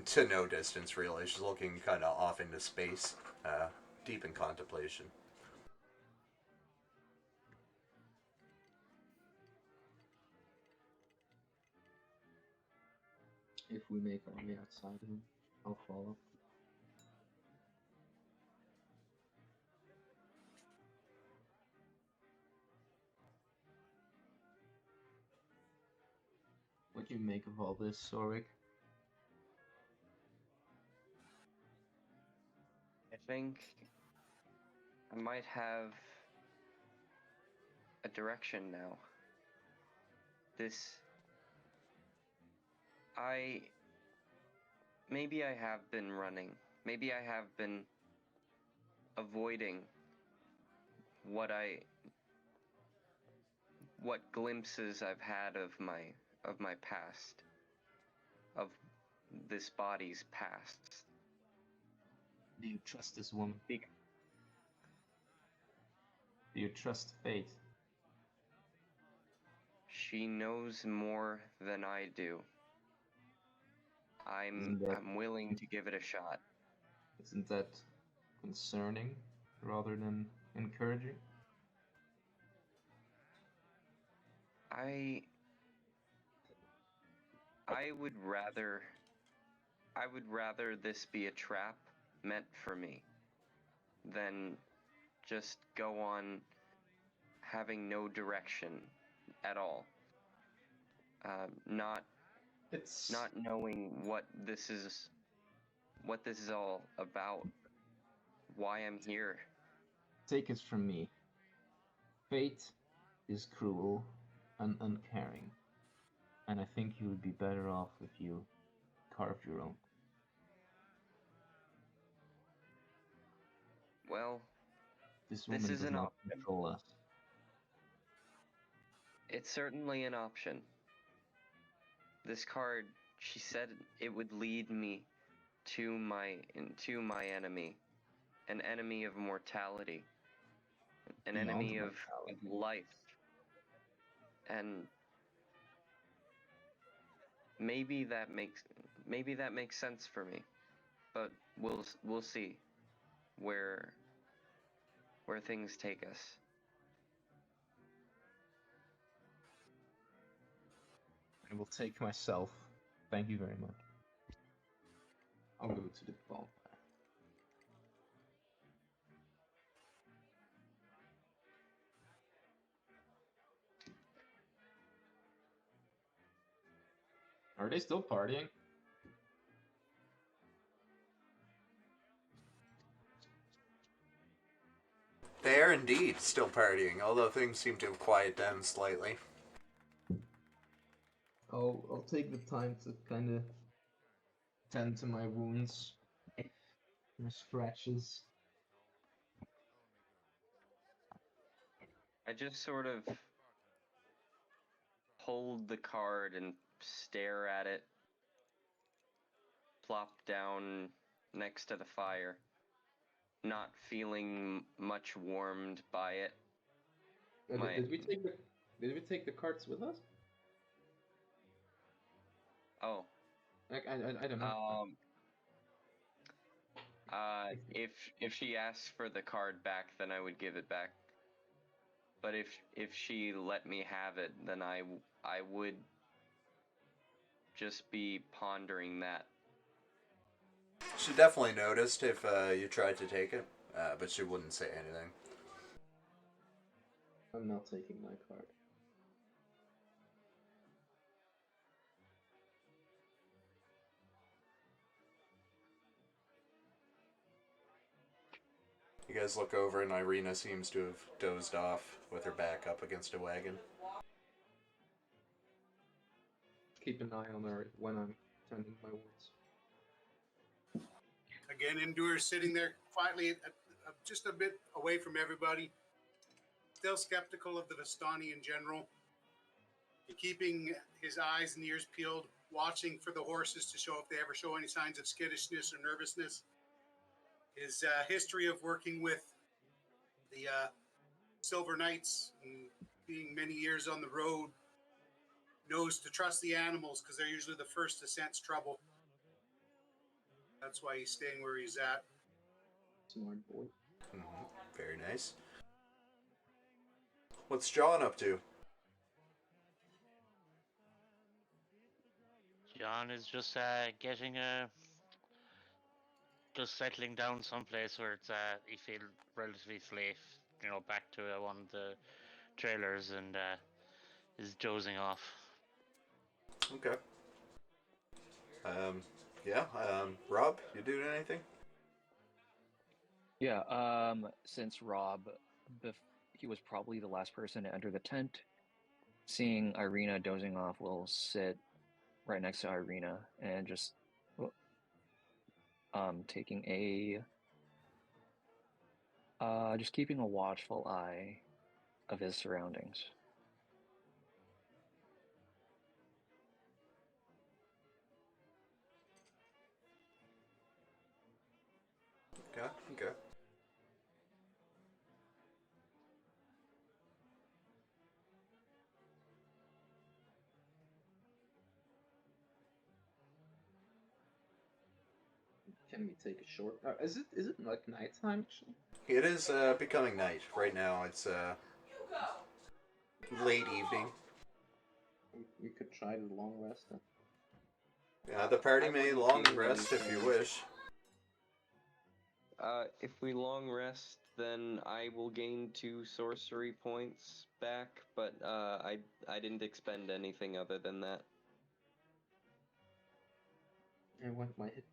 to no distance really. She's looking kind of off into space, deep in contemplation. If we make our way outside him, I'll follow. What do you make of all this, Sorik? I think I might have a direction now. Maybe I have been running. Maybe I have been avoiding what glimpses I've had of my past, of this body's past. Do you trust this woman? Be- Do you trust fate? She knows more than I do. Isn't that- I'm willing to give it a shot. Isn't that concerning rather than encouraging? I would rather this be a trap meant for me than just go on having no direction at all. Not knowing what this is all about, why I'm here. Take it from me. Fate is cruel and uncaring, and I think you would be better off if you carved your own. Well, This woman is does an not option. control us. It's certainly an option. This card, she said it would lead me to my enemy, an enemy of mortality, an Beyond enemy of mortality. life. and maybe that makes sense for me, but we'll see where things take us. I will take myself. Thank you very much. I'll go to the bonfire. Are they still partying? They are indeed still partying, although things seem to have quieted down slightly. I'll take the time to kind of tend to my wounds, my scratches. I just sort of hold the card and stare at it, plop down next to the fire, not feeling much warmed by it. Did we take the cards with us? Oh. I don't know. If she asks for the card back, then I would give it back. But if she let me have it, then I would just be pondering that. She definitely noticed if you tried to take it, but she wouldn't say anything. I'm not taking my card. You guys look over and Irina seems to have dozed off with her back up against a wagon. Keep an eye on her when I'm tending my wounds. Again, Endure sitting there quietly, just a bit away from everybody. Still skeptical of the Vistani in general. And keeping his eyes and ears peeled, watching for the horses to show if they ever show any signs of skittishness or nervousness. His history of working with the Silver Knights and being many years on the road knows to trust the animals because they're usually the first to sense trouble. That's why he's staying where he's at. Smart boy. Mm-hmm. Very nice. What's John up to? John is just just settling down someplace where it's he feels relatively safe. Back to one of the trailers and is dozing off. Okay. Yeah. Rob, you doing anything? Yeah, since Rob, he was probably the last person to enter the tent. Seeing Irina dozing off, will sit right next to Irina and just taking just keeping a watchful eye of his surroundings. Okay. Can we take a short? Is it like nighttime actually? It is becoming night. Right now it's late evening. We could try the long rest then. Yeah, the party I may wouldn't long change rest if you anything. wish. If we long rest, then I will gain 2 sorcery points back, but I didn't expend anything other than that. I want my hit.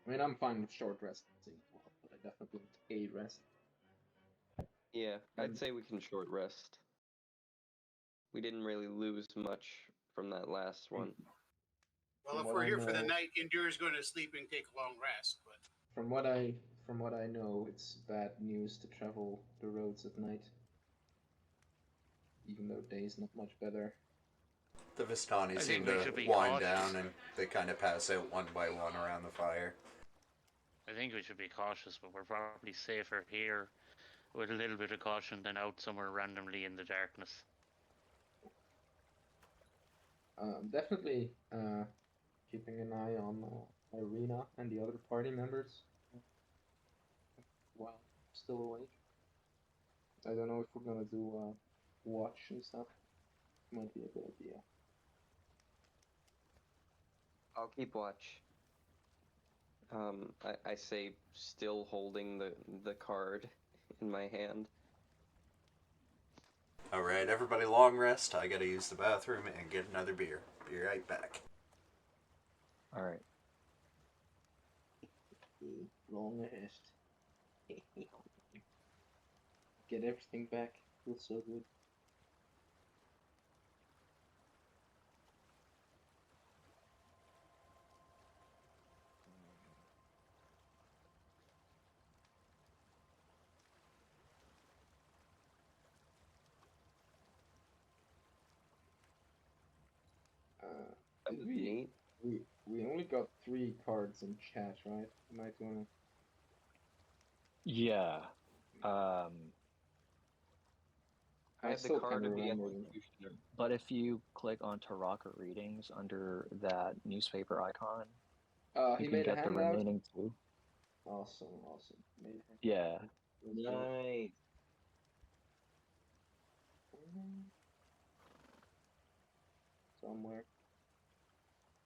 I mean, I'm fine with short resting as well, but I definitely want a rest. Yeah, I'd say we can short rest. We didn't really lose much from that last one. Well, From if what we're I here for the know- night, Endure's going to sleep and take a long rest. But From what I know, it's bad news to travel the roads at night. Even though day's not much better. The Vistani I seem think we to should be wind cautious. down and they kind of pass out one by one around the fire. I think we should be cautious, but we're probably safer here with a little bit of caution, then out somewhere randomly in the darkness. Definitely keeping an eye on Irina and the other party members while still awake. I don't know if we're gonna do watch and stuff. Might be a good idea. I'll keep watch. I say, still holding the card in my hand. Alright, everybody long rest. I gotta use the bathroom and get another beer. Be right back. Alright. Long rest. Get everything back. Feels so good. That was neat. We only got 3 cards in chat, right? You might wanna. Yeah. I had the still card can't of the remember them. executioner. But if you click on Tarokka readings under that newspaper icon, He you can made a get the handout. remaining 2. Awesome. Made a Yeah. Nice. Somewhere.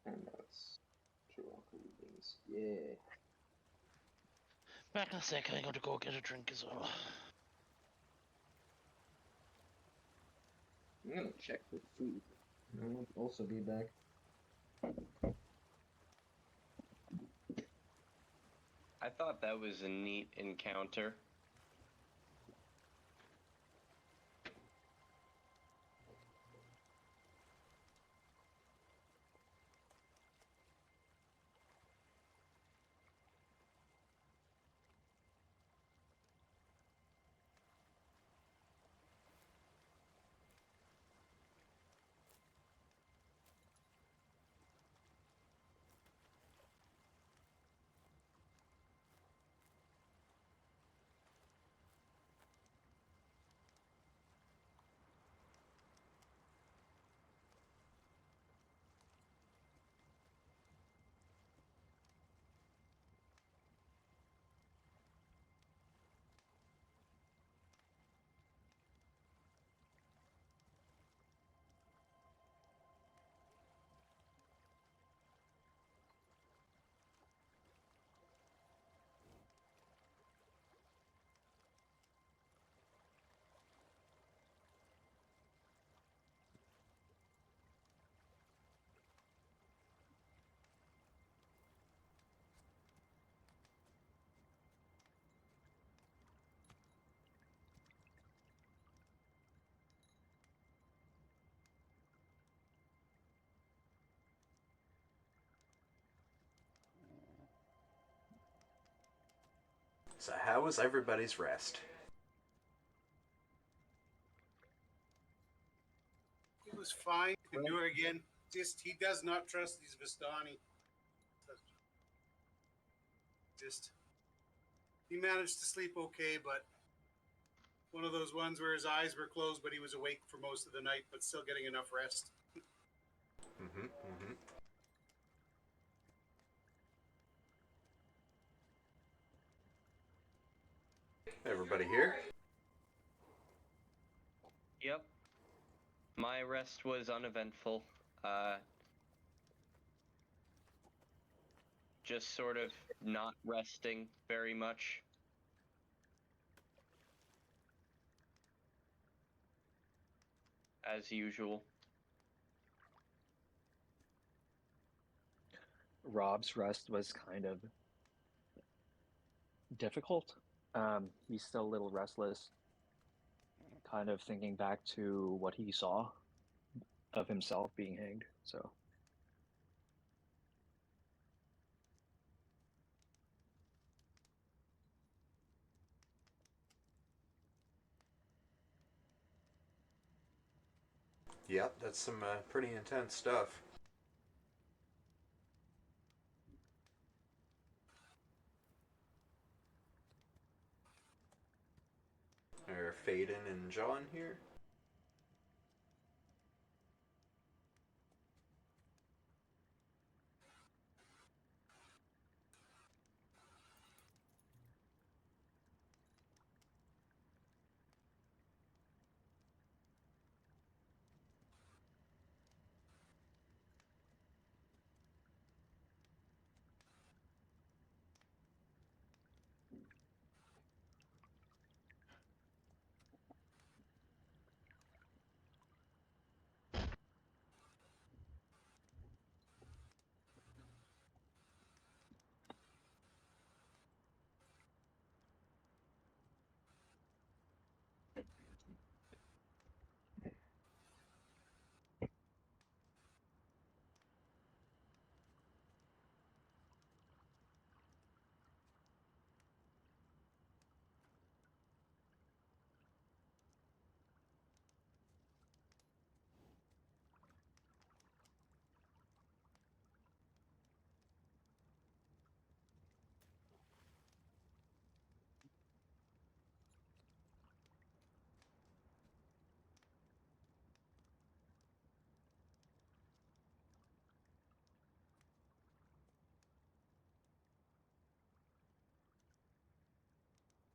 Handouts. Tarokka readings. Yeah. Back in a sec, I'm going to go get a drink as well. I'm gonna check for food. I'll also be back. I thought that was a neat encounter. So how was everybody's rest? He was fine. Can do it again. Just he does not trust these Vistani. Just he managed to sleep okay, but one of those ones where his eyes were closed, but he was awake for most of the night, but still getting enough rest. Everybody here? Yep. My rest was uneventful. Just sort of not resting very much. As usual. Rob's rest was kind of difficult. He's still a little restless, kind of thinking back to what he saw of himself being hanged. So Yep, that's some pretty intense stuff. Faden and John here.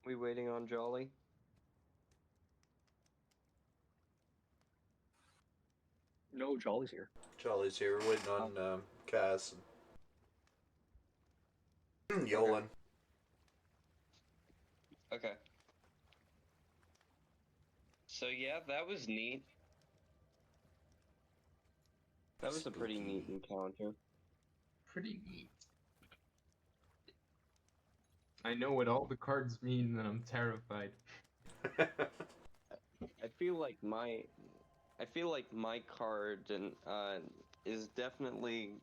We waiting on Jolly? No, Jolly's here. Jolly's here. We're waiting on Cass and Yolan. Okay. So yeah, that was neat. That was a pretty neat encounter. Pretty neat. I know what all the cards mean, and I'm terrified. I feel like my card and is definitely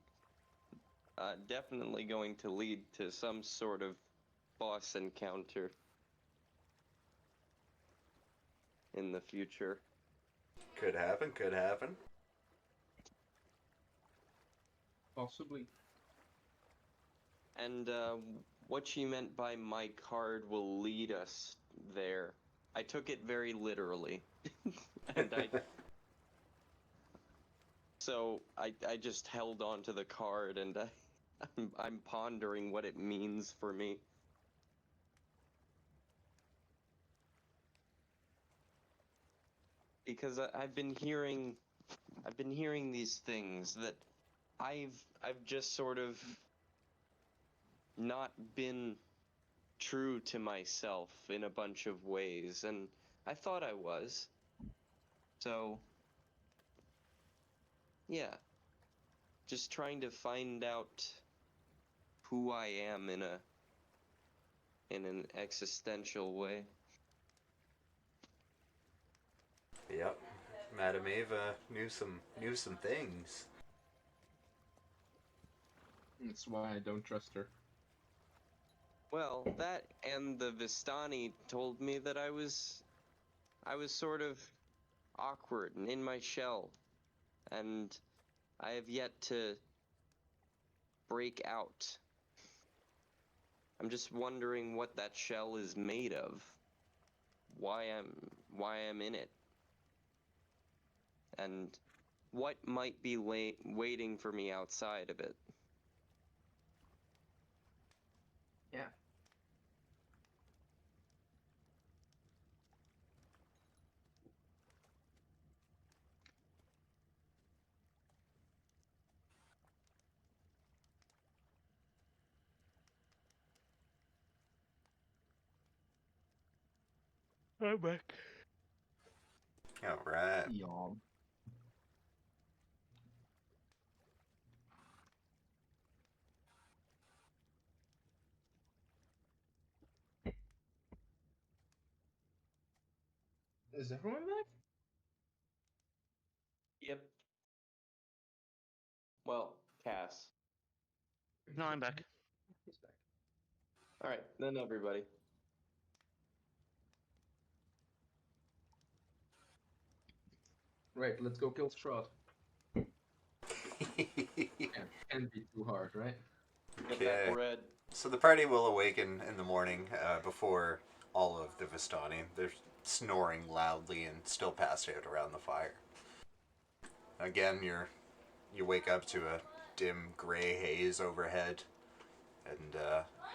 going to lead to some sort of boss encounter in the future. Could happen, could happen. Possibly. And what she meant by my card will lead us there, I took it very literally. And I just held on to the card, and I'm pondering what it means for me. Because I've been hearing these things that I've just sort of not been true to myself in a bunch of ways, and I thought I was. So yeah, just trying to find out who I am in an existential way. Yep. Madame Ava knew some things. That's why I don't trust her. Well, that and the Vistani told me that I was sort of awkward and in my shell, and I have yet to break out. I'm just wondering what that shell is made of, why I'm in it, and what might be waiting for me outside of it. Yeah. I'm back. Alright. Y'all. Is everyone back? Yep. Well, Cass. No, I'm back. He's back. All right, then everybody. Right, let's go kill Strahd. Can't be too hard, right? Get Okay. that bread. So the party will awaken in the morning before all of the Vistani. There's snoring loudly and still passed out around the fire. Again, you wake up to a dim gray haze overhead, and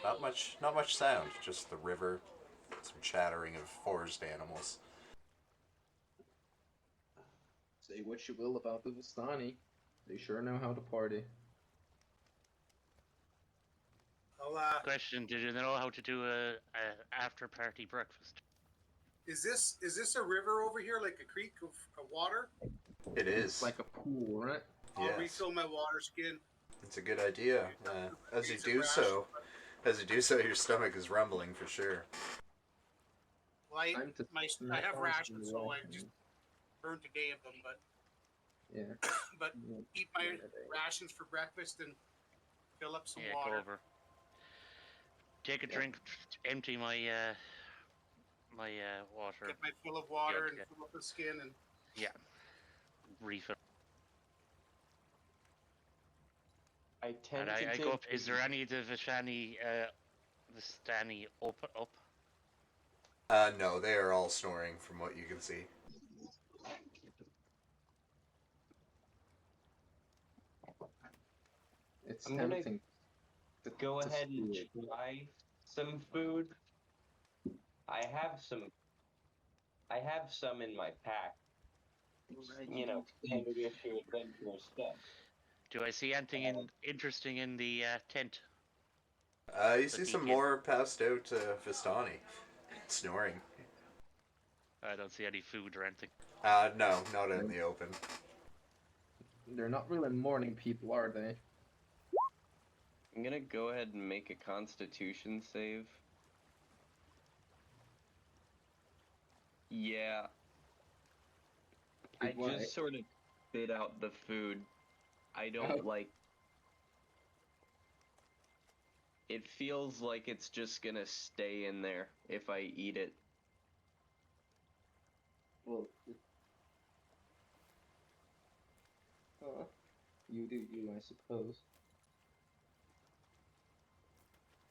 not much sound. Just the river, some chattering of forest animals. Say what you will about the Vistani, they sure know how to party. I'll, Question: did you know how to do a after party breakfast? is this a river over here, like a creek of water? It It's is. like a pool, right? I'll Yes. refill my water skin. It's a good idea. As you do so, your stomach is rumbling for sure. Well, I have rations, so I just burned a day of them, but Yeah. but Yeah. eat my rations for breakfast and fill up some Go water. over. Take a drink. Empty my my water. Get my fill of water and Yeah. fill up the skin and Refill. I tend And to I take go up. Is there any of the Vistani open up? No, they are all snoring from what you can see. It's I'm gonna tempting. go to ahead and steal. try some food. I have some in my pack. You know, kind of issue adventurous stuff. Do I see anything interesting in the tent? You see some peek in. more passed out Vistani snoring. I don't see any food or anything. No, not in the open. They're not really morning people, are they? I'm gonna go ahead and make a Constitution save. Yeah. I Why? just sort of spit out the food. I don't like. It feels like it's just gonna stay in there if I eat it. Well, you do you, I suppose.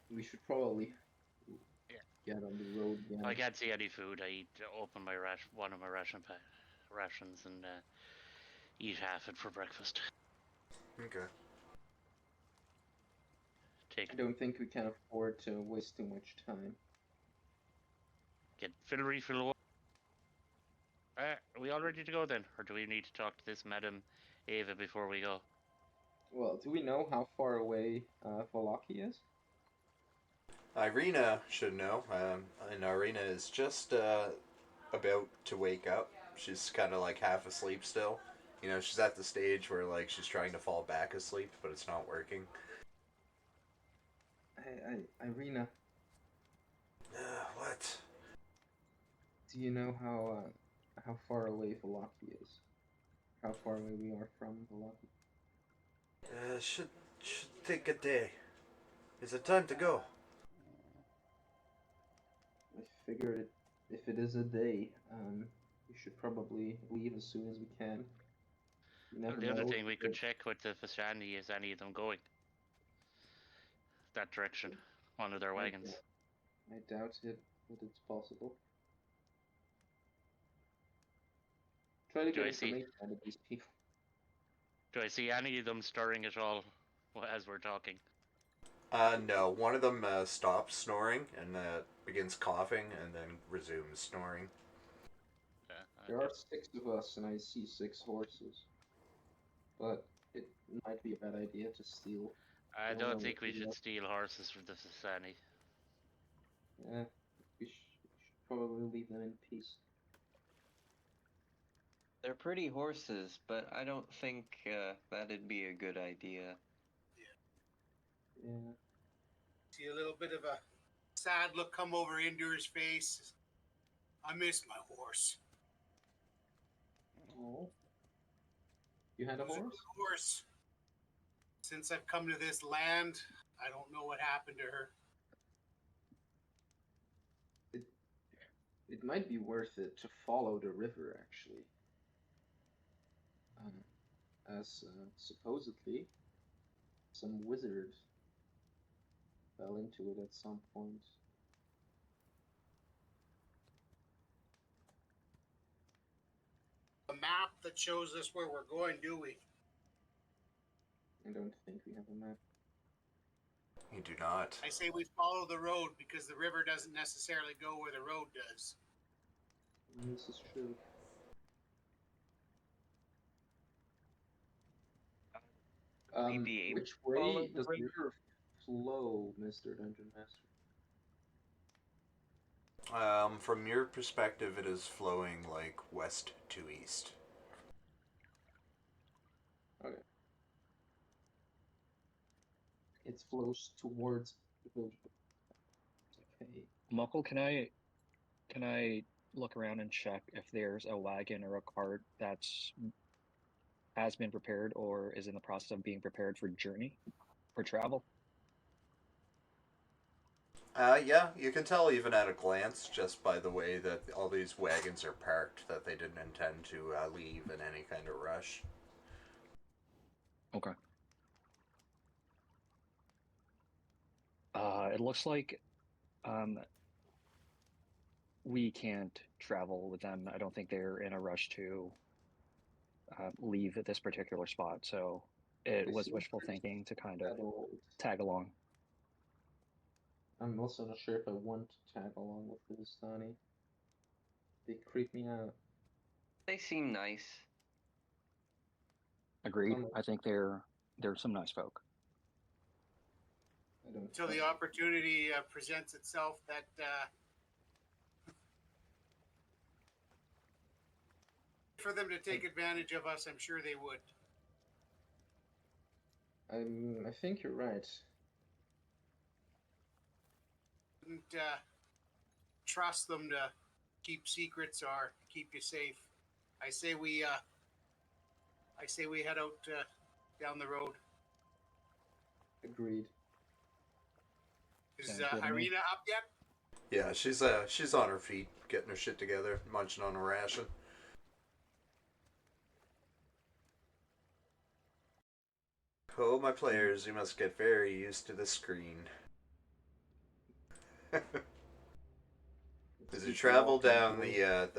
We should probably get on the road again. I can't see any food. I open my one of my rations and eat half it for breakfast. Okay. I don't think we can afford to waste too much time. Get refill. Are we all ready to go then, or do we need to talk to this Madam Ava before we go? Well, do we know how far away Vallaki is? Irina should know. And Irina is just about to wake up. She's kind of like half asleep still. You know, she's at the stage where like she's trying to fall back asleep, but it's not working. Irina. What? Do you know how far away Vallaki is? How far away we are from Vallaki? Should take a day. Is it time to go? I figured if it is a day, we should probably leave as soon as we can. You never The other know thing we could check with the Vistani is any of them going that direction, one of their wagons. I doubt it, but it's possible. Try to get information out of these people. Do I see any of them stirring at all as we're talking? No. One of them stops snoring and begins coughing and then resumes snoring. There are 6 of us, and I see 6 horses. But it might be a bad idea to steal. I don't think we should steal horses from the Vistani. Yeah, we should probably leave them in peace. They're pretty horses, but I don't think that'd be a good idea. Yeah. See a little bit of a sad look come over Indur's face. I miss my horse. Oh. You had a horse? Horse. Since I've come to this land, I don't know what happened to her. It might be worth it to follow the river, actually. As supposedly some wizard fell into it at some point. map that shows us where we're going, do we? I don't think we have a map. You do not. I say we follow the road because the river doesn't necessarily go where the road does. This is true. We be able Which to follow way the does the river? river flow, Mr. Dungeon Master? From your perspective, it is flowing like west to east. Okay. It flows towards the village. Okay. Muckle, can I look around and check if there's a wagon or a cart that's has been prepared or is in the process of being prepared for travel? Yeah, you can tell even at a glance just by the way that all these wagons are parked that they didn't intend to leave in any kind of rush. Okay. It looks like we can't travel with them. I don't think they're in a rush to leave at this particular spot. So it was wishful thinking to kind of tag along. I'm also not sure if I want to tag along with the Vistani. They creep me out. They seem nice. Agreed. I think they're some nice folk. I don't Until the opportunity presents itself that for them to take advantage of us, I'm sure they would. I think you're right. Wouldn't trust them to keep secrets or keep you safe. I say we head out down the road. Agreed. Is Sounds good to me. Irina up yet? Yeah, she's on her feet, getting her shit together, munching on a ration. Oh, my players, you must get very used to the screen. As you travel down the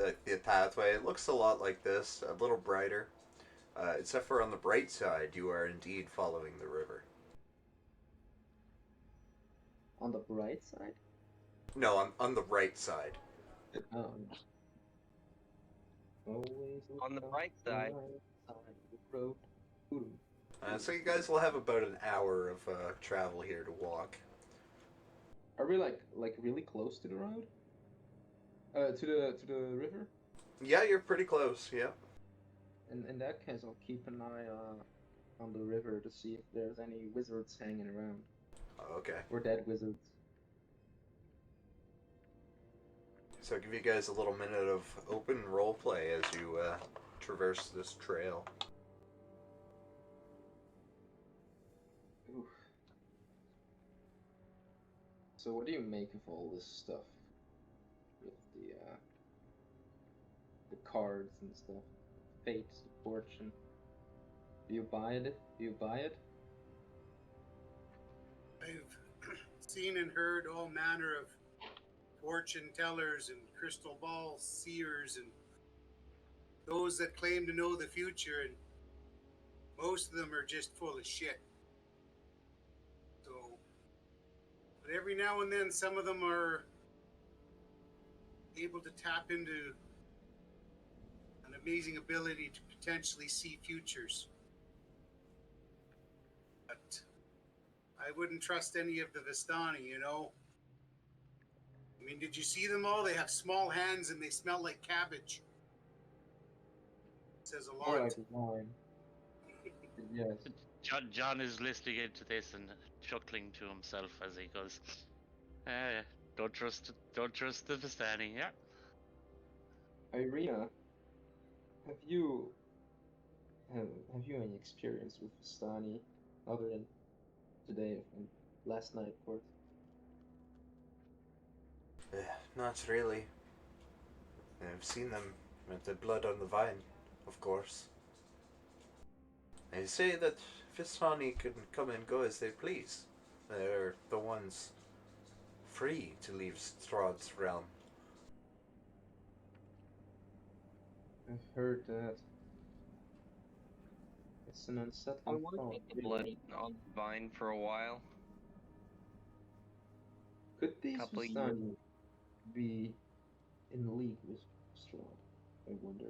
pathway, it looks a lot like this, a little brighter. Except for on the bright side, you are indeed following the river. On the bright side? No, on the right side. Always On the bright side. of the road. So you guys will have about an hour of travel here to walk. Are we like really close to the road? To the river? Yeah, you're pretty close. Yeah. In that case, I'll keep an eye on the river to see if there's any wizards hanging around. Okay. Or dead wizards. So I'll give you guys a little minute of open roleplay as you traverse this trail. Oof. So what do you make of all this stuff? With the cards and stuff. Fate, the fortune. Do you buy it? Do you buy it? I've seen and heard all manner of fortune tellers and crystal ball seers and those that claim to know the future, and most of them are just full of shit. So, but every now and then some of them are able to tap into an amazing ability to potentially see futures. But I wouldn't trust any of the Vistani, you know? I mean, did you see them all? They have small hands and they smell like cabbage. Says a lot. More like wine. Yes. John is listening into this and chuckling to himself as he goes, don't trust the Vistani, yeah. Irina, have you any experience with Vistani other than today and last night, of course? Not really. I've seen them with the blood on the vine, of course. They say that Vistani can come and go as they please. They're the ones free to leave Strahd's realm. I've heard that. It's an I unsettling want to thought. get the blood on the vine for a while. Could these Couple of Vistani be in league with Strahd? I wonder.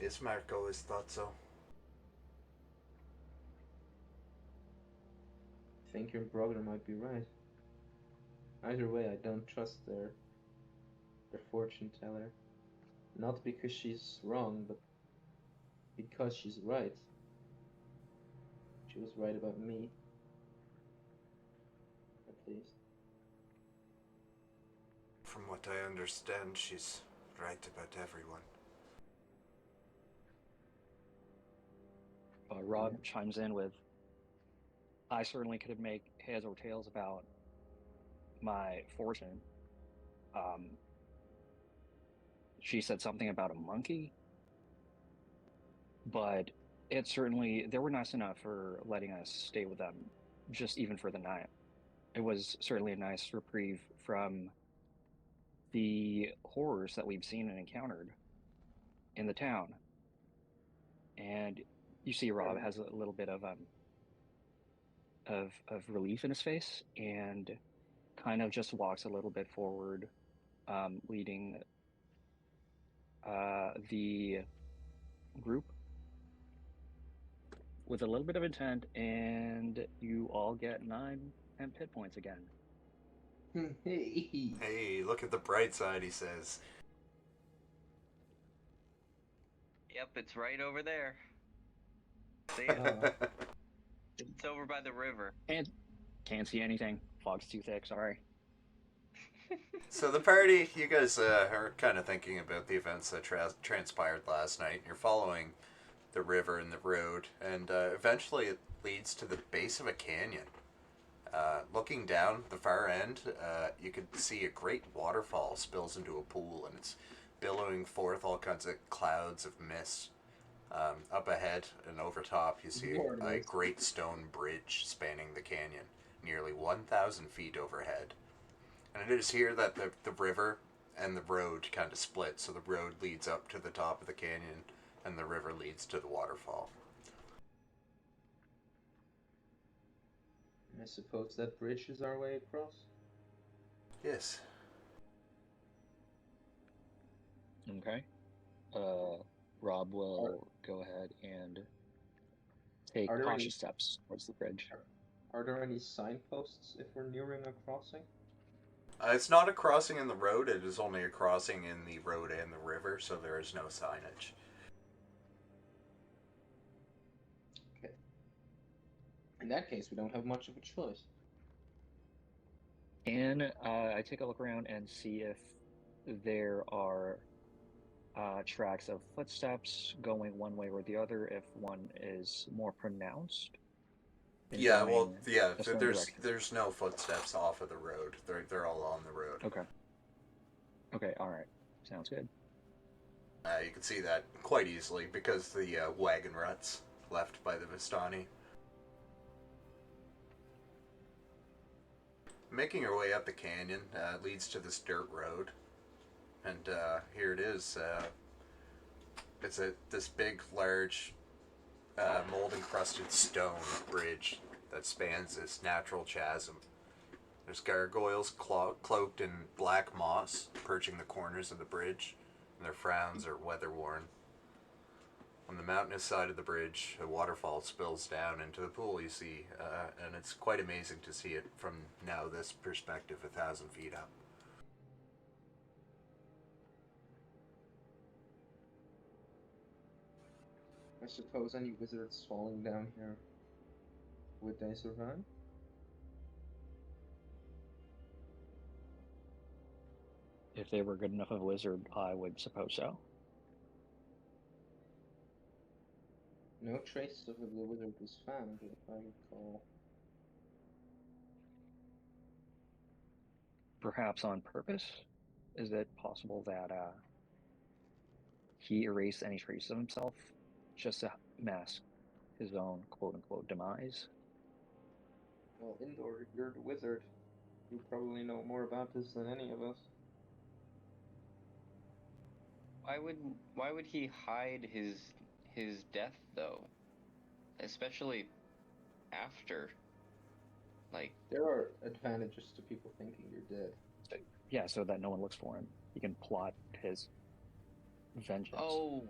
Ismark always thought so. I think your brother might be right. Either way, I don't trust their fortune teller. Not because she's wrong, but because she's right. She was right about me. At least. From what I understand, she's right about everyone. Rob chimes in with, I certainly could make heads or tails about my fortune. She said something about a monkey, but it certainly, they were nice enough for letting us stay with them, just even for the night. It was certainly a nice reprieve from the horrors that we've seen and encountered in the town. And you see Rob has a little bit of relief in his face and kind of just walks a little bit forward, leading the group with a little bit of intent, and you all get 9 hit points again. Hey, look at the bright side, he says. Yep, it's right over there. See it? It's over by the river. And can't see anything. Fog's too thick, sorry. So the party, you guys are kind of thinking about the events that transpired last night. You're following the river and the road, and eventually it leads to the base of a canyon. Looking down the far end, you can see a great waterfall spills into a pool, and it's billowing forth all kinds of clouds of mist. Up ahead and over top, you see a great stone bridge spanning the canyon, nearly 1,000 feet overhead. And it is here that the river and the road kind of split, so the road leads up to the top of the canyon, and the river leads to the waterfall. I suppose that bridge is our way across? Yes. Okay. Rob will go ahead and take cautious steps towards the bridge. Are there any signposts if we're nearing a crossing? It's not a crossing in the road, it is only a crossing in the road and the river, so there is no signage. Okay. In that case, we don't have much of a choice. And I take a look around and see if there are tracks of footsteps going one way or the other, if one is more pronounced. Yeah, well, yeah, there's no footsteps off of the road. They're all on the road. Okay, alright. Sounds good. You can see that quite easily because the wagon ruts left by the Vistani. Making your way up the canyon leads to this dirt road, and here it is. It's this big, large, mold-encrusted stone bridge that spans this natural chasm. There's gargoyles cloaked in black moss perching the corners of the bridge, and their frowns are weather-worn. On the mountainous side of the bridge, a waterfall spills down into the pool you see, and it's quite amazing to see it from now this perspective, 1,000 feet up. I suppose any wizards falling down here, would they survive? If they were good enough of a wizard, I would suppose so. No trace of the wizard was found, if I recall. Perhaps on purpose? Is it possible that he erased any traces of himself just to mask his own quote-unquote demise? Well, Indor, you're the wizard. You probably know more about this than any of us. Why would he hide his his death, though? Especially after. Like, There are advantages to people thinking you're dead. Yeah, so that no one looks for him. You can plot his vengeance. oh,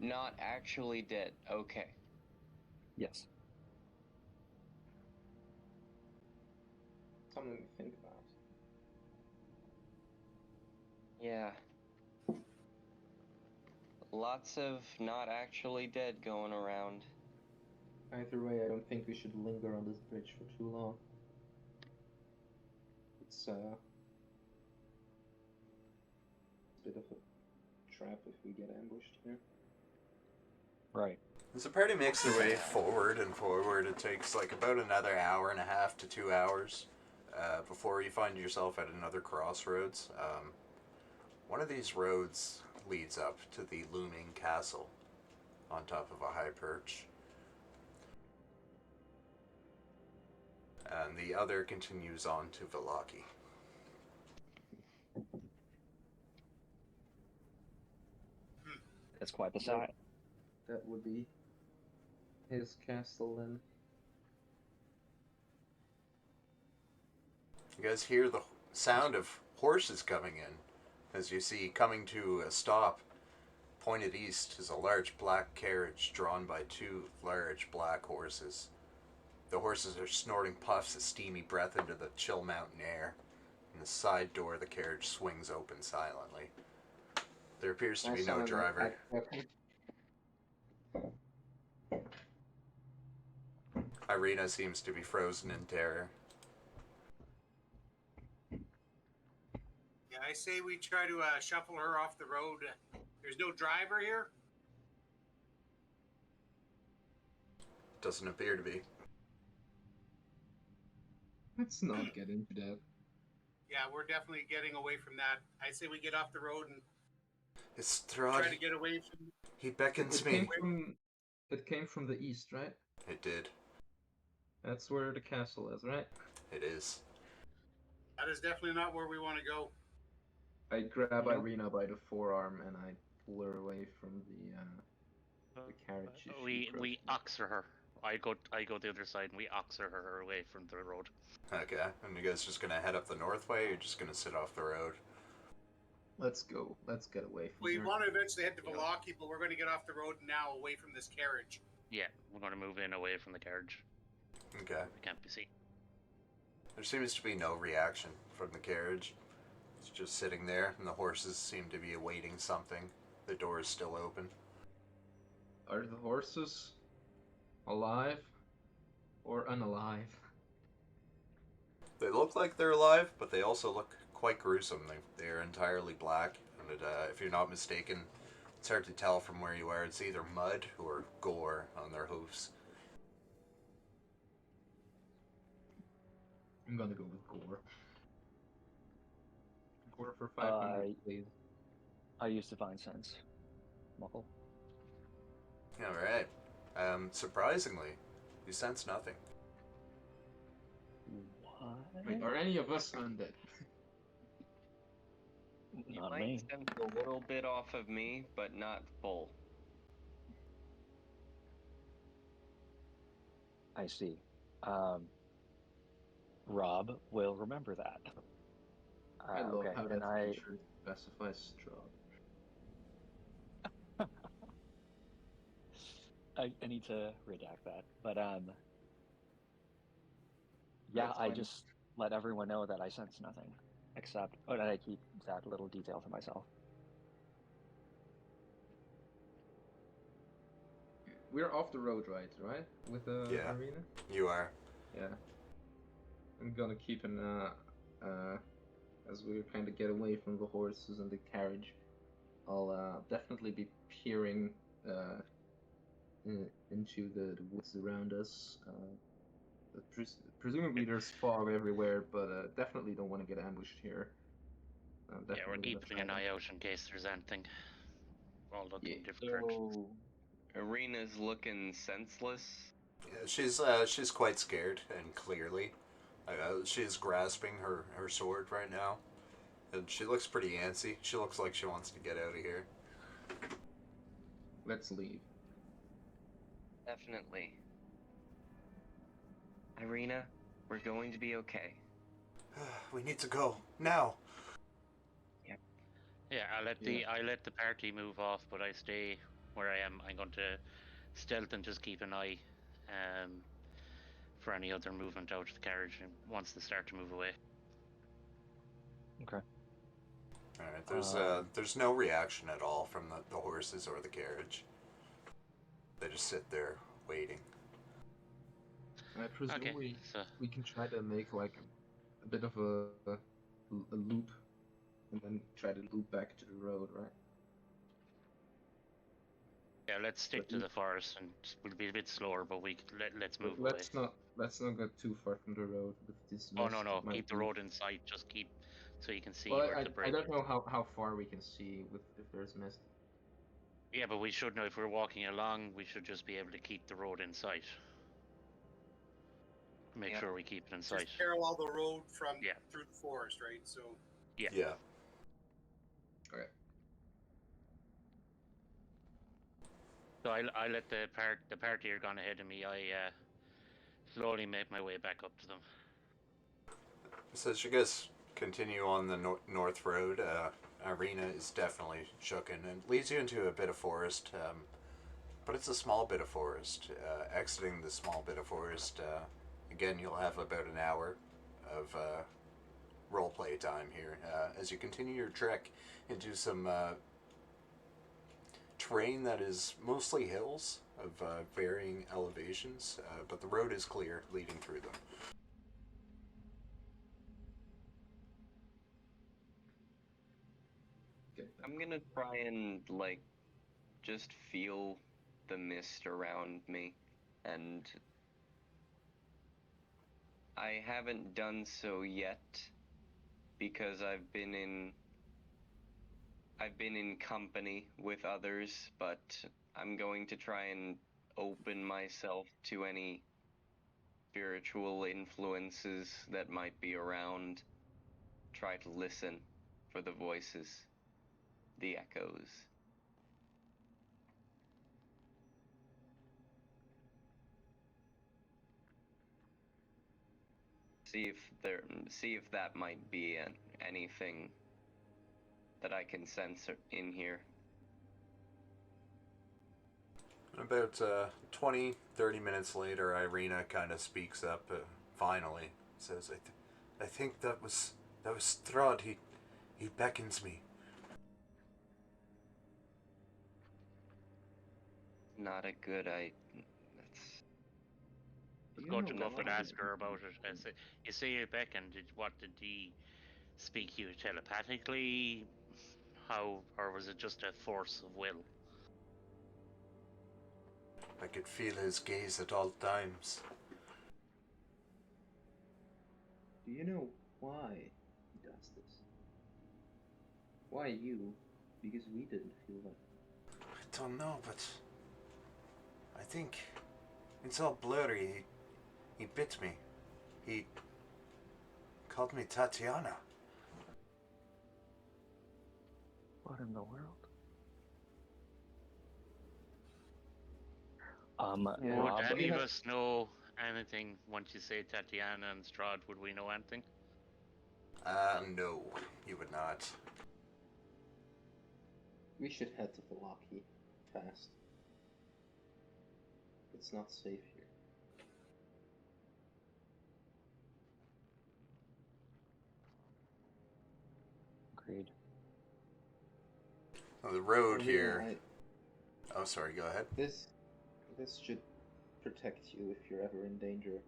not actually dead. Okay. Yes. Something to think about. Yeah. Lots of not actually dead going around. Either way, I don't think we should linger on this bridge for too long. It's a bit of a trap if we get ambushed here. Right. As the party makes their way forward and forward, it takes like about another hour and a half to 2 hours before you find yourself at another crossroads. One of these roads leads up to the looming castle on top of a high perch. And the other continues on to Vallaki. That's quite the sight. That would be his castle then. You guys hear the sound of horses coming in as you see coming to a stop. Pointed east is a large black carriage drawn by 2 large black horses. The horses are snorting puffs of steamy breath into the chill mountain air. In the side door of the carriage swings open silently. There appears to be no driver. Irina seems to be frozen in terror. Yeah, I say we try to shuffle her off the road. There's no driver here? Doesn't appear to be. Let's not get into that. Yeah, we're definitely getting away from that. I say we get off the road and It's try Strahd. to get away from... He beckons It me. came from the east, right? It did. That's where the castle is, right? It is. That is definitely not where we want to go. I grab Nope. Irina by the forearm and I pull her away from the carriage. if she We approaches. oxer her. I go the other side and we oxer her away from the road. Okay, and you guys just gonna head up the north way, or you're just gonna sit off the road? Let's go. Let's get away from We here. want to eventually head to Vallaki, but we're going to get off the road now away from this carriage. Yeah, we're going to move in away from the carriage. Okay. We can't be seen. There seems to be no reaction from the carriage. It's just sitting there, and the horses seem to be awaiting something. The door is still open. Are the horses alive or unalive? They look like they're alive, but they also look quite gruesome. They're entirely black, and if you're not mistaken, it's hard to tell from where you are. It's either mud or gore on their hoofs. I'm gonna go with gore. Gore for 500, please. I use divine sense. Muckle. Alright. Surprisingly, you sense nothing. What? Wait, are any of us undead? You Not might me. sense a little bit off of me, but not full. I see. Rob will remember that. I love okay, how and that I feature specifies Strahd. I need to redact that, but yeah, That's I fine. just let everyone know that I sense nothing, except that I keep that little detail to myself. We're off the road, right? With the Yeah. arena? You are. Yeah. I'm gonna keep an as we kind of get away from the horses and the carriage. I'll definitely be peering into the woods around us. Presumably there's fog everywhere, but definitely don't want to get ambushed here. Yeah, we're Definitely gonna keeping try an to- eye out in case there's anything. We're all looking Yeah. in different directions. So, Arena's looking senseless. Yeah, she's quite scared, and clearly. She's grasping her sword right now. And she looks pretty antsy. She looks like she wants to get out of here. Let's leave. Definitely. Irina, we're going to be okay. We need to go now. Yeah, I let the party move off, but I stay where I am. I'm going to stealth and just keep an eye for any other movement out of the carriage and once they start to move away. Okay. All right. There's no reaction at all from the horses or the carriage. They just sit there waiting. I presume Okay, so we can try to make like a bit of a loop, and then try to loop back to the road, right? yeah, let's stick to the forest and we'll be a bit slower, but let's move away. Let's not get too far from the road with this Oh mist. no, It might keep the be- road in sight. Just keep so you can see Well, where the I bridge don't is. know how far we can see with if there's mist. Yeah, but we should know if we're walking along. We should just be able to keep the road in sight. Make Yeah. sure we keep it in sight. Just parallel the road from Yeah. through the forest, right? So Yeah. Okay. So I let the party are gone ahead of me. I slowly make my way back up to them. So as you guys continue on the north road, Irina is definitely shooken and leads you into a bit of forest, but it's a small bit of forest. Exiting the small bit of forest, again, you'll have about an hour of roleplay time here as you continue your trek into some terrain that is mostly hills of varying elevations, but the road is clear leading through them. I'm gonna try and, like, just feel the mist around me, and I haven't done so yet because I've been in company with others, but I'm going to try and open myself to any spiritual influences that might be around. Try to listen for the voices, the echoes. See if that might be anything that I can sense in here. About 20, 30 minutes later, Irina kind of speaks up, finally. Says, I think that was Strahd. He beckons me. Not a good idea. Let's go to Muff and ask her about it. You say you beckoned. What did he speak you telepathically? How, or was it just a force of will? I could feel his gaze at all times. Do you know why he does this? Why you? Because we didn't feel that. I don't know, but I think it's all blurry. He bit me. He called me Tatiana. What in the world? Would Rob, any of us know anything once you say Tatiana and Strahd? Would we know anything? No, you would not. We should head to Vallaki fast. It's not safe here. agreed. On the road Irina, here. Oh, sorry. Go ahead. This should protect you if you're ever in danger.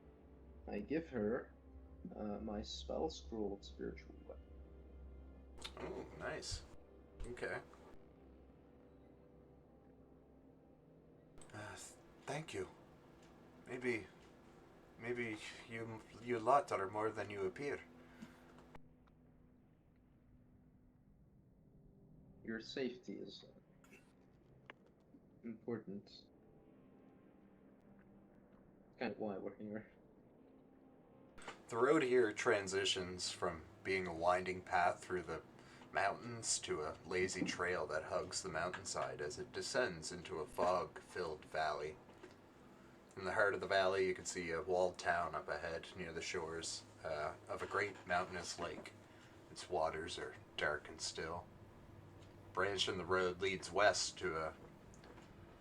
I give her my spell scroll spiritual weapon. Oh, nice. Okay. Thank you. Maybe you lot are more than you appear. Your safety is important. Kind of why we're here. The road here transitions from being a winding path through the mountains to a lazy trail that hugs the mountainside as it descends into a fog-filled valley. in the heart of the valley, you can see a walled town up ahead near the shores of a great mountainous lake. Its waters are dark and still. Branch in the road leads west to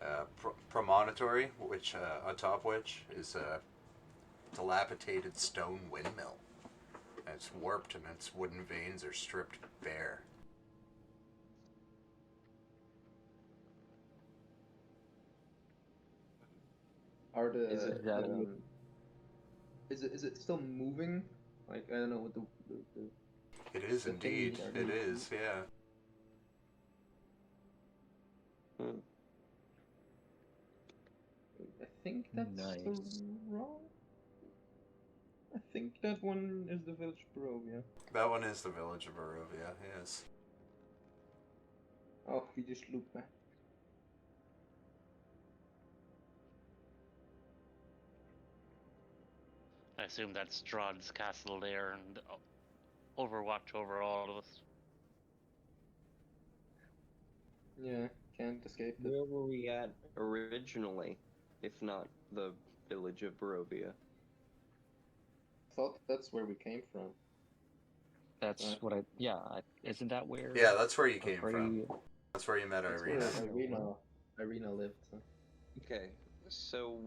a promontory, which atop which is a dilapidated stone windmill. And it's warped and its wooden vanes are stripped bare. Are the Is it, is it still moving? Like, I don't know what the It is the indeed. thingies are It doing. is, yeah. I think that's Nice. wrong. I think that one is the village of Barovia. That one is the village of Barovia, yes. Oh, we just loop back. I assume that's Strahd's castle there and overwatch over all of us. Yeah, can't escape it. where were we at originally, if not the village of Barovia? Thought that's where we came from. That's what I. Yeah, isn't that where? Yeah, that's where you our came party- from. That's where you met That's Irina. where Irina lived. So. Okay, so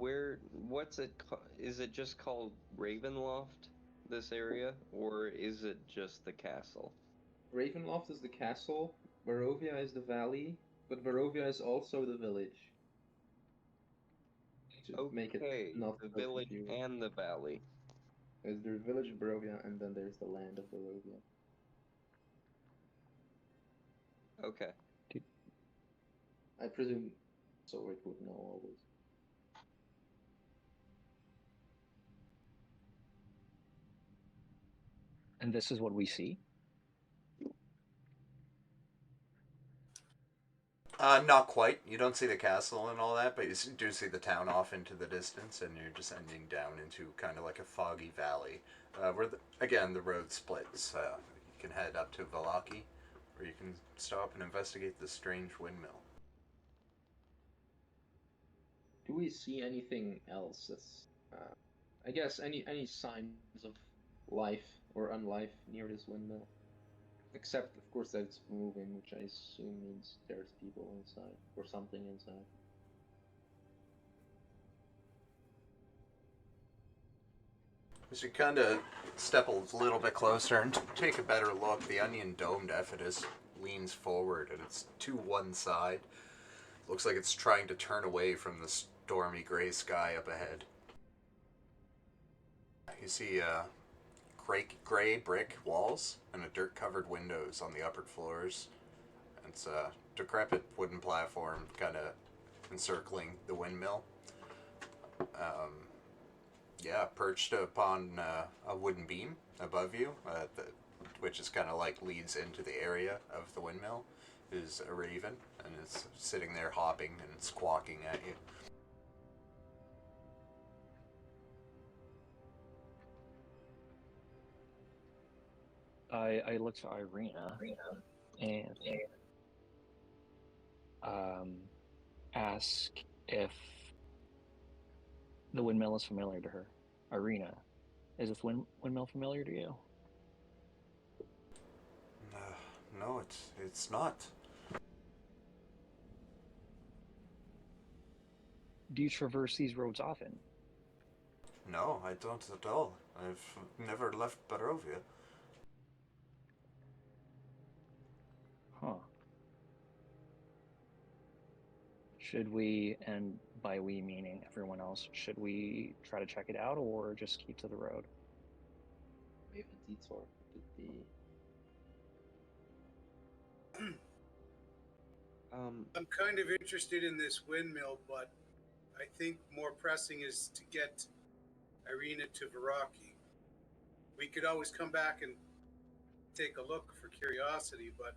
what's it is it just called Ravenloft, this area, or is it just the castle? Ravenloft is the castle, Barovia is the valley, but Barovia is also the village. To make it Okay, not the so village confusing. and the valley. There's the village of Barovia, and then there's the land of Barovia. Okay. I presume Zorik would know always. And this is what we see. Not quite. You don't see the castle and all that, but you do see the town off into the distance, and you're descending down into kind of like a foggy valley, where, again, the road splits. You can head up to Vallaki, or you can stop and investigate the strange windmill. Do we see anything else that's, I guess, any signs of life or unlife near this windmill? Except, of course, that it's moving, which I assume means there's people inside, or something inside. As you kind of step a little bit closer and take a better look, the onion-domed Ephesus leans forward, and it's to one side. Looks like it's trying to turn away from the stormy gray sky up ahead. You see gray brick walls and a dirt-covered windows on the upper floors. It's a decrepit wooden platform kind of encircling the windmill. Perched upon a wooden beam above you, which is kind of like leads into the area of the windmill, is a raven, and it's sitting there hopping and squawking at you. I look to Irina and ask if the windmill is familiar to her. Irina, is this windmill familiar to you? No, it's not. Do you traverse these roads often? No, I don't at all. I've never left Barovia. Huh. Should we, and by we meaning everyone else, should we try to check it out or just keep to the road? Maybe a detour could be. I'm kind of interested in this windmill, but I think more pressing is to get Irina to Vallaki. We could always come back and take a look for curiosity, but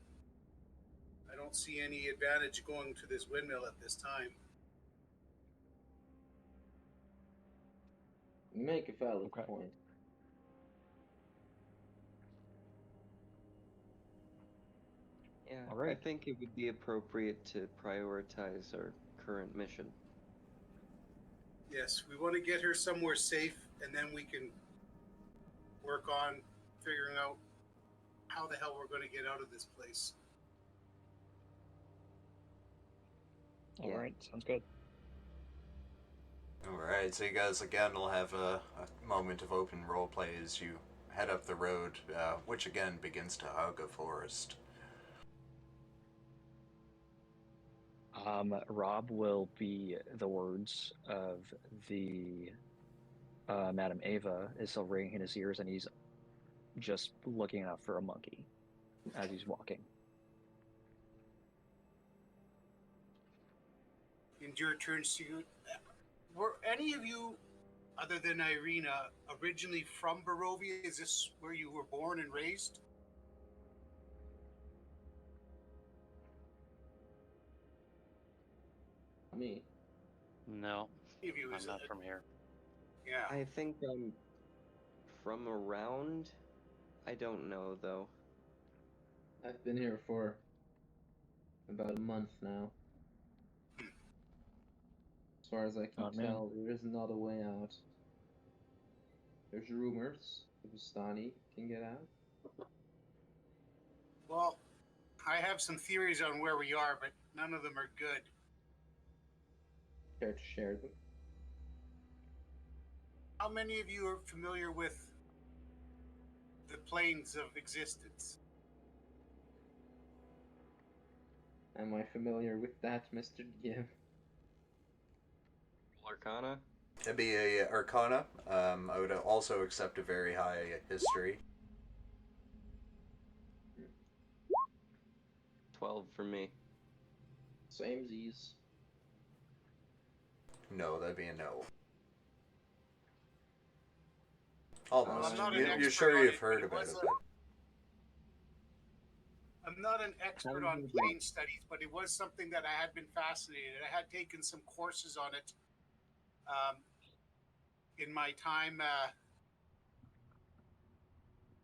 I don't see any advantage going to this windmill at this time. You make a valid Okay. point. Yeah, All right. I think it would be appropriate to prioritize our current mission. Yes, we want to get her somewhere safe, and then we can work on figuring out how the hell we're going to get out of this place. All right, sounds good. Alright, so you guys again will have a moment of open roleplay as you head up the road, which again begins to hug a forest. Rob will be the words of the Madame Ava is still ringing in his ears, and he's just looking out for a monkey as he's walking. And your turns to you. Were any of you, other than Irina, originally from Barovia? Is this where you were born and raised? Me. No, Any of you I'm is not from here. Yeah. I think I'm from around. I don't know though. I've been here for about a month now. As far as I can Oh, man. tell, there is not a way out. There's rumors the Vistani can get out. Well, I have some theories on where we are, but none of them are good. Care to share them? How many of you are familiar with the planes of existence? Am I familiar with that, Mr. DM? Arcana? It'd be a Arcana. I would also accept a very high history. 12 for me. Same Z's. No, that'd be a no. Almost. I'm not an You're expert sure on you've it, heard but it about was it, a- but I'm not an expert on plane studies, but it was something that I had been fascinated. I had taken some courses on it in my time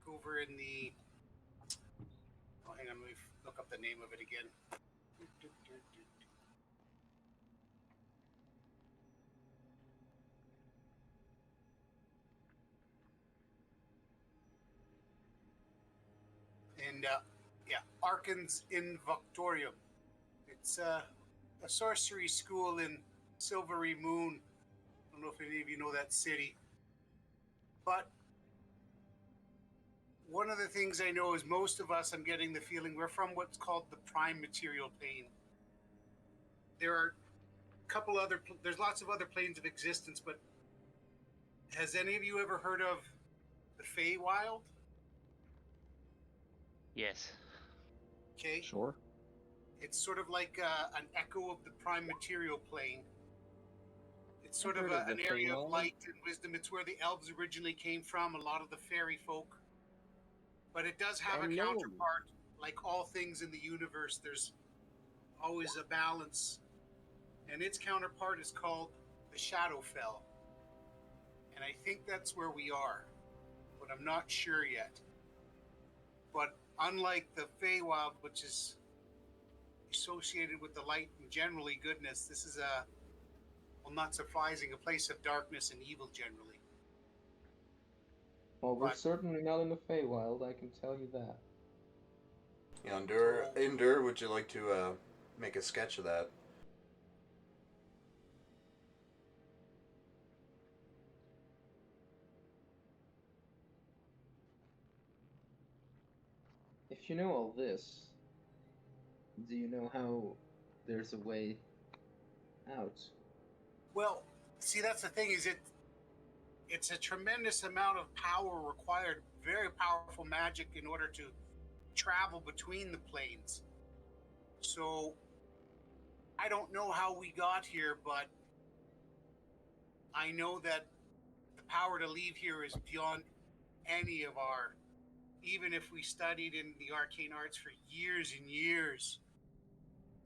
over in the. Oh, hang on, let me look up the name of it again. And yeah, Arkans Invictorium. It's a sorcery school in Silvery Moon. I don't know if any of you know that city. But one of the things I know is most of us, I'm getting the feeling, we're from what's called the prime material plane. There are a couple other, there's lots of other planes of existence, but has any of you ever heard of the Feywild? Yes. Okay. Sure. It's sort of like an echo of the prime material plane. It's sort I've of heard of an the area of Feywild. light and wisdom. It's where the elves originally came from, a lot of the fairy folk. But it does have a And gnomes. counterpart. Like all things in the universe, there's always a balance. And its counterpart is called the Shadowfell. And I think that's where we are. But I'm not sure yet. But unlike the Feywild, which is associated with the light and generally goodness, this is a, well, not surprising, a place of darkness and evil generally. Well, we're But- certainly not in the Feywild, I can tell you that. Indur, would you like to make a sketch of that? If you know all this, do you know how there's a way out? Well, see, that's the thing, is it's a tremendous amount of power required, very powerful magic in order to travel between the planes. So I don't know how we got here, but I know that the power to leave here is beyond any of our, even if we studied in the arcane arts for years and years.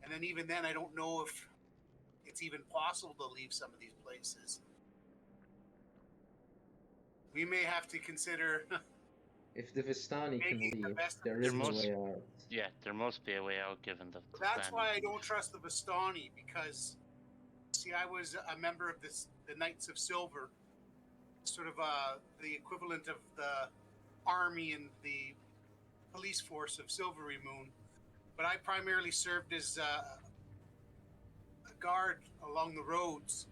And then even then, I don't know if it's even possible to leave some of these places. We may have to consider. If the Vistani can Making the leave, best of there it. is no There way out. Yeah, there must be a way out given the That's plan. why I don't trust the Vistani, because See, I was a member of the Knights of Silver, sort of the equivalent of the army and the police force of Silvery Moon. But I primarily served as a guard along the roads.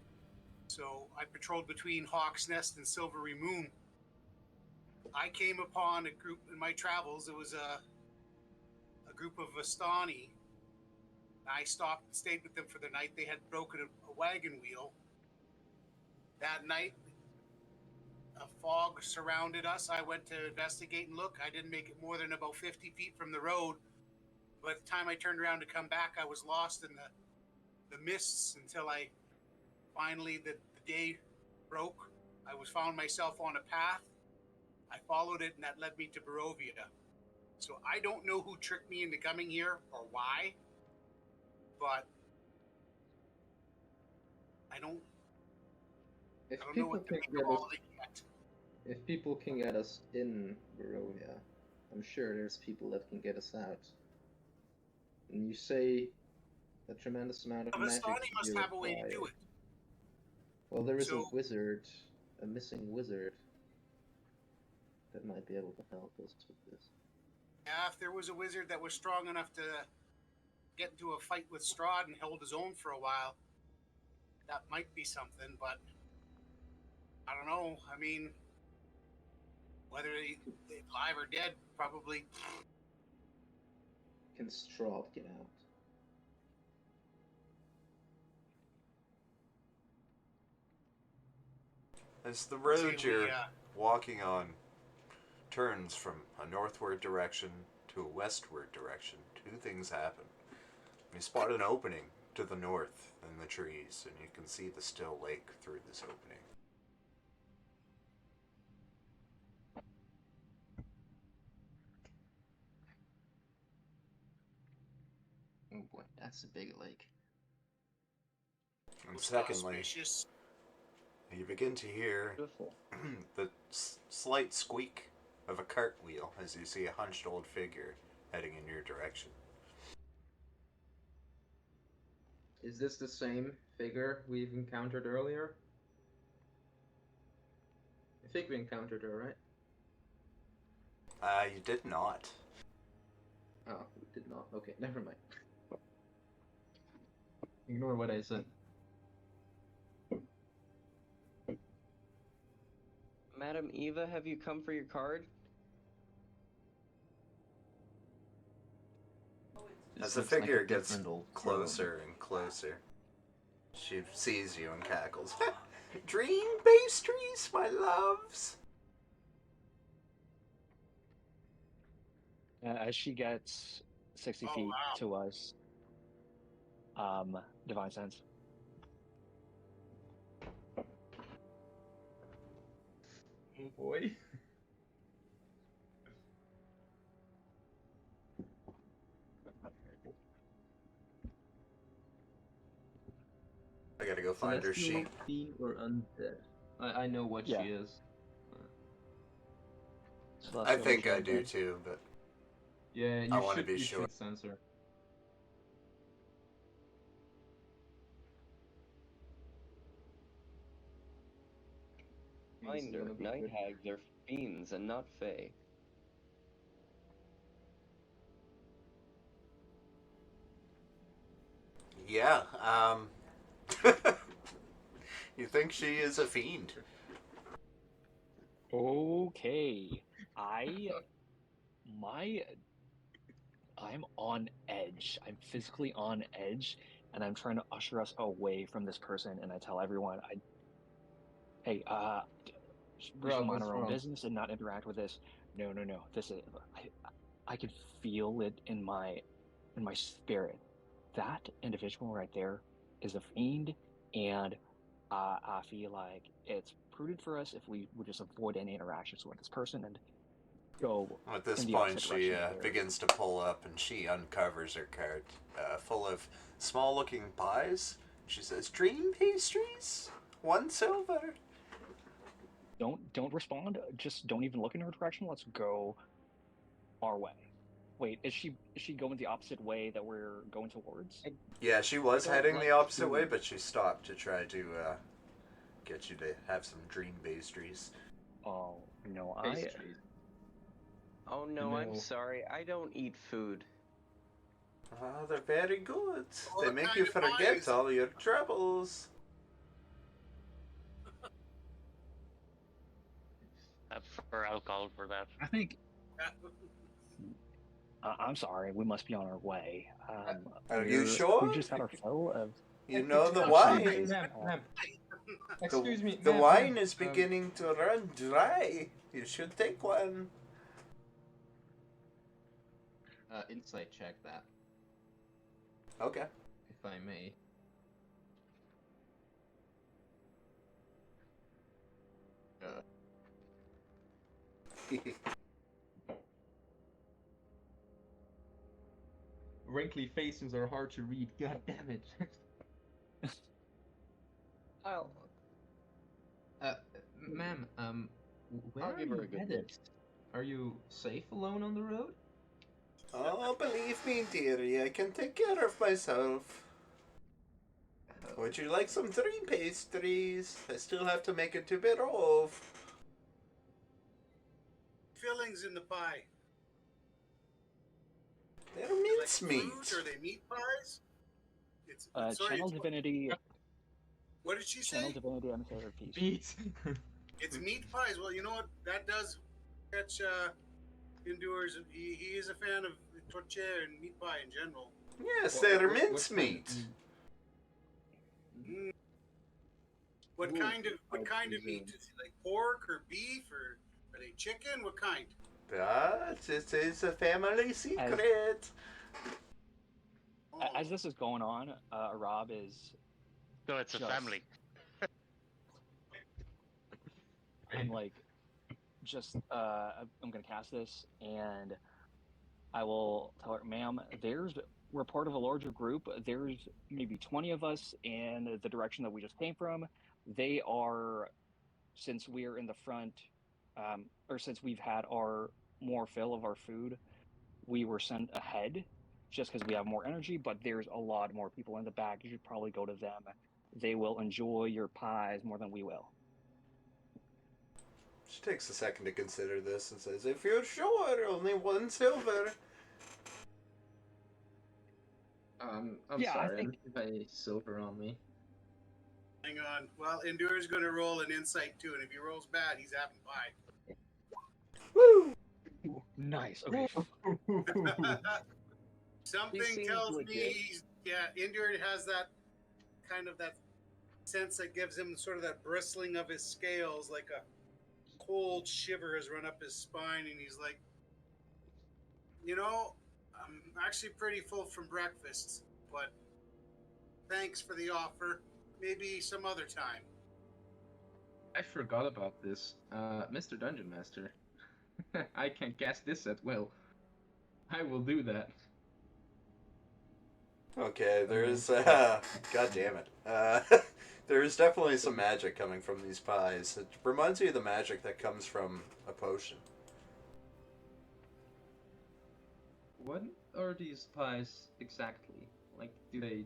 So I patrolled between Hawk's Nest and Silvery Moon. I came upon a group in my travels. It was a group of Vistani. I stopped and stayed with them for the night. They had broken a wagon wheel. That night, a fog surrounded us. I went to investigate and look. I didn't make it more than about 50 feet from the road. By the time I turned around to come back, I was lost in the mists until I finally, the day broke. I found myself on a path. I followed it, and that led me to Barovia. So I don't know who tricked me into coming here or why, but I don't know what to make of all of it yet. If people can get us in Barovia, I'm sure there's people that can get us out. And you say a tremendous amount of magic. Vistani must have a way to do it. Well, there is a wizard, a missing wizard, that might be able to help us with this. Yeah, if there was a wizard that was strong enough to get into a fight with Strahd and hold his own for a while, that might be something, but I don't know. I mean, whether they're alive or dead, probably. Can Strahd get out? As the road you're walking on turns from a northward direction to a westward direction, two things happen. You spot an opening to the north in the trees, and you can see the still lake through this opening. Oh boy, that's a big lake. And secondly, you begin to hear the slight squeak of a cartwheel as you see a hunched old figure heading in your direction. Is this the same figure we've encountered earlier? I think we encountered her, right? You did not. Oh, we did not. Okay, never mind. Ignore what I said. Madam Eva, have you come for your card? As the figure gets closer and closer, she sees you and cackles. Dream pastries, my loves! As she gets 60 feet to us, Divine Sense. Oh boy. I gotta go find her sheet. Fiend or undead? I know what she is. I think I do too, but yeah, I want to be sure. Censor. Reminder, night hags are fiends and not fae. Yeah, you think she is a fiend? Okay. I'm on edge. I'm physically on edge, and I'm trying to usher us away from this person, and I tell everyone, we should mind our own business and not interact with this. No. This is, I can feel it in my spirit. That individual right there is a fiend, and I feel like it's prudent for us if we would just avoid any interactions with this person and go. At this point, she begins to pull up, and she uncovers her cart full of small-looking pies. She says, "Dream pastries, 1 silver." Don't respond. Just don't even look in her direction. Let's go our way. Wait, is she going the opposite way that we're going towards? Yeah, she was don't heading like the opposite food. way, but she stopped to try to get you to have some dream pastries. Oh no, Pastries. Oh no, I'm No. sorry. I don't eat food. Oh, they're very good. They What make kind you of forget pies? all your troubles. For alcohol for that. I think. I'm sorry, we must be on our way. Are you We've sure? just had our fill of. You know the Actually, wine. Ma'am. The, Excuse me, the ma'am, wine ma'am. is beginning to run dry. You should take one. Insight check that, Okay. if I may. Wrinkly faces are hard to read. God damn it. I'll Ma'am, where I'll are give her you a good headed? Are you safe alone on the road? Oh, believe me, dearie, I can take care of myself. Would you like some dream pastries? I still have to make it to Berov. Fillings in the pie. They're They like mincemeat. fruit or they meat pies? It's Channel Divinity. what did she Channel say? Divinity. I'm sorry, repeat. Beat. It's meat pies. Well, you know what? That does catch Endures. He is a fan of tortilla and meat pie in general. Yes, they're mincemeat. What Ooh, kind of excuse me. meat is it? Like pork or beef or are they chicken? What kind? But it is a family secret. As this is going on, Rob is. So it's a Just- family. I'm like, I'm gonna cast this, and I will tell her, ma'am, we're part of a larger group. There's maybe 20 of us in the direction that we just came from. They are, since we're in the front, or since we've had our more fill of our food, we were sent ahead just because we have more energy, but there's a lot more people in the back. You should probably go to them. They will enjoy your pies more than we will. She takes a second to consider this and says, if you're sure, only 1 silver. I'm Yeah, I sorry, think- I don't have a silver on me. Hang on. Well, Endure's going to roll an insight too, and if he rolls bad, he's having pie. Woo! Nice. Okay. Something seems tells me legit. Endure has that kind of that sense that gives him sort of that bristling of his scales, like a cold shiver has run up his spine, and he's like, I'm actually pretty full from breakfast, but thanks for the offer. Maybe some other time. I forgot about this. Mr. Dungeon Master. I can cast this at will. I will do that. Okay, there's, god damn it. There's definitely some magic coming from these pies. It reminds me of the magic that comes from a potion. What are these pies exactly? Like, you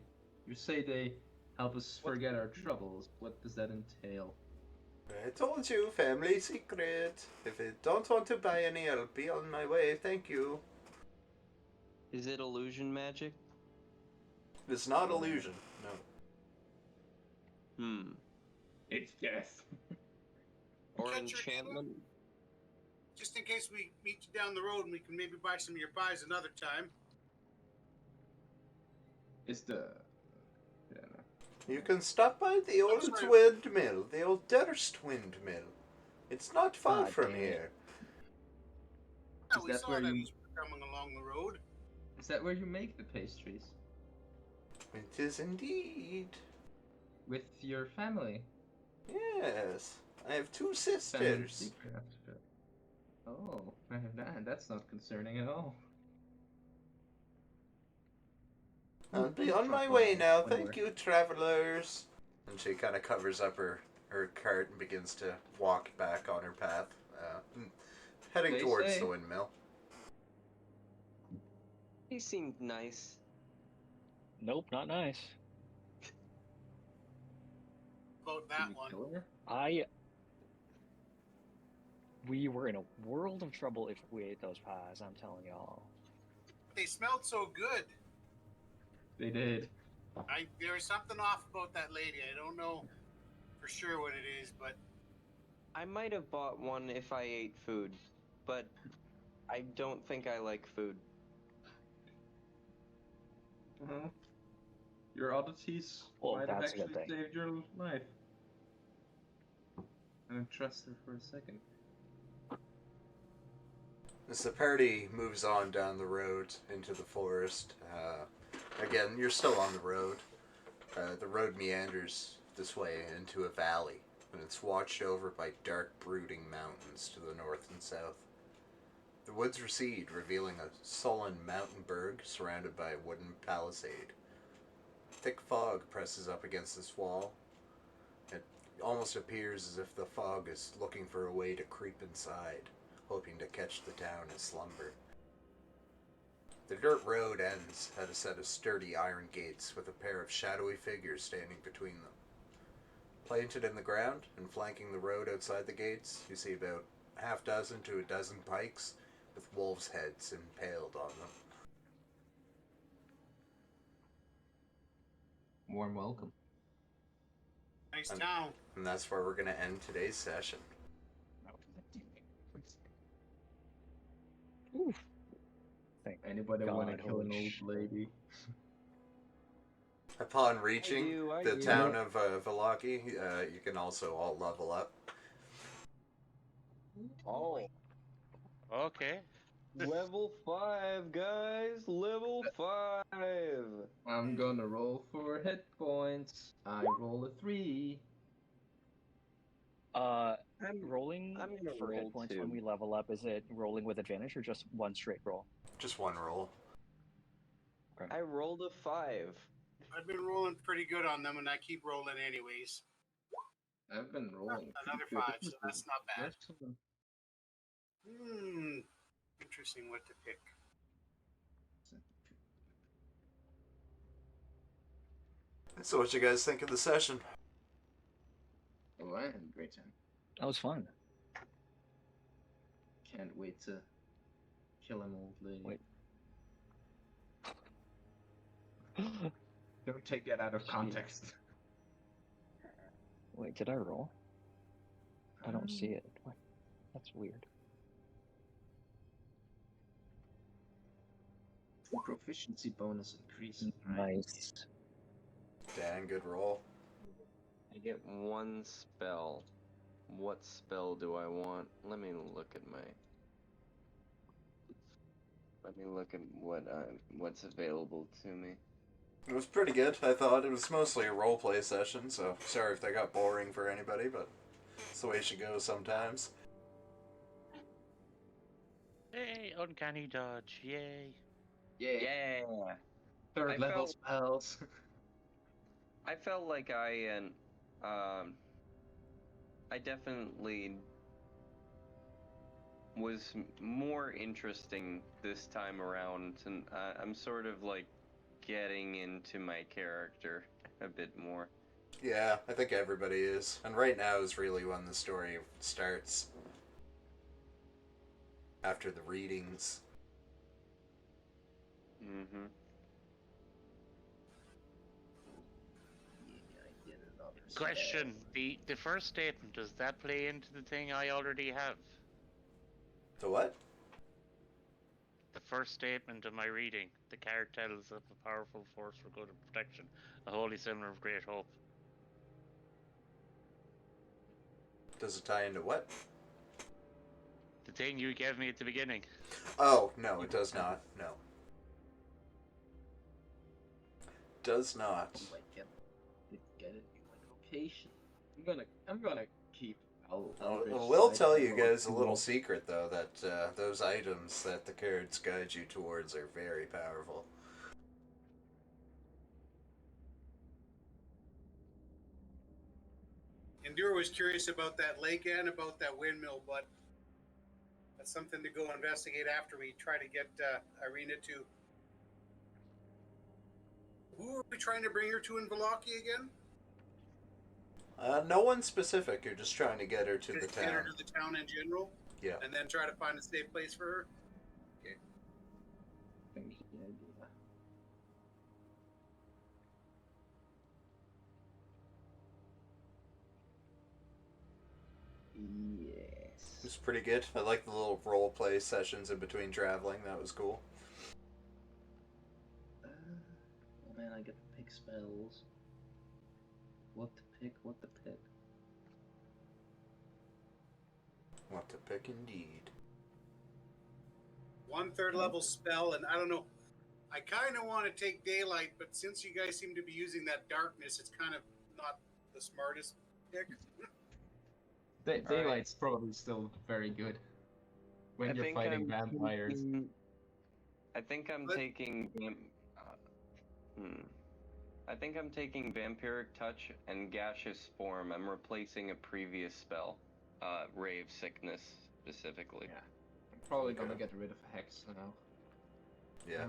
say they help us forget our troubles. What does that entail? I told you, family secret. If you don't want to buy any, I'll be on my way, thank you. Is it illusion magic? It's not illusion, no. It's death. Or Catch your enchantment? Just in case we meet you down the road and we can maybe buy some of your pies another time. It's the... Yeah, no. You can stop by the old sorry. windmill, the old Durst windmill. It's not far God from damn it. here. Yeah, Is we that saw where that you- as we're coming along the road. Is that where you make the pastries? It is indeed. With your family? Yes, I have 2 Family sisters. secret. Oh, that's not concerning at all. I'll be on my Drop way off now, anywhere. thank you, travelers. And she kind of covers up her cart and begins to walk back on her path, heading They towards say- the windmill. He seemed nice. Nope, not nice. About Did that you one. kill her? We were in a world of trouble if we ate those pies, I'm telling y'all. They smelled so good. They did. There was something off about that lady. I don't know for sure what it is, but I might have bought one if I ate food, but I don't think I like food. Well, your oddities Well, might have that's a good actually thing. saved your life. I don't trust her for a second. As the party moves on down the road into the forest, again, you're still on the road. The road meanders this way into a valley, and it's watched over by dark, brooding mountains to the north and south. The woods recede, revealing a sullen mountain berg surrounded by a wooden palisade. Thick fog presses up against this wall. It almost appears as if the fog is looking for a way to creep inside, hoping to catch the town in slumber. The dirt road ends at a set of sturdy iron gates with a pair of shadowy figures standing between them. Planted in the ground and flanking the road outside the gates, you see about half dozen to a dozen pikes with wolves' heads impaled on them. Warm welcome. nice And- town. And that's where we're going to end today's session. Oof. Thank Anybody want to God, kill an holy old sh- lady? Upon reaching I the do. town of Vallaki, you can also all level up. Oh, Okay. level 5, guys! Level 5! I'm gonna roll for hit points. I roll a 3. Rolling I'm gonna for hit roll points 2. when we level up, is it rolling with advantage or just one straight roll? Just one roll. I rolled a 5. I've been rolling pretty good on them, and I keep rolling anyways. I've been rolling. Another pretty good. 5, This so is that's not the bad. first one. Interesting what to pick. So what you guys think of the session? Oh, I had a great time. That was fun. Can't wait to kill an old lady. Wait. Don't take that out of context. Wait, did I roll? I don't see it. What? That's weird. Proficiency bonus increase. Right. Nice. Dan, good roll. I get one spell. What spell do I want? Let me look at what's available to me. It was pretty good, I thought. It was mostly a roleplay session, so sorry if that got boring for anybody, but it's the way she goes sometimes. Hey, uncanny dodge. Yay. Yeah. Yeah! Third I level felt- spells. I felt like I definitely was more interesting this time around, and I'm sort of like getting into my character a bit more. Yeah, I think everybody is. And right now is really when the story starts. After the readings. Mm-hmm. Question: the first statement, does that play into the thing I already have? The what? The first statement of my reading: the card tells of a powerful force for good and protection, a holy symbol of great hope. Does it tie into what? The thing you gave me at the beginning. Oh, no, it does not. No. Does not. Oh my god. Get it? Like location. I'm gonna keep. We'll tell you guys a little secret, though, that those items that the cards guide you towards are very powerful. Endure was curious about that lake and about that windmill, but that's something to go investigate after we try to get Irina to Who are we trying to bring her to in Vallaki again? No one specific. You're just trying to get her to the Just get her town. to the town in general? Yeah. And then try to find a safe place for her? I think the idea. Yes. It's pretty good. I like the little role play sessions in between traveling. That was cool. Oh man, I get to pick spells. What to pick? What to pick? What to pick, indeed. 1/3 level spell, and I don't know. I kind of want to take daylight, but since you guys seem to be using that darkness, it's kind of not the smartest pick. Daylight's probably still very good when you're fighting vampires. I think I'm taking. I think I'm taking Vampiric Touch and Gaseous Form. I'm replacing a previous spell, Rave Sickness specifically. Yeah, I'm probably gonna get rid of Hex now. Yeah.